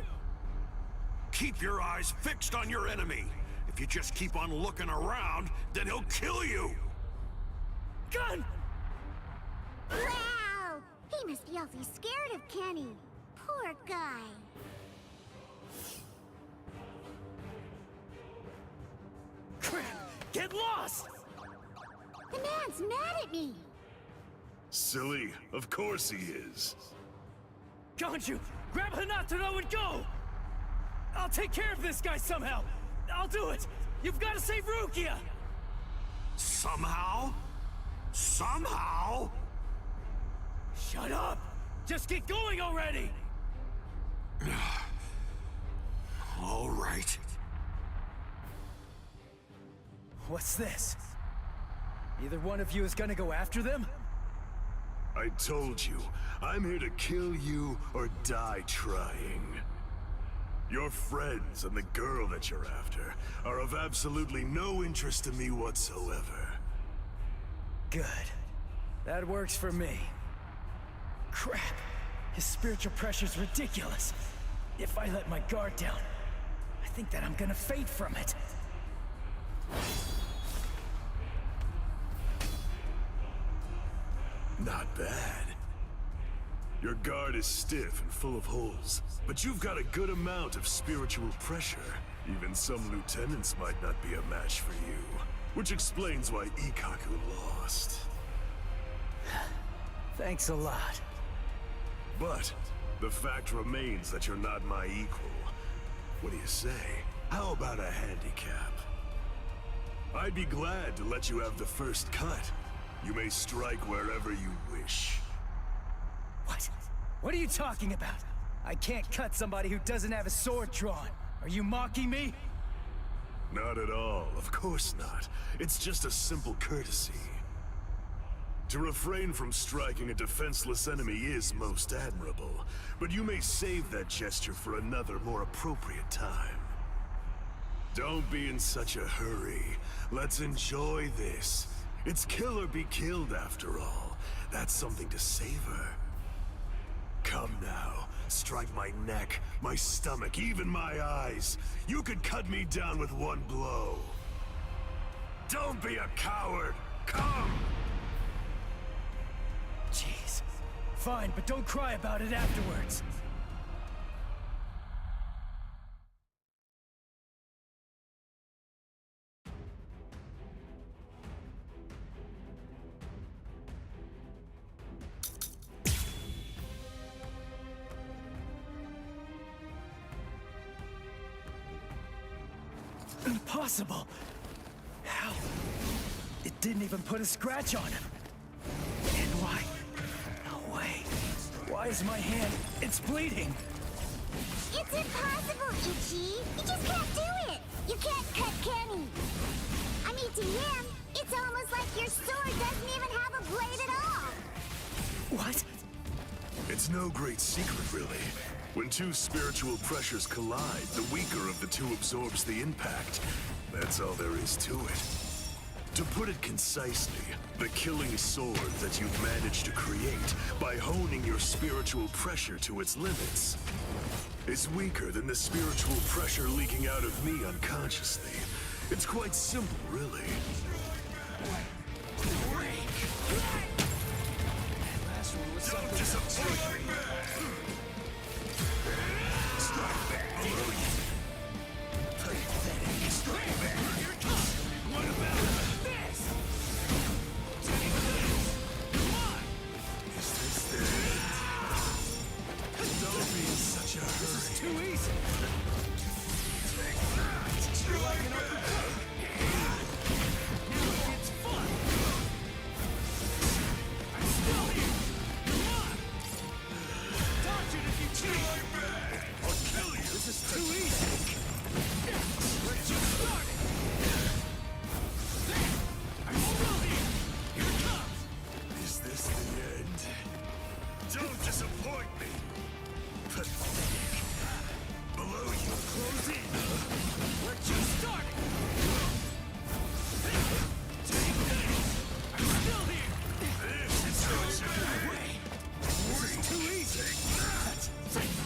Keep your eyes fixed on your enemy. If you just keep on looking around, then he'll kill you! Gun! Wow! He must be awfully scared of Kenny. Poor guy. Crap! Get lost! The man's mad at me. Silly. Of course he is. Ganju, grab Hanataro and go! I'll take care of this guy somehow! I'll do it! You've got to save Rukia! Somehow? Somehow? Shut up! Just get going already! All right. What's this? Either one of you is gonna go after them? I told you, I'm here to kill you or die trying. Your friends and the girl that you're after are of absolutely no interest to me whatsoever. Good. That works for me. Crap! His spiritual pressure's ridiculous. If I let my guard down, I think that I'm gonna fade from it. Not bad. Your guard is stiff and full of holes, but you've got a good amount of spiritual pressure. Even some lieutenants might not be a match for you, which explains why Ikkaku lost. Thanks a lot. But the fact remains that you're not my equal. What do you say? How about a handicap? I'd be glad to let you have the first cut. You may strike wherever you wish. What? What are you talking about? I can't cut somebody who doesn't have a sword drawn. Are you mocking me? Not at all, of course not. It's just a simple courtesy. To refrain from striking a defenseless enemy is most admirable, but you may save that gesture for another, more appropriate time. Don't be in such a hurry. Let's enjoy this. It's kill or be killed, after all. That's something to savor. Come now. Strike my neck, my stomach, even my eyes. You could cut me down with one blow. Don't be a coward. Come! Jeez. Fine, but don't cry about it afterwards. Impossible! How? It didn't even put a scratch on him. And why? No way. Why is my hand? It's bleeding! It's impossible, Ichi! You just can't do it! You can't cut Kenny! I mean, to him, it's almost like your sword doesn't even have a blade at all! What? It's no great secret, really. When two spiritual pressures collide, the weaker of the two absorbs the impact. That's all there is to it. To put it concisely, the killing sword that you've managed to create by honing your spiritual pressure to its limits is weaker than the spiritual pressure leaking out of me unconsciously. It's quite simple, really. Don't disappoint me! Strike back! Pathetic! Strike back! Here it comes! What about this? Take this! Come on! Is this the end? Don't be in such a hurry. This is too easy! Take that! You're like an uppercut! Now it's fun! I'm still here! Come on! Dodge it if you can! I'll kill you! This is too easy! Let's just start it! There! I'm still here! Here it comes! Is this the end? Don't disappoint me! Pathetic! Below you! Close in! Let's just start it! Take this! I'm still here! This is such a way! This is too easy! Take that!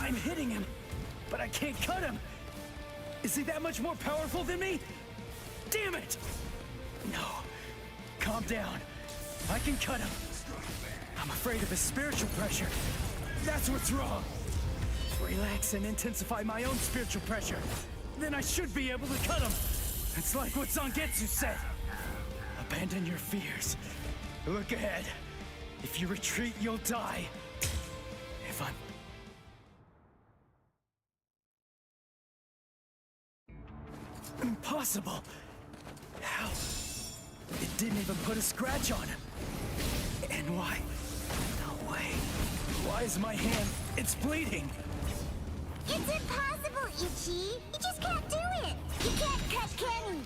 I'm hitting him, but I can't cut him. Is he that much more powerful than me? Damn it! No. Calm down. I can cut him. I'm afraid of his spiritual pressure. That's what's wrong. Relax and intensify my own spiritual pressure. Then I should be able to cut him. It's like what Zangetsu said. Abandon your fears. Look ahead. If you retreat, you'll die. If I'm... Impossible. How? It didn't even put a scratch on him. And why? No way. Why is my hand... It's bleeding. It's impossible, Ichi. You just can't do it. You can't cut Kenny.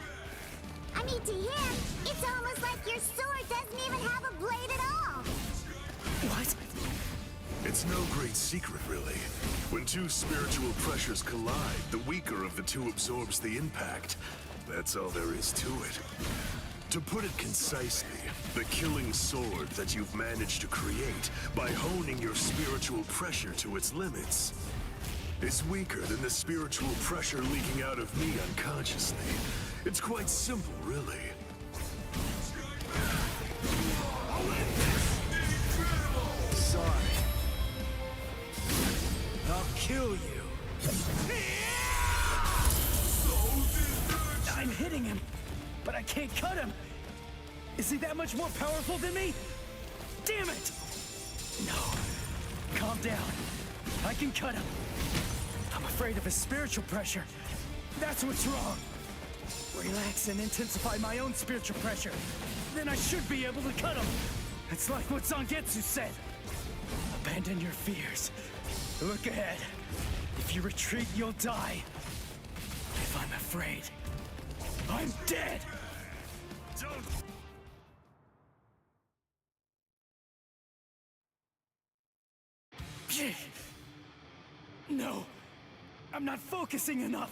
I mean, to him, it's almost like your sword doesn't even have a blade at all. What? It's no great secret, really. When two spiritual pressures collide, the weaker of the two absorbs the impact. That's all there is to it. To put it concisely, the killing sword that you've managed to create by honing your spiritual pressure to its limits is weaker than the spiritual pressure leaking out of me unconsciously. It's quite simple, really. Sorry. I'll kill you. I'm hitting him, but I can't cut him. Is he that much more powerful than me? Damn it! No. Calm down. I can cut him. I'm afraid of his spiritual pressure. That's what's wrong. Relax and intensify my own spiritual pressure. Then I should be able to cut him. It's like what Zangetsu said. Abandon your fears. Look ahead. If you retreat, you'll die. If I'm afraid, I'm dead! No! I'm not focusing enough!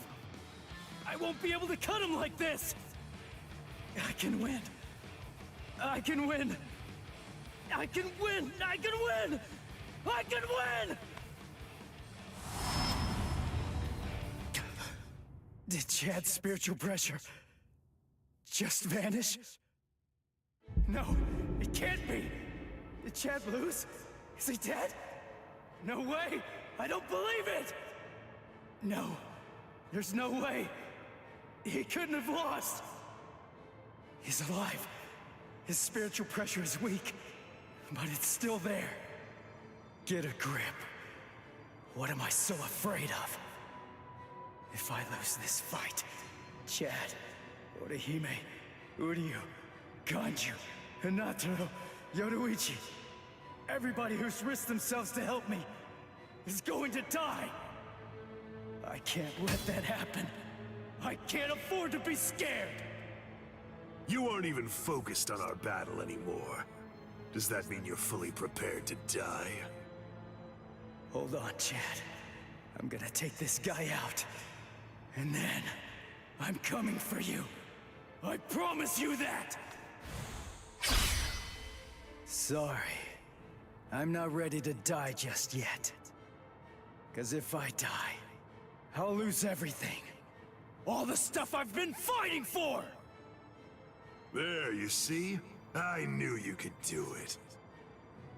I won't be able to cut him like this! I can win! I can win! I can win! I can win! I can win! Did Chad's spiritual pressure just vanish? No, it can't be! Did Chad lose? Is he dead? No way! I don't believe it! No, there's no way. He couldn't have lost. He's alive. His spiritual pressure is weak, but it's still there. Get a grip. What am I so afraid of? If I lose this fight, Chad, Orihime, Uryu, Ganju, Hinata, Yoruichi, everybody who's risked themselves to help me is going to die. I can't let that happen. I can't afford to be scared. You aren't even focused on our battle anymore. Does that mean you're fully prepared to die? Hold on, Chad. I'm gonna take this guy out. And then, I'm coming for you. I promise you that! Sorry. I'm not ready to die just yet. 'Cause if I die, I'll lose everything. All the stuff I've been fighting for! There, you see? I knew you could do it.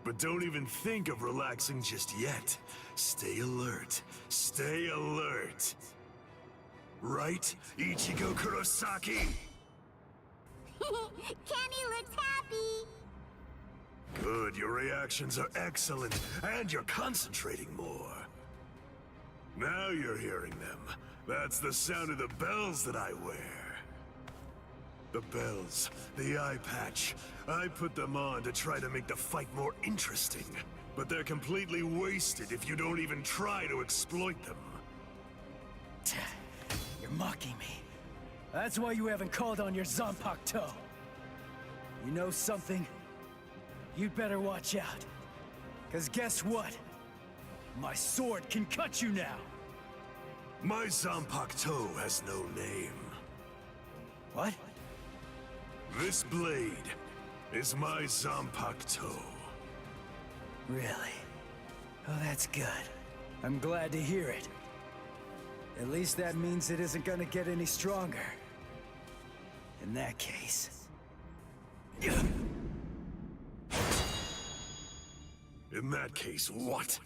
But don't even think of relaxing just yet. Stay alert. Stay alert. Right, Ichigo Kurosaki? Kenny looks happy. Good, your reactions are excellent, and you're concentrating more. Now you're hearing them. That's the sound of the bells that I wear. The bells, the eye patch. I put them on to try to make the fight more interesting. But they're completely wasted if you don't even try to exploit them. You're mocking me. That's why you haven't called on your Zanpakuto. You know something? You'd better watch out. 'Cause guess what? My sword can cut you now. My Zanpakuto has no name. What? This blade is my Zanpakuto. Really? Oh, that's good. I'm glad to hear it. At least that means it isn't gonna get any stronger. In that case... In that case, what?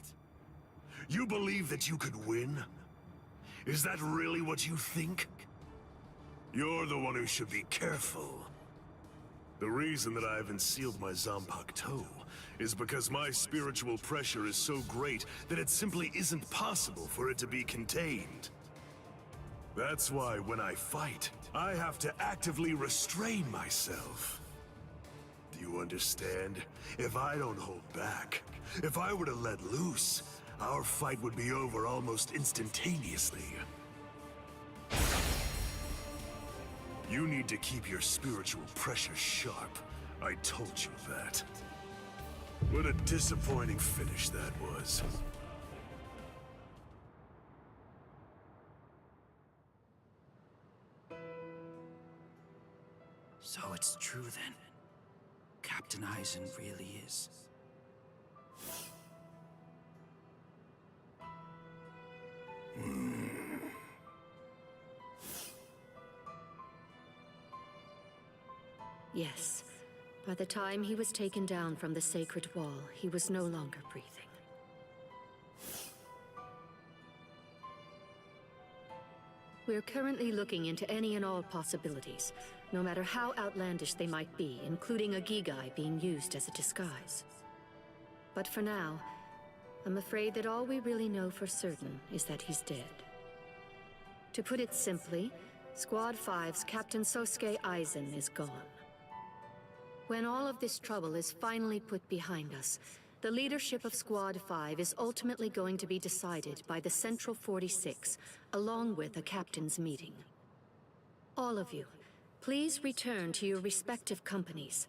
You believe that you could win? Is that really what you think? You're the one who should be careful. The reason that I haven't sealed my Zanpakuto is because my spiritual pressure is so great that it simply isn't possible for it to be contained. That's why when I fight, I have to actively restrain myself. Do you understand? If I don't hold back, if I were to let loose, our fight would be over almost instantaneously. You need to keep your spiritual pressure sharp. I told you that. What a disappointing finish that was. So it's true then. Captain Eisen really is. Yes. By the time he was taken down from the sacred wall, he was no longer breathing. We're currently looking into any and all possibilities, no matter how outlandish they might be, including a Gigai being used as a disguise. But for now, I'm afraid that all we really know for certain is that he's dead. To put it simply, Squad 5's Captain Sosuke Eisen is gone. When all of this trouble is finally put behind us, the leadership of Squad 5 is ultimately going to be decided by the Central 46, along with a captain's meeting. All of you, please return to your respective companies.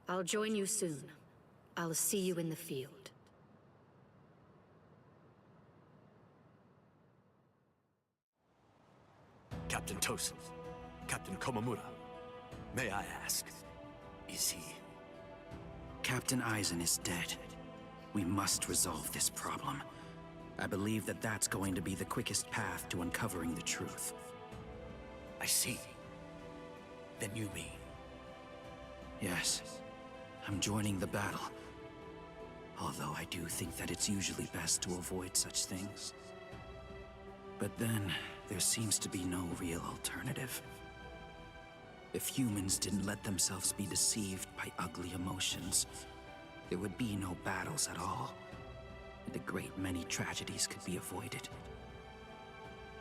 I'll join you soon. I'll see you in the field. Captain Tosin, Captain Komamura, may I ask, is he? Captain Eisen is dead. We must resolve this problem. I believe that that's going to be the quickest path to uncovering the truth. I see. Then you mean? Yes. I'm joining the battle. Although I do think that it's usually best to avoid such things. But then, there seems to be no real alternative. If humans didn't let themselves be deceived by ugly emotions, there would be no battles at all, and a great many tragedies could be avoided.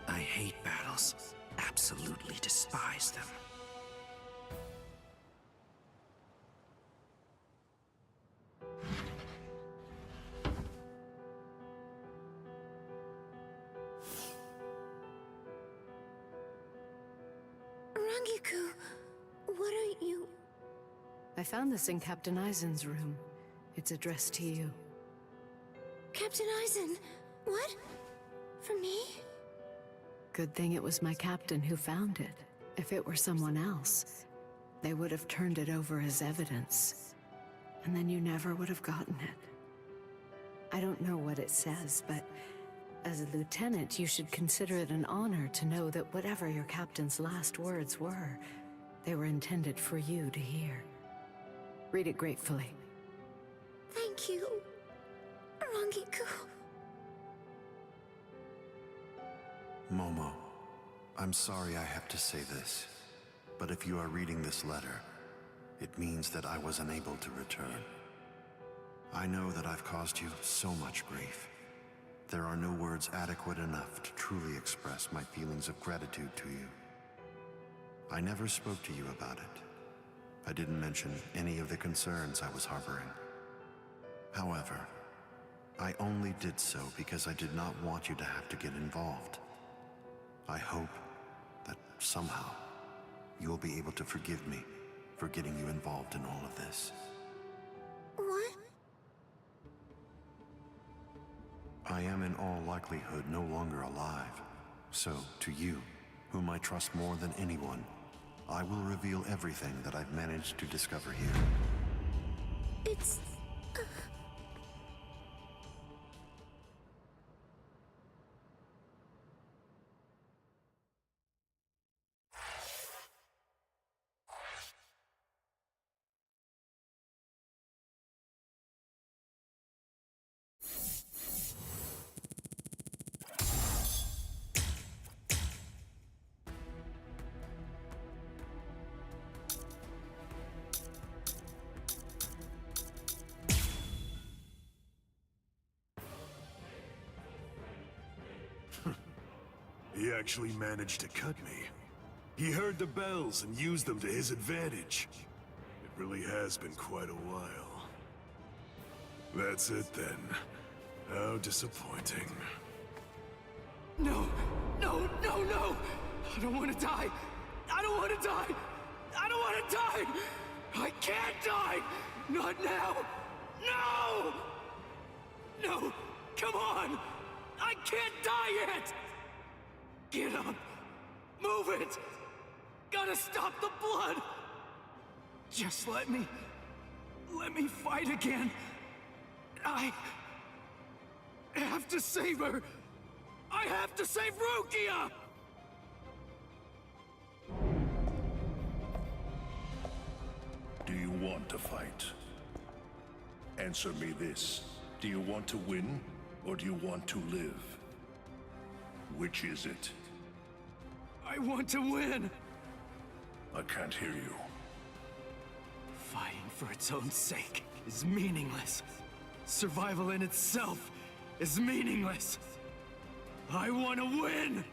I hate battles, absolutely despise them. Rangiku, what are you... I found this in Captain Eisen's room. It's addressed to you. Captain Eisen, what? For me? Good thing it was my captain who found it. If it were someone else, they would have turned it over as evidence. And then you never would have gotten it. I don't know what it says, but as a lieutenant, you should consider it an honor to know that whatever your captain's last words were, they were intended for you to hear. Read it gratefully. Thank you, Rangiku. Momo, I'm sorry I have to say this, but if you are reading this letter, it means that I was unable to return. I know that I've caused you so much grief. There are no words adequate enough to truly express my feelings of gratitude to you. I never spoke to you about it. I didn't mention any of the concerns I was harboring. However, I only did so because I did not want you to have to get involved. I hope that somehow you'll be able to forgive me for getting you involved in all of this. What? I am in all likelihood no longer alive. So, to you, whom I trust more than anyone, I will reveal everything that I've managed to discover here. It's... He actually managed to cut me. He heard the bells and used them to his advantage. It really has been quite a while. That's it then. How disappointing. No! No, no, no! I don't want to die! I don't want to die! I don't want to die! I can't die! Not now! No! No! Come on! I can't die yet! Get up! Move it! Gotta stop the blood! Just let me fight again! I have to save her! I have to save Rukia! Do you want to fight? Answer me this. Do you want to win, or do you want to live? Which is it? I want to win! I can't hear you. Fighting for its own sake is meaningless. Survival in itself is meaningless. I want to win!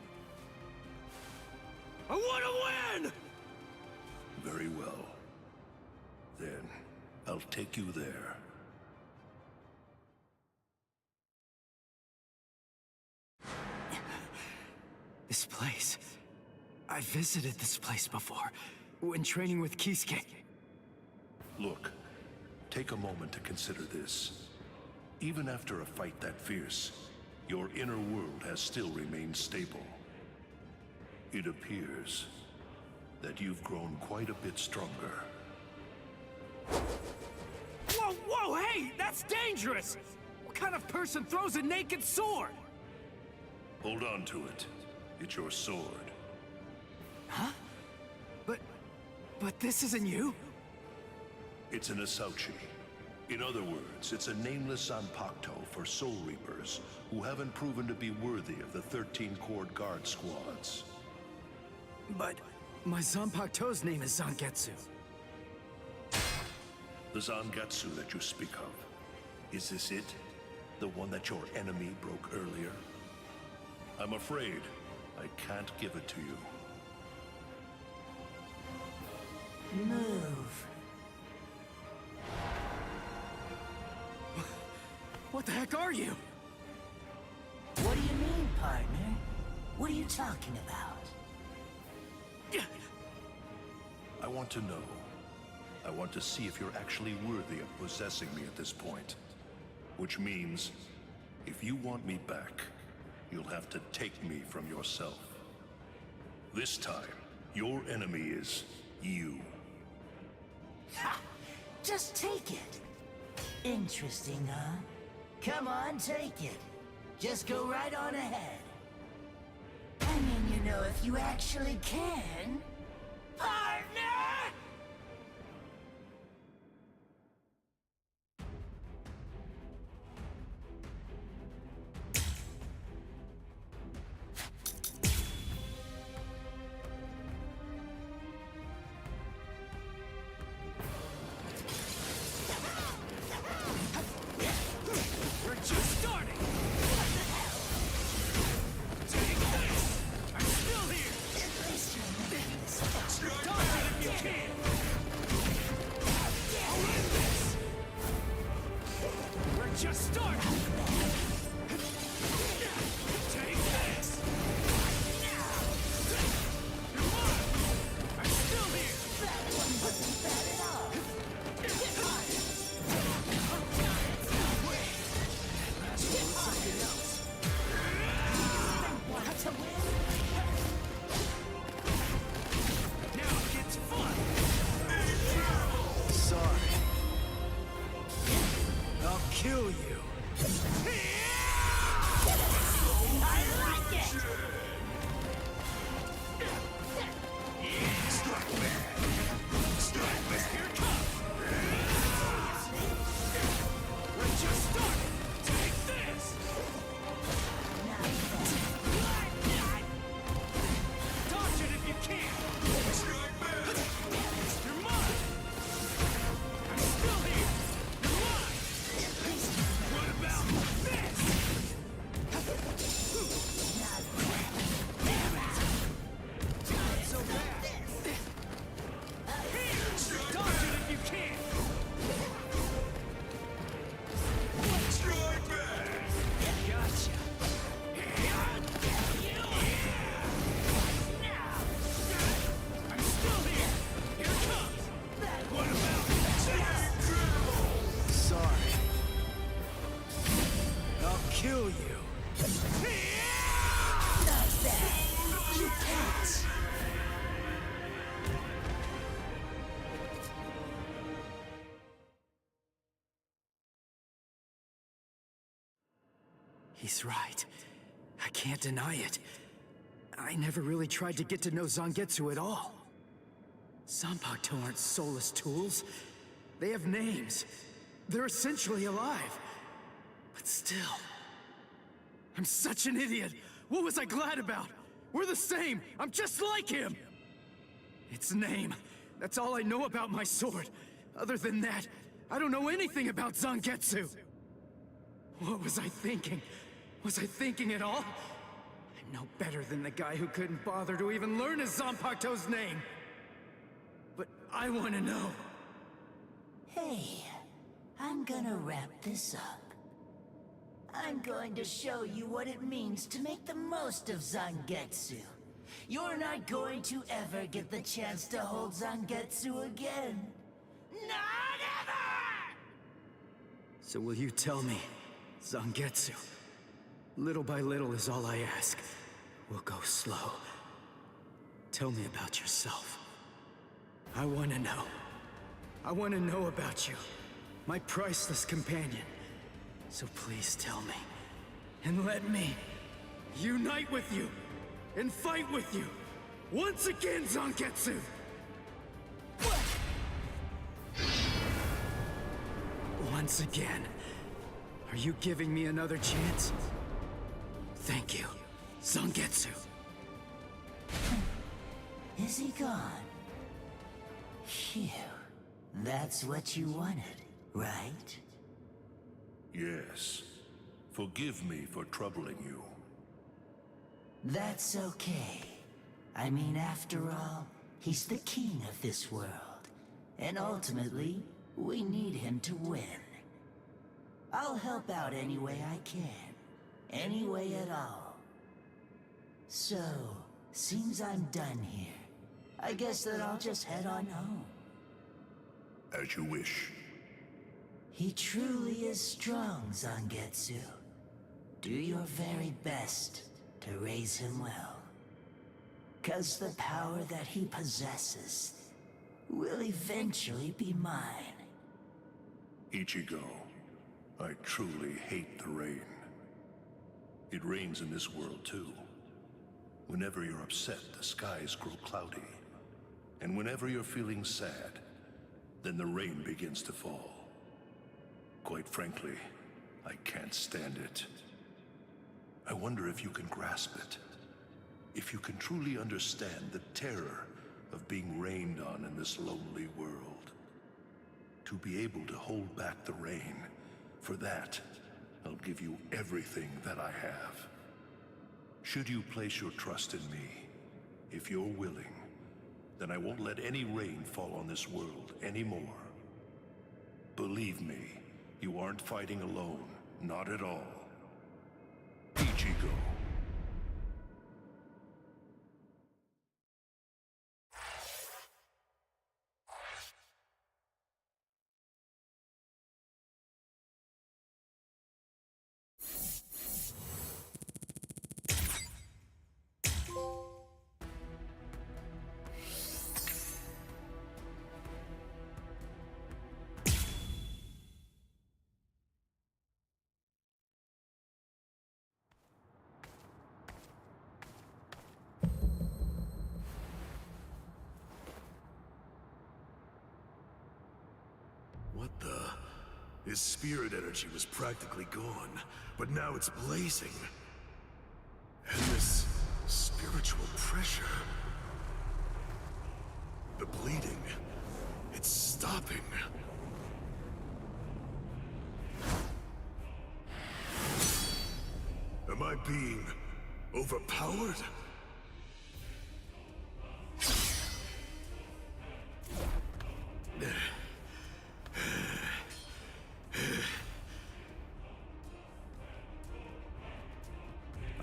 I want to win! Very well. Then, I'll take you there. This place... I visited this place before, when training with Kisuke. Look, take a moment to consider this. Even after a fight that fierce, your inner world has still remained stable. It appears that you've grown quite a bit stronger. Whoa, whoa, hey! That's dangerous! What kind of person throws a naked sword? Hold on to it. It's your sword. Huh? But this isn't you? It's an Asauchi. In other words, it's a nameless Zanpakuto for Soul Reapers who haven't proven to be worthy of the 13-Corps guard squads. But my Zanpakuto's name is Zangetsu. The Zangetsu that you speak of, is this it? The one that your enemy broke earlier? I'm afraid I can't give it to you. Move. What the heck are you? What do you mean, partner? What are you talking about? I want to know. I want to see if you're actually worthy of possessing me at this point. Which means, if you want me back, you'll have to take me from yourself. This time, your enemy is you. Ha! Just take it. Interesting, huh? Come on, take it. Just go right on ahead. I mean, you know, if you actually can. Partner! We're just starting! What the hell? Take this! I'm still here! At least you're making this Dodge it if you can! Not bad. You pass. He's right. I can't deny it. I never really tried to get to know Zangetsu at all. Zanpakuto aren't soulless tools. They have names. They're essentially alive. But still... I'm such an idiot! What was I glad about? We're the same! I'm just like him! Its name. That's all I know about my sword. Other than that, I don't know anything about Zangetsu! What was I thinking? Was I thinking at all? I'm no better than the guy who couldn't bother to even learn his Zanpakuto's name! But I want to know. Hey, I'm gonna wrap this up. I'm going to show you what it means to make the most of Zangetsu. You're not going to ever get the chance to hold Zangetsu again. Not ever! So will you tell me, Zangetsu? Little by little is all I ask. We'll go slow. Tell me about yourself. I want to know. I want to know about you, my priceless companion. So please tell me, and let me unite with you, and fight with you, once again, Zangetsu! Once again. Are you giving me another chance? Thank you, Zangetsu. Is he gone? Phew. That's what you wanted, right? Yes. Forgive me for troubling you. That's okay. I mean, after all, he's the king of this world. And ultimately, we need him to win. I'll help out any way I can. Any way at all. So, seems I'm done here. I guess that I'll just head on home. As you wish. He truly is strong, Zangetsu. Do your very best to raise him well. 'Cause the power that he possesses will eventually be mine. Ichigo, I truly hate the rain. It rains in this world too. Whenever you're upset, the skies grow cloudy. And whenever you're feeling sad, then the rain begins to fall. Quite frankly, I can't stand it. I wonder if you can grasp it. If you can truly understand the terror of being rained on in this lonely world. To be able to hold back the rain, for that, I'll give you everything that I have. Should you place your trust in me, if you're willing, then I won't let any rain fall on this world anymore. Believe me, you aren't fighting alone, not at all. Ichigo. What the? His spirit energy was practically gone, but now it's blazing. And this spiritual pressure... The bleeding... It's stopping. Am I being overpowered?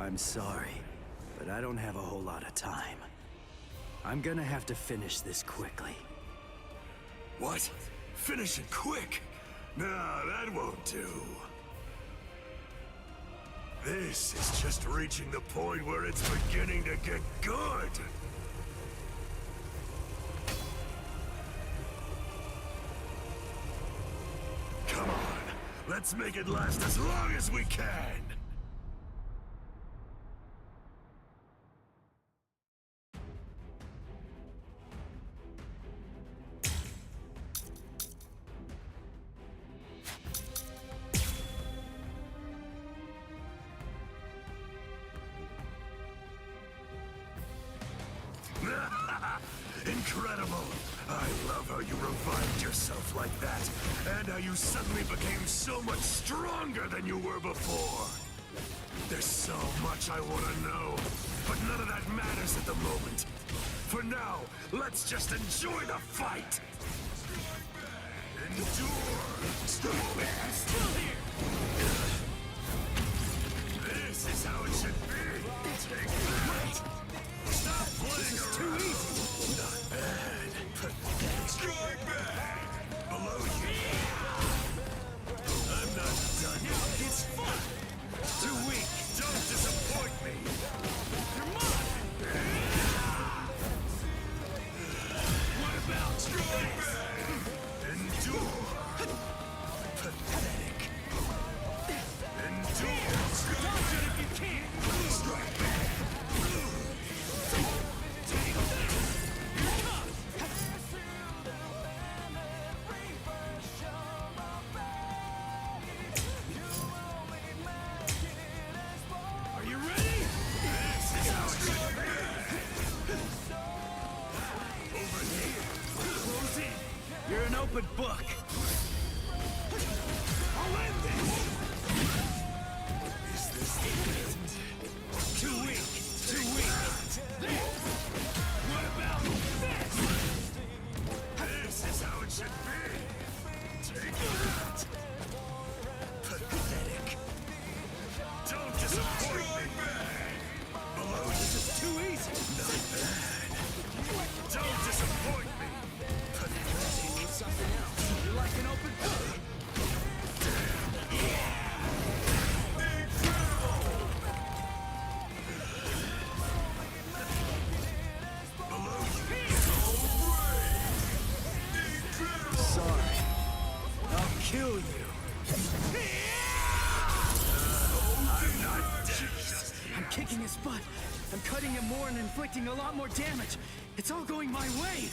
I'm sorry, but I don't have a whole lot of time. I'm gonna have to finish this quickly. What? Finish it quick? Nah, that won't do. This is just reaching the point where it's beginning to get good. Come on, let's make it last as long as we can. Incredible! I love how you revived yourself like that, and how you suddenly became so much stronger than you were before. There's so much I want to know, but none of that matters at the moment. For now, let's just enjoy the fight! Endure! I'm still here! This is how it should be! Take that! Stop playing around! Too easy! Not bad. Strike back! Below you! I'm not done yet. It's fun! Too weak! Don't disappoint me! You're mine! What about strike back? Endure! Pathetic! Endure! Dodge it if you can! Strike back! You're an open book. I'll end this. Is this the end? Too weak. Too weak. What about this? This is how it should be. Take that. Pathetic. Don't disappoint me. Below you. This is too easy. Not bad. Don't disappoint me. Something else. You're like an open book. Sorry. I'll kill you. I'm not dead. I'm kicking his butt. I'm cutting him more and inflicting a lot more damage. It's all going my way.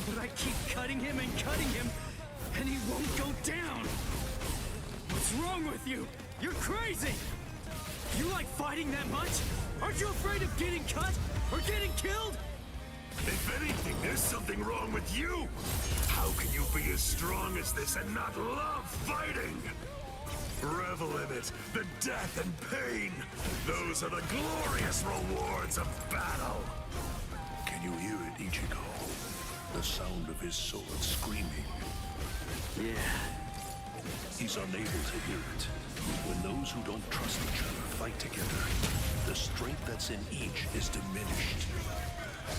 But I keep cutting him, and he won't go down! What's wrong with you? You're crazy! You like fighting that much? Aren't you afraid of getting cut? Or getting killed? If anything, there's something wrong with you! How can you be as strong as this and not love fighting? Revel in it, the death and pain! Those are the glorious rewards of battle! Can you hear it, Ichigo? The sound of his sword screaming. Yeah. He's unable to hear it. When those who don't trust each other fight together, the strength that's in each is diminished.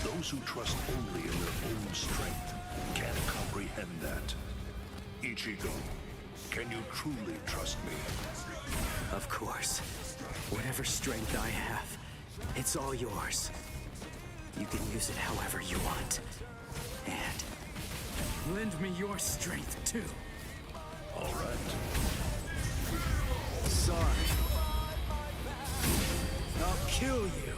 Those who trust only in their own strength can't comprehend that. Ichigo, can you truly trust me? Of course. Whatever strength I have, it's all yours. You can use it however you want. And lend me your strength, too. All right. Sorry. I'll kill you.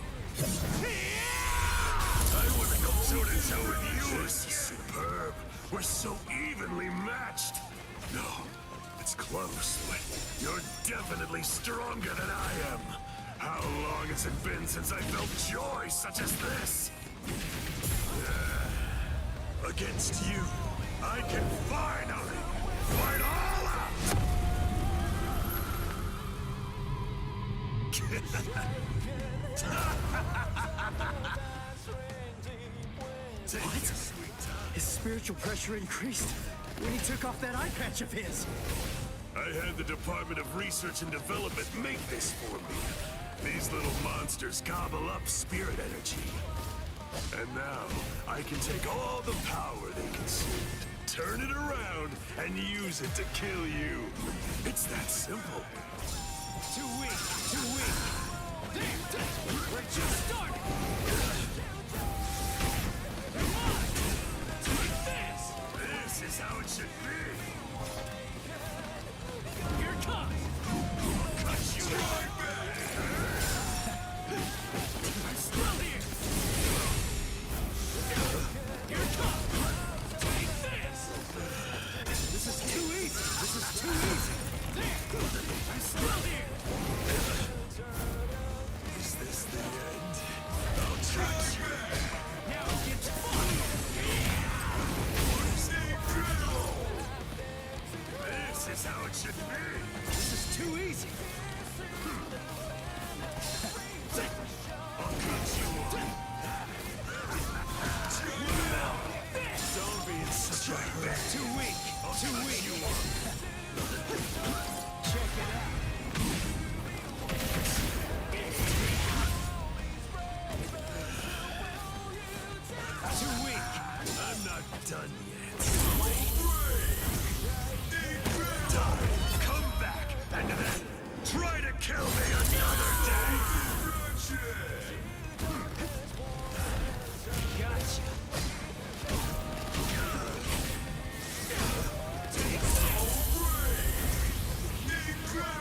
I want to go toe-to-toe with you. This is superb. We're so evenly matched. No, it's close, but you're definitely stronger than I am. How long has it been since I felt joy such as this? Against you, I can finally fight all out! What? His spiritual pressure increased when he took off that eye patch of his. I had the Department of Research and Development make this for me. These little monsters gobble up spirit energy. And now, I can take all the power they consumed, turn it around, and use it to kill you. It's that simple. Too weak! Too weak! We're just starting! Come on! Take this! This is how it should be! Here it comes! Cut you right back! I'm still here! Here it comes! Take this! This is too easy! This is too easy! There! I'm still here! Is this the end? I'll cut you! Now it gets fun! Incredible! This is how it should be! This is too easy! I'll cut you off! Don't be in such a hurry! Too weak! Too weak! You off. Check it out! Too weak! I'm not done yet. Die! Come back! And then try to kill me another day! Gotcha!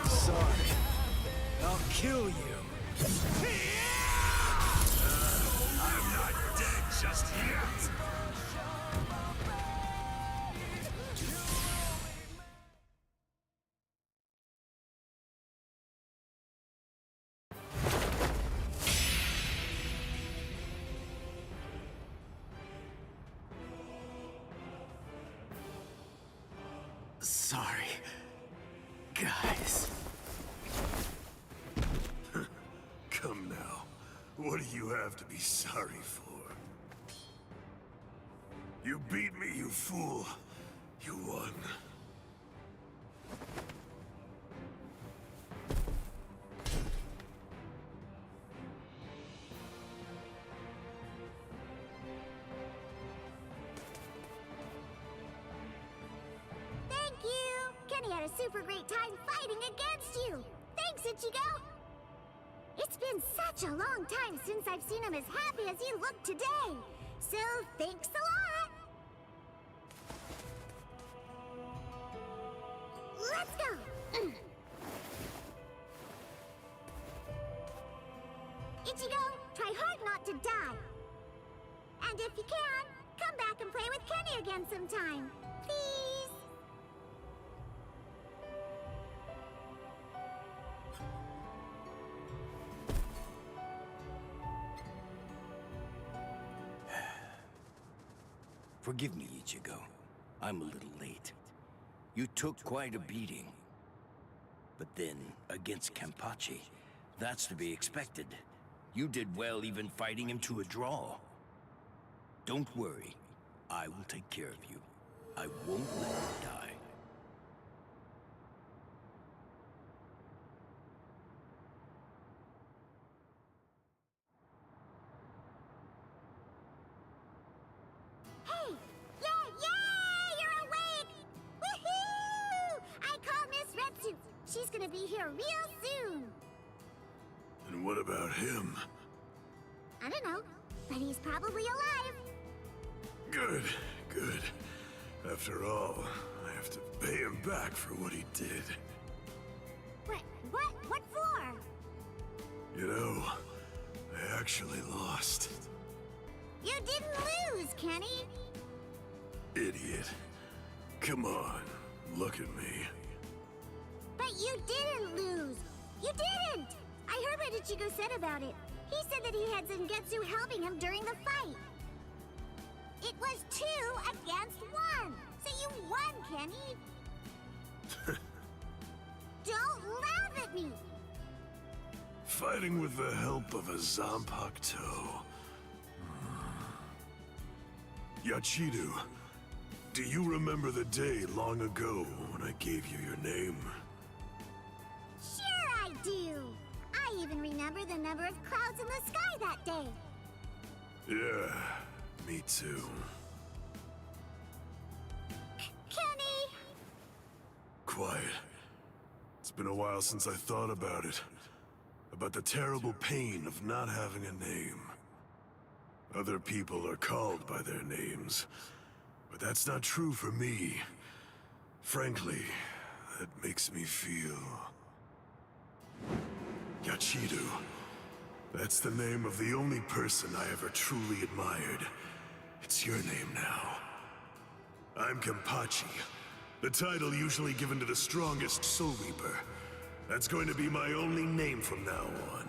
Sorry. I'll kill you. I'm not dead just yet! Sorry, guys. Come now. What do you have to be sorry for? You beat me, you fool. You won. Thank you! Kenny had a super great time fighting against you! Thanks, Ichigo! It's been such a long time since I've seen him as happy as he looked today! So, thanks a lot! Let's go! Ichigo, try hard not to die! And if you can, come back and play with Kenny again sometime! Please! Forgive me, Ichigo. I'm a little late. You took quite a beating. But then, against Kenpachi, that's to be expected. You did well even fighting him to a draw. Don't worry. I will take care of you. I won't let you die. Hey! Yeah! You're awake! Woohoo! I called Miss Retsu. She's gonna be here real soon. And what about him? I don't know, but he's probably alive. Good, good. After all, I have to pay him back for what he did. What for? You know, I actually lost. You didn't lose, Kenny. Idiot. Come on, look at me. But you didn't lose. You didn't. I heard what Ichigo said about it. He said that he had Zangetsu helping him during the fight. It was 2 against 1. So you won, Kenny. Don't laugh at me. Fighting with the help of a Zanpakuto. Yachidu, do you remember the day long ago when I gave you your name? Sure I do. I even remember the number of clouds in the sky that day. Yeah, me too. Kenny! Quiet. It's been a while since I thought about it. About the terrible pain of not having a name. Other people are called by their names, but that's not true for me. Frankly, that makes me feel... Yachiru. That's the name of the only person I ever truly admired. It's your name now. I'm Kenpachi, the title usually given to the strongest Soul Reaper. That's going to be my only name from now on.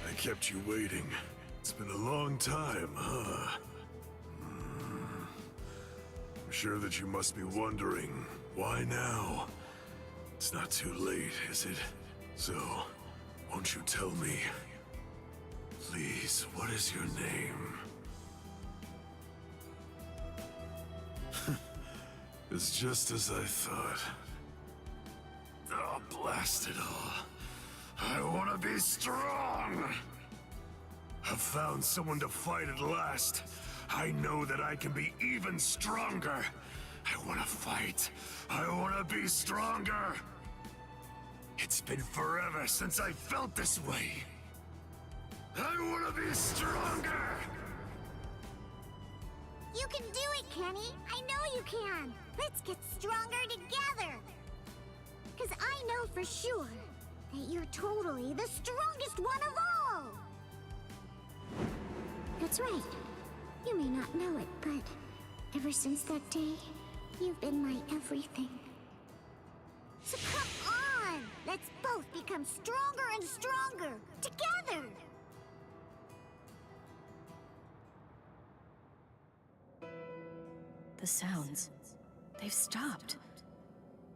I kept you waiting. It's been a long time, huh? I'm sure that you must be wondering, why now? It's not too late, is it? So, won't you tell me? Please, what is your name? It's just as I thought. Oh, blast it all. I want to be strong! I've found someone to fight at last. I know that I can be even stronger. I want to fight. I want to be stronger. It's been forever since I felt this way. I want to be stronger! You can do it, Kenny! I know you can! Let's get stronger together! Because I know for sure that you're totally the strongest one of all! That's right. You may not know it, but ever since that day, you've been my everything. So come on! Let's both become stronger and stronger! Together! The sounds, they've stopped.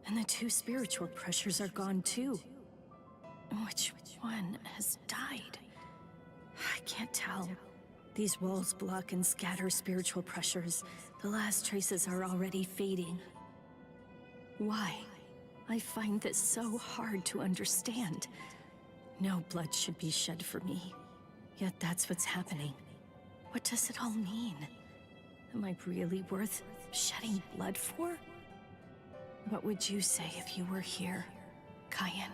And the 2 spiritual pressures are gone too. Which one has died? I can't tell. These walls block and scatter spiritual pressures. The last traces are already fading. Why? I find this so hard to understand. No blood should be shed for me. Yet that's what's happening. What does it all mean? Am I really worth shedding blood for? What would you say if you were here, Cayenne?